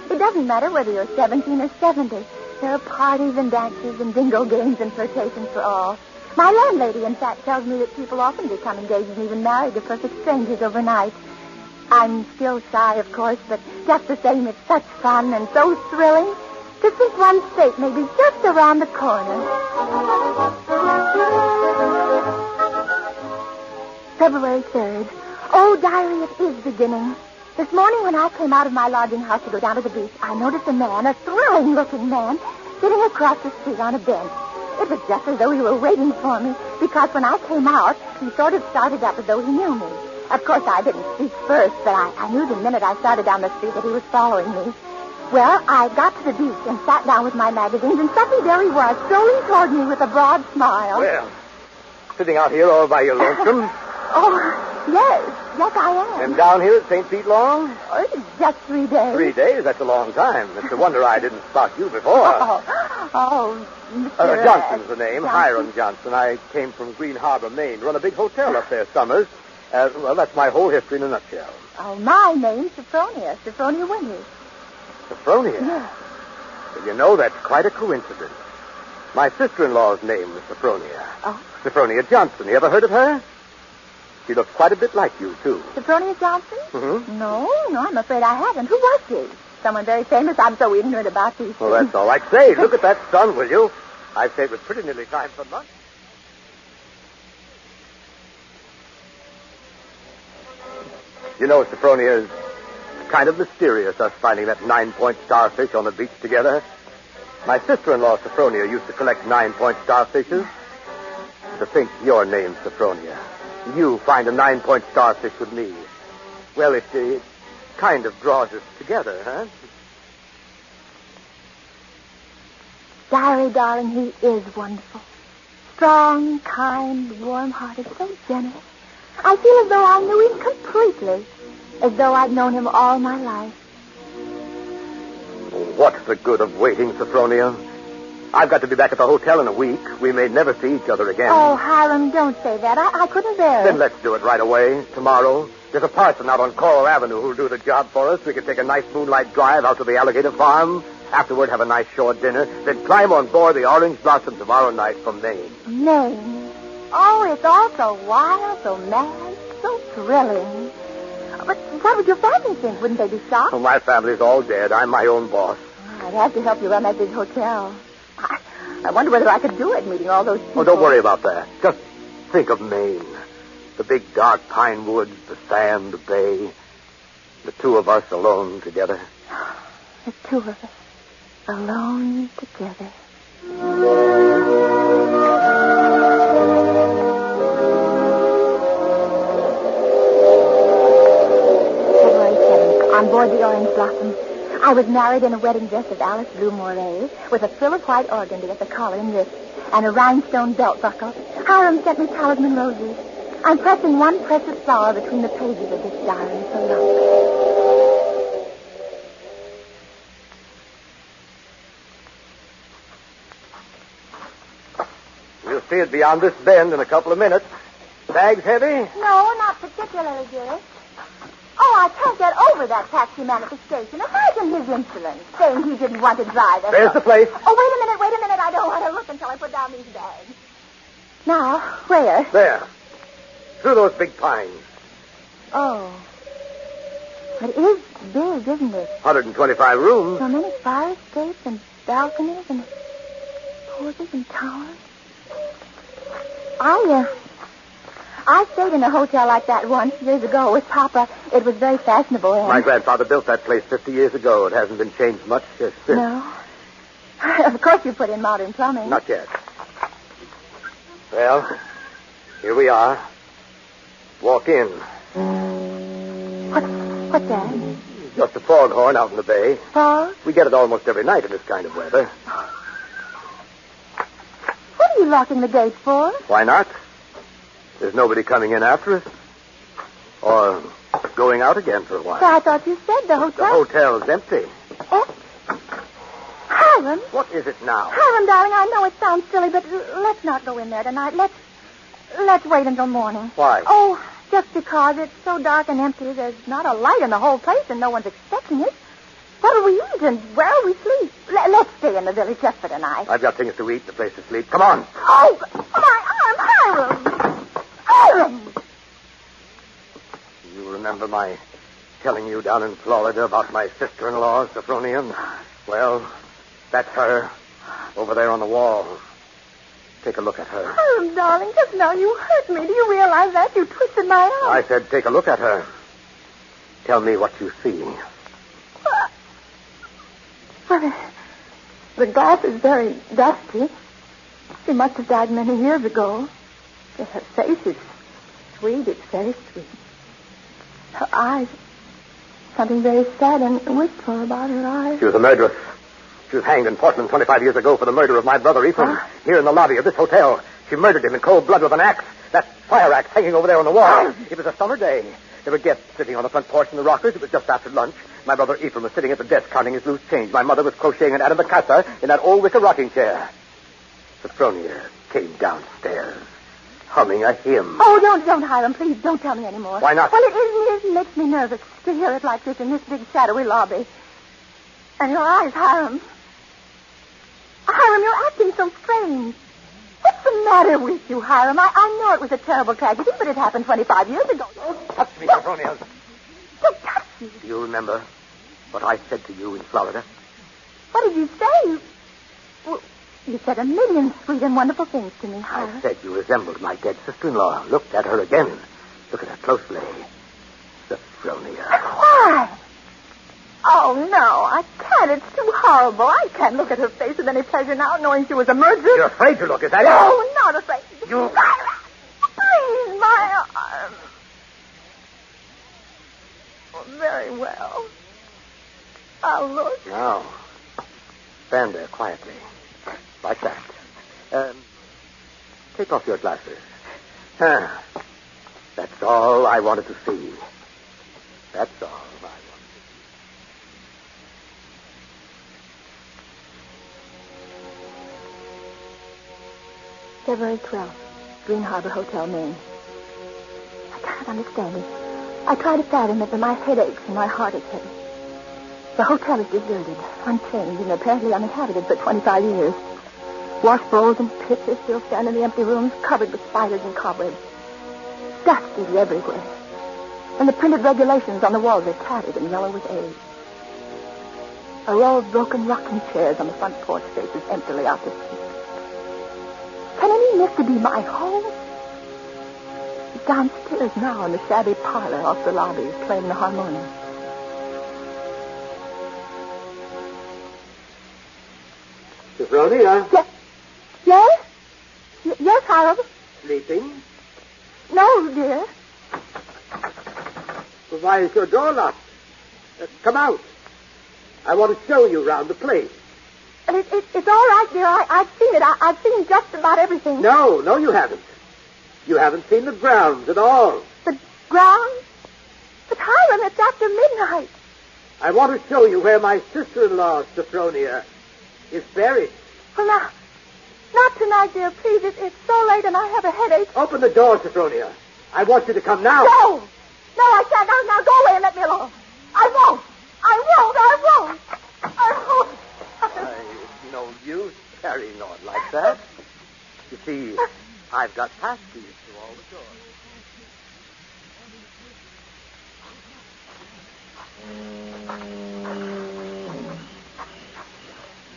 It doesn't matter whether you're 17 or 70. There are parties and dances and bingo games and flirtations for all. My landlady, in fact, tells me that people often become engaged and even married to perfect strangers overnight. I'm still shy, of course, but just the same, it's such fun and so thrilling to think one's fate may be just around the corner. February 3rd. Oh, diary, it is beginning. This morning when I came out of my lodging house to go down to the beach, I noticed a man, a thrilling-looking man, sitting across the street on a bench. It was just as though he were waiting for me, because when I came out, he sort of started up as though he knew me. Of course, I didn't speak first, but I knew the minute I started down the street that he was following me. Well, I got to the beach and sat down with my magazines, and suddenly there he was, strolling toward me with a broad smile. Well, sitting out here all by your lonesome. Oh, yes. Yes, I am. And down here at St. Pete long? Oh, it's just 3 days. 3 days? That's a long time. It's a wonder I didn't spot you before. Mr. Johnson's the name. Johnson. Hiram Johnson. I came from Green Harbor, Maine. Run a big hotel up there summers. Well, that's my whole history in a nutshell. Oh, my name's Sophronia. Sophronia Winters. Sophronia? Yeah. Well, you know, that's quite a coincidence. My sister-in-law's name was Sophronia. Oh. Sophronia Johnson. You ever heard of her? She looks quite a bit like you, too. Sophronia Johnson? Mm-hmm. No, I'm afraid I haven't. Who was she? Someone very famous? I'm so ignorant about these things. Well, that's all. Like, say, look at that sun, will you? I'd say it was pretty nearly time for lunch. You know, Sophronia, is kind of mysterious, us finding that 9-point starfish on the beach together. My sister-in-law, Sophronia, used to collect 9-point starfishes. To think your name's Sophronia. You find a 9-point starfish with me. Well, it kind of draws us together, huh? Diary, darling, he is wonderful. Strong, kind, warm-hearted, so generous. I feel as though I knew him completely, as though I'd known him all my life. What's the good of waiting, Sophronia? I've got to be back at the hotel in a week. We may never see each other again. Oh, Hiram, don't say that. I couldn't bear it. Then let's do it right away, tomorrow. There's a parson out on Coral Avenue who'll do the job for us. We can take a nice moonlight drive out to the alligator farm. Afterward, have a nice shore dinner. Then climb on board the Orange Blossom tomorrow night from Maine. Maine. Oh, it's all so wild, so mad, so thrilling. But what would your family think? Wouldn't they be shocked? Oh, my family's all dead. I'm my own boss. I'd have to help you run that big hotel. I wonder whether I could do it, meeting all those people. Oh, don't worry about that. Just think of Maine. The big dark pine woods, the sand, the bay. The two of us alone together. The two of us alone together. February 7th, on board the Orange Blossom. I was married in a wedding dress of Alice Blue Moray, with a frill of white organdy at the collar and wrist, and a rhinestone belt buckle. Hiram sent me talisman roses. I'm pressing one precious flower between the pages of this diary for love. We'll see it beyond this bend in a couple of minutes. Bags heavy? No, not particularly, dearest. Oh, I can't get over that taxi man at the station. Imagine his insolence, saying he didn't want to drive us. There's the place. Oh, wait a minute. I don't want to look until I put down these bags. Now, where? There. Through those big pines. Oh. It is big, isn't it? 125 rooms. So many fire escapes and balconies and porches and towers. I stayed in a hotel like that once years ago with Papa. It was very fashionable. And... My grandfather built that place 50 years ago. It hasn't been changed much since. No. Of course you put in modern plumbing. Not yet. Well, here we are. Walk in. What's that? Just a foghorn out in the bay. Fog? We get it almost every night in this kind of weather. What are you locking the gate for? Why not? There's nobody coming in after us. Or going out again for a while. So I thought you said the hotel... The hotel's empty. Hiram? What is it now? Hiram, darling, I know it sounds silly, but let's not go in there tonight. Let's wait until morning. Why? Oh, just because it's so dark and empty. There's not a light in the whole place, and no one's expecting it. What will we eat, and where will we sleep? Let's stay in the village just for tonight. I've got things to eat, the place to sleep. Come on. Oh, my arm, Hiram! Hiram! You remember my telling you down in Florida about my sister-in-law, Sophronia? Well, that's her, over there on the wall. Take a look at her. Hiram, darling, just now you hurt me. Do you realize that? You twisted my arm. I said take a look at her. Tell me what you see. Well, the glass is very dusty. She must have died many years ago. But her face is sweet. It's very sweet. Her eyes, something very sad and wistful about her eyes. She was a murderess. She was hanged in Portland 25 years ago for the murder of my brother Ephraim. Here in the lobby of this hotel. She murdered him in cold blood with an axe. That fire axe hanging over there on the wall. It was a summer day. There were guests sitting on the front porch in the rockers. It was just after lunch. My brother Ephraim was sitting at the desk counting his loose change. My mother was crocheting an antimacassar in that old wicker rocking chair. Sophronia came downstairs, humming a hymn. Oh, don't, Hiram. Please, don't tell me anymore. Why not? Well, it makes me nervous to hear it like this in this big, shadowy lobby. And your eyes, Hiram. Hiram, you're acting so strange. What's the matter with you, Hiram? I know it was a terrible tragedy, but it happened 25 years ago. Don't touch me, Sophronia. Don't touch me. Do you remember what I said to you in Florida? What did you say? Well, you said a million sweet and wonderful things to me, Hiram. I said you resembled my dead sister-in-law. Looked at her again. Look at her closely. Sophronia. Why? Oh, no, I can't. It's too horrible. I can't look at her face with any pleasure now, knowing she was a murderer. You're afraid to look, is that it? No, not afraid. You... Please, my arm. Oh, very well. I'll look. Now, stand there quietly. Like that. Take off your glasses. That's all I wanted to see. That's all I wanted. February 12th, Green Harbor Hotel, Maine. I can't understand it. I try to fathom it, but my head aches and my heart is heavy. The hotel is deserted, unchanged, and apparently uninhabited for 25 years. Wash bowls and pitchers still stand in the empty rooms, covered with spiders and cobwebs. Dust is everywhere. And the printed regulations on the walls are tattered and yellow with age. A row of broken rocking chairs on the front porch faces emptily out to sea. Can any nest be my home? Downstairs now in the shabby parlor off the lobby is playing the harmonium. Sophronia? Yes? Yes, Harold? Sleeping? No, dear. Well, why is your door locked? Come out. I want to show you around the place. It's all right, dear. I've seen it. I've seen just about everything. No, you haven't. You haven't seen the grounds at all. The grounds? But, Hiram, it's after midnight. I want to show you where my sister-in-law, Sophronia, is buried. Well, now, not tonight, dear. Please, it's so late and I have a headache. Open the door, Sophronia. I want you to come now. No, I can't. Now go away and let me alone. I won't. It's no use carrying on like that. You see, I've got pass keys to all the doors.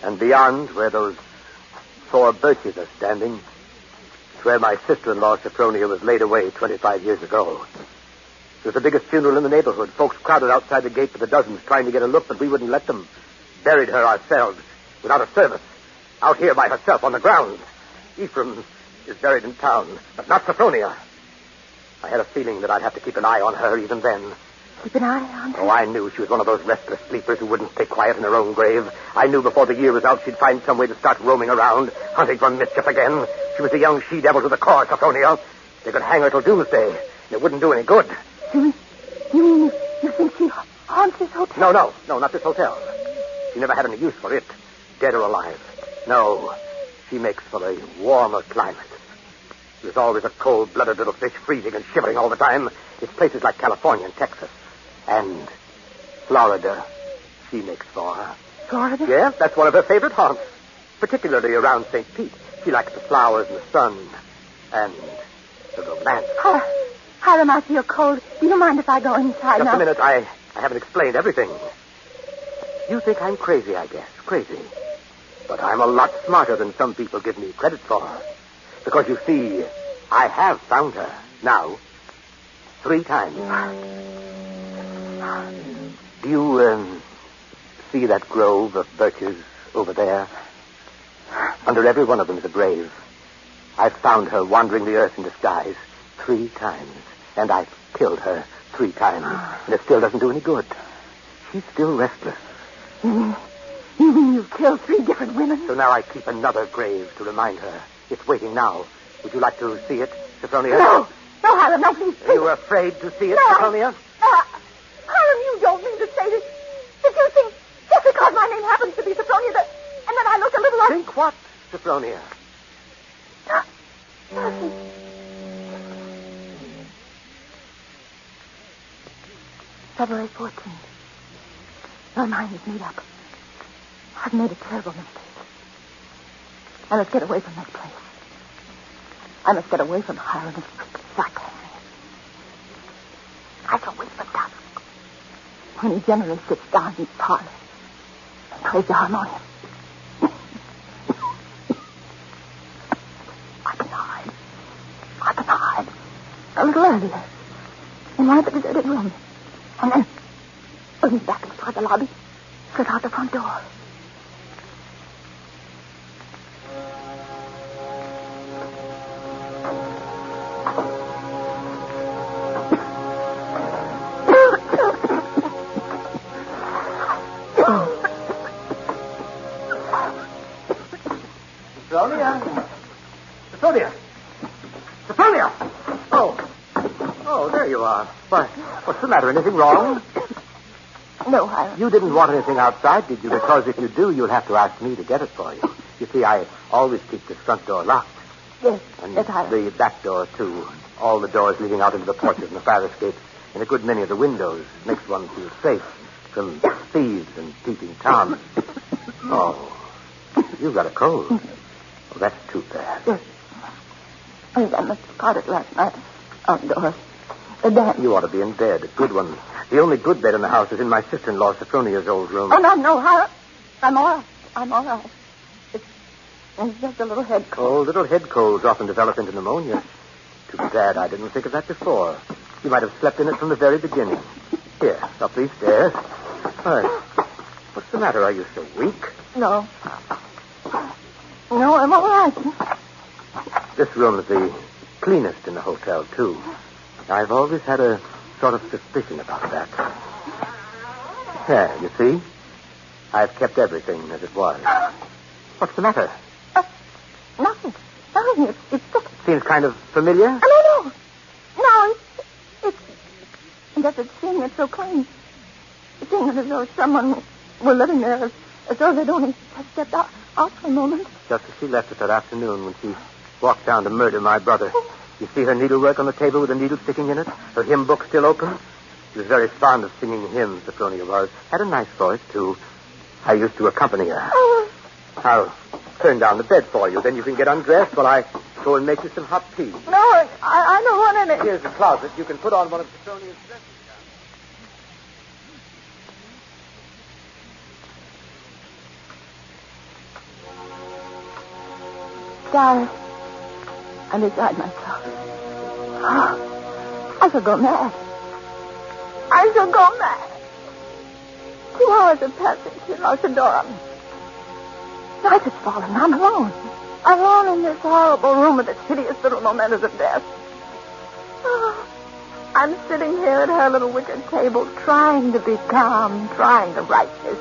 And beyond, where those 4 birches are standing, is where my sister-in-law, Sophronia, was laid away 25 years ago. It was the biggest funeral in the neighborhood. Folks crowded outside the gate by the dozens trying to get a look, but we wouldn't let them. Buried her ourselves, without a service, out here by herself on the ground. Ephraim is buried in town, but not Sophronia. I had a feeling that I'd have to keep an eye on her even then. Keep an eye on her? Oh, I knew she was one of those restless sleepers who wouldn't stay quiet in her own grave. I knew before the year was out she'd find some way to start roaming around, hunting for mischief again. She was a young she-devil to the core, Sophronia. They could hang her till doomsday, and it wouldn't do any good. You mean you think she haunts this hotel? No, not this hotel. She never had any use for it, dead or alive. No, she makes for a warmer climate. There's always a cold-blooded little fish freezing and shivering all the time. It's places like California and Texas. And Florida, she makes for. Florida? Yes, that's one of her favorite haunts, particularly around St. Pete. She likes the flowers and the sun and the romance. Hiram, I feel cold. Do you mind if I go inside now? Just a minute. I haven't explained everything. You think I'm crazy, I guess. Crazy. But I'm a lot smarter than some people give me credit for. Because, you see, I have found her. Now, 3 times. Do you, see that grove of birches over there? Under every one of them is a grave. I've found her wandering the earth in disguise 3 times. And I've killed her 3 times. And it still doesn't do any good. She's still restless. You mean you've killed 3 different women? So now I keep another grave to remind her. It's waiting now. Would you like to see it? Sophronia? No, Hiram, no, please. Are you afraid to see it, No, Sophronia? Hiram, you don't mean to say this. Did you think just because my name happens to be Sophronia that, and that I look a little like... Think what, Sophronia? February 14th. My mind is made up. I've made a terrible mistake. I must get away from this place. I must get away from Hiram and Sack. I shall wait for dusk, when he generally sits down in his parlor and plays the harmonium. I can hide a little earlier in one of the deserted rooms, and then bring me back toward the lobby, slip out the front door. Sophronia! Oh, there you are. Why, what's the matter? Anything wrong? No, Hiram. You didn't want anything outside, did you? Because if you do, you'll have to ask me to get it for you. You see, I always keep the front door locked. Yes, And yes, Hiram. the back door, too. All the doors leading out into the porches and the fire escape, and a good many of the windows makes one feel safe from thieves and peeping Toms. Oh, you've got a cold. Oh, that's too bad. Yes. I must have caught it last night outdoors. The damp. You ought to be in bed, a good one. The only good bed in the house is in my sister-in-law Sophronia's old room. Oh, no, Hiram. I'm all right. It's just a little head cold. Oh, little head colds often develop into pneumonia. Too bad I didn't think of that before. You might have slept in it from the very beginning. Here, up these stairs. All right. What's the matter? Are you so weak? No, I'm all right. This room is the cleanest in the hotel, too. I've always had a sort of suspicion about that. There, you see? I've kept everything as it was. What's the matter? Nothing. It's just... Seems kind of familiar? No, it's just that seeing it so clean. Seeing it as though someone were living there, as though they'd only stepped out for a moment. Just as she left us that afternoon when she walked down to murder my brother. You see her needlework on the table with a needle sticking in it? Her hymn book still open? She was very fond of singing hymns, Sophronia was. Had a nice voice, too. I used to accompany her. I'll turn down the bed for you. Then you can get undressed while I go and make you some hot tea. No, I don't want any. Here's the closet. You can put on one of Sophronia's dresses. Darling, I'm beside myself. I shall go mad. 2 hours have passed since she locked the door on me. Night has fallen. I'm alone. Alone in this horrible room with its hideous little mementos of death. I'm sitting here at her little wicker table, trying to be calm, trying to write this.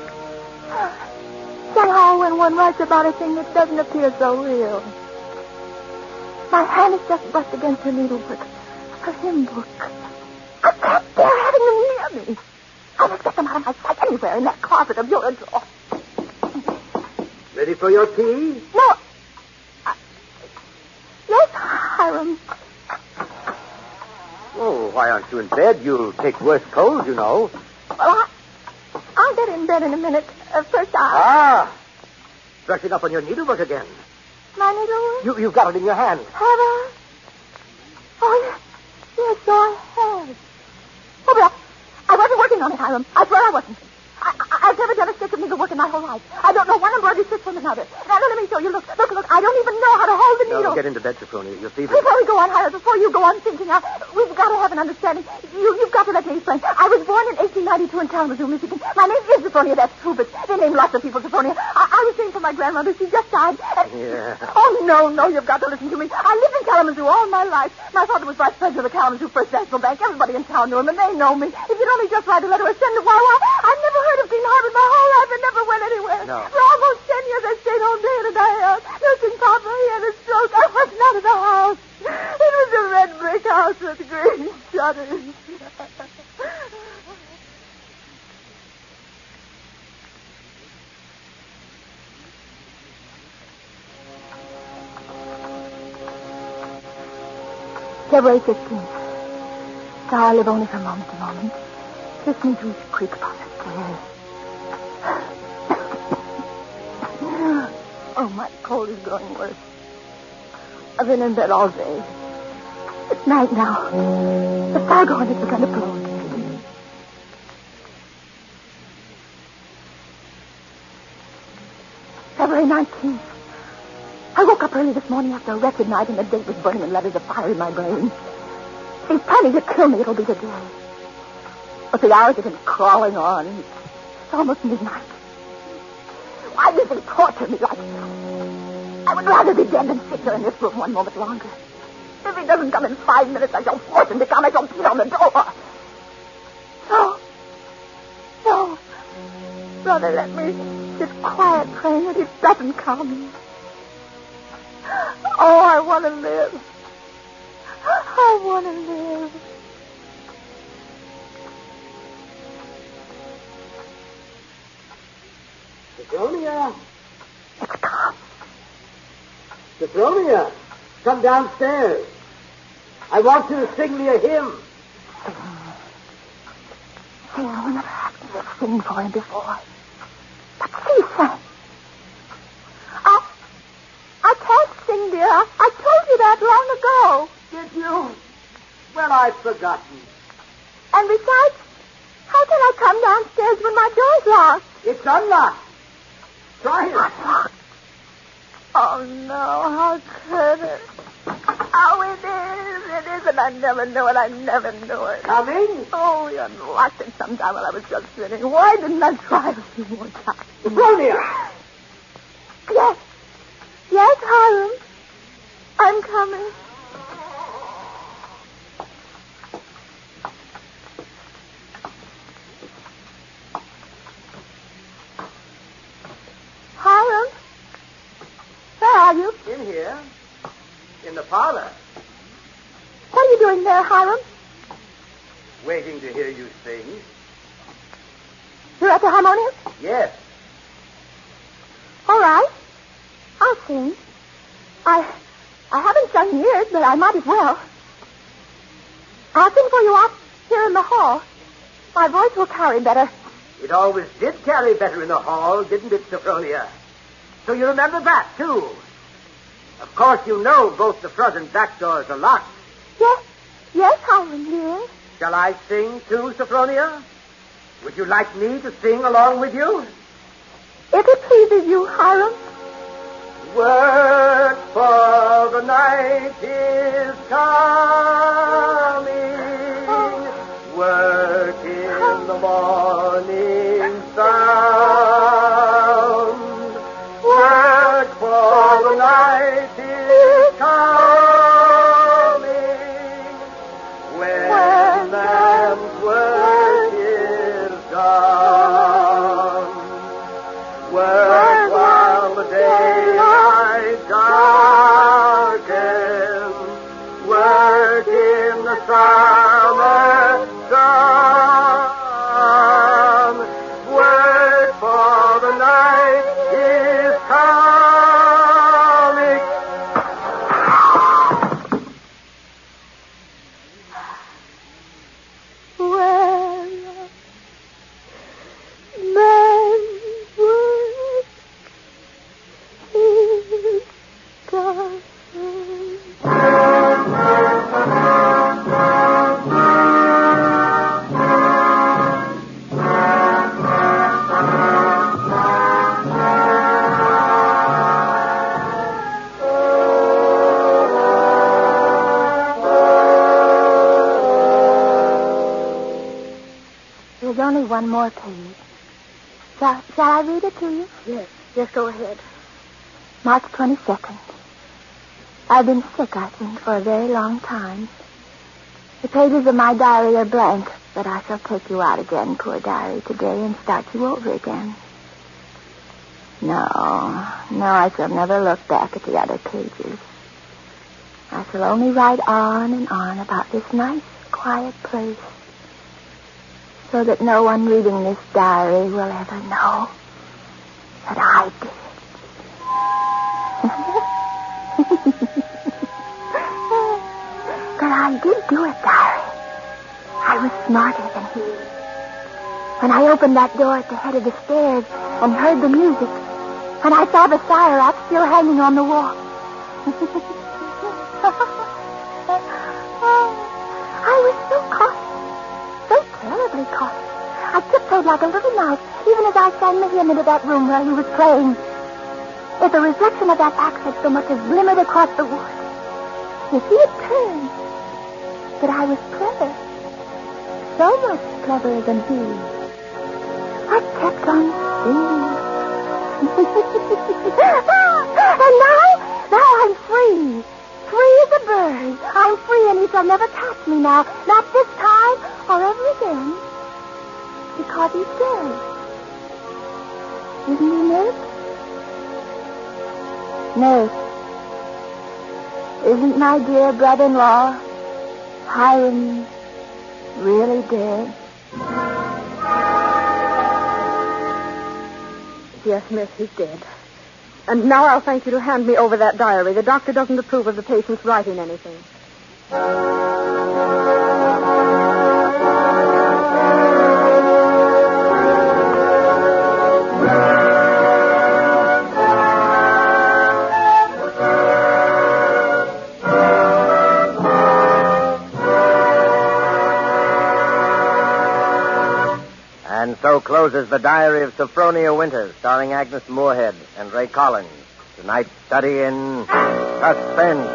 Somehow, when one writes about a thing, it doesn't appear so real. My hand is just brushed against her needlework, her hymn book. I can't bear having them near me. I must get them out of my sight anywhere in that closet of your drawer. Ready for your tea? No. Yes, Hiram. Oh, why aren't you in bed? You'll take worse colds, you know. Well, I'll get in bed in a minute. First, Brushing up on your needlework again. My needlework? You've got it in your hand. Have I? Oh, yes, so I have. Oh, but I wasn't working on it, Hiram. I swear I wasn't. I've never done a stitch of needlework in my whole life. I don't know one embroidery stitch from another. Now, let me show you. Look. I don't even know how to hold the needle. No, get into bed, Sophronia. You'll see that... Before we go on, Hiram, before you go on thinking, we've got to have an understanding. You've got to let me explain. I was born in 1892 in Kalamazoo, Michigan. My name is Sophronia, that's true, but they name lots of people Sophronia. I was named for my grandmother. She just died. Yeah. Oh, no, you've got to listen to me. I lived in Kalamazoo all my life. My father was vice president of the Kalamazoo First National Bank. Everybody in town knew him, and they know me. If you'd only just write a letter or send it, why, I've never heard of Green Harbor my whole life. I never went anywhere. No. For almost 10 years, I stayed home day in and day out, nursing Papa. He had a stroke. I was not in the house. It was a He shudders. February 15th. So I live only from moment to moment. Listening to each creak upon the stairs. Oh, my cold is growing worse. I've been in bed all day. It's night now. The foghorn has begun to blow again. February 19th. I woke up early this morning after a wretched night, and the date was burning in letters of fire in my brain. If he's planning to kill me, it'll be today. But the hours have been crawling on. It's almost midnight. Why does he torture me like this? I would rather be dead than sit here in this room one moment longer. If he doesn't come in 5 minutes, I shall force him to come. I shall beat on the door. No. Brother, let me sit quiet praying that he doesn't come. Oh, I want to live. I want to live. Sophronia. It's come. Sophronia, come downstairs. I want you to sing me a hymn. Sing. I never asked you to sing for him before. But she sang. I can't sing, dear. I told you that long ago. Did you? Well, I'd forgotten. And besides, how can I come downstairs when my door's locked? It's unlocked. Try it. Unlocked. Oh, no. How could it? Oh, it is, and I never knew it. I never knew it. Coming? Oh, you unlocked it sometime while I was just sitting. Why didn't I try a few more times? Sophronia! Yes. Yes, Hiram. I'm coming. Hiram? Where are you? In here. In the parlor. What are you doing there, Hiram? Waiting to hear you sing. You're at the harmonium? Yes. All right. I'll sing. I haven't sung years, but I might as well. I'll sing for you out here in the hall. My voice will carry better. It always did carry better in the hall, didn't it, Sophronia? So you remember that, too. Of course, you know both the front and back doors are locked. Yes, Hiram, dear. Shall I sing, too, Sophronia? Would you like me to sing along with you? If it pleases you, Hiram. Work for the night is coming. Work in the morning sun. Work for the night is coming. When man's work is done. Work while the daylight darkens. Work in the summer sun. Work for the night is coming. Well, man's work is done. There's only one more page. Shall I read it to you? Yes, go ahead. March 22nd. I've been sick, I think, for a very long time. The pages of my diary are blank, but I shall take you out again, poor diary, today and start you over again. No, I shall never look back at the other pages. I shall only write on and on about this nice, quiet place so that no one reading this diary will ever know that I did it. But I did do it, diary. I was smarter than he. When I opened that door at the head of the stairs and heard the music, and I saw the fire axe still hanging on the wall. I was so cautious, so terribly cautious. I tiptoed like a little mouse, even as I sang the hymn into that room where he was playing. If the reflection of that axe had so much as glimmered across the wood, if he had turned, but I was clever, so much cleverer than he. I kept on singing. And now I'm free. Free as a bird. I'm free and he shall never catch me now. Not this time or ever again. Because he's dead. Isn't he, Nurse? Nurse. Isn't my dear brother-in-law, Hiram, really dead? Yes, miss, he's dead. And now I'll thank you to hand me over that diary. The doctor doesn't approve of the patient's writing anything. And so closes The Diary of Sophronia Winters, starring Agnes Moorehead and Ray Collins. Tonight's study in Suspense.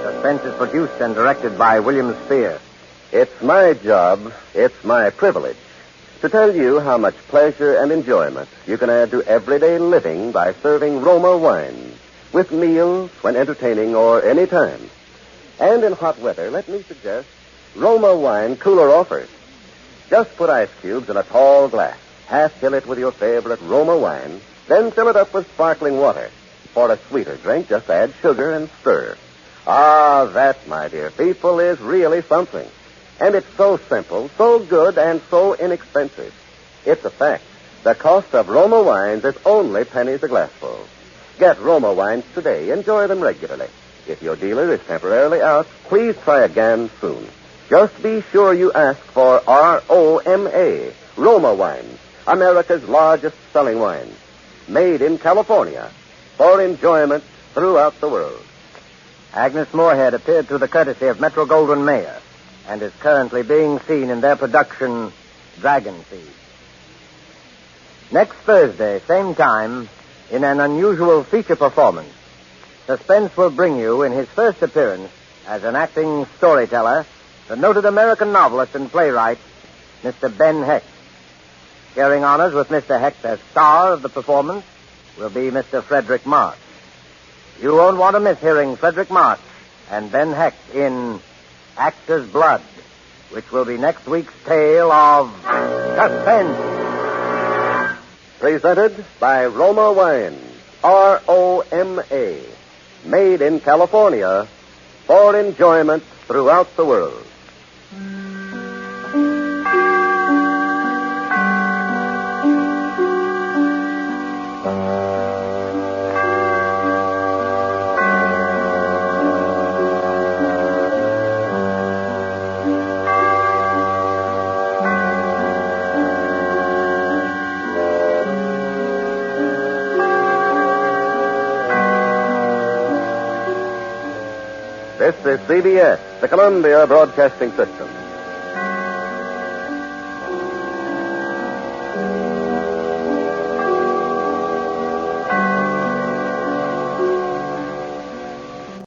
Suspense is produced and directed by William Spear. It's my job, it's my privilege, to tell you how much pleasure and enjoyment you can add to everyday living by serving Roma wines with meals, when entertaining, or any time. And in hot weather, let me suggest Roma wine cooler offers. Just put ice cubes in a tall glass, half fill it with your favorite Roma wine, then fill it up with sparkling water. For a sweeter drink, just add sugar and stir. Ah, that, my dear people, is really something. And it's so simple, so good, and so inexpensive. It's a fact. The cost of Roma wines is only pennies a glassful. Get Roma wines today. Enjoy them regularly. If your dealer is temporarily out, please try again soon. Just be sure you ask for R-O-M-A, Roma wines, America's largest selling wines, made in California, for enjoyment throughout the world. Agnes Moorehead appeared through the courtesy of Metro-Goldwyn-Mayer and is currently being seen in their production, Dragon Seed. Next Thursday, same time, in an unusual feature performance, Suspense will bring you, in his first appearance as an acting storyteller, the noted American novelist and playwright, Mr. Ben Hecht. Sharing honors with Mr. Hecht as star of the performance will be Mr. Frederick March. You won't want to miss hearing Frederick March and Ben Hecht in Actor's Blood, which will be next week's tale of Suspense. Presented by Roma Wines, R-O-M-A, made in California for enjoyment throughout the world. This is CBS, the Columbia Broadcasting System.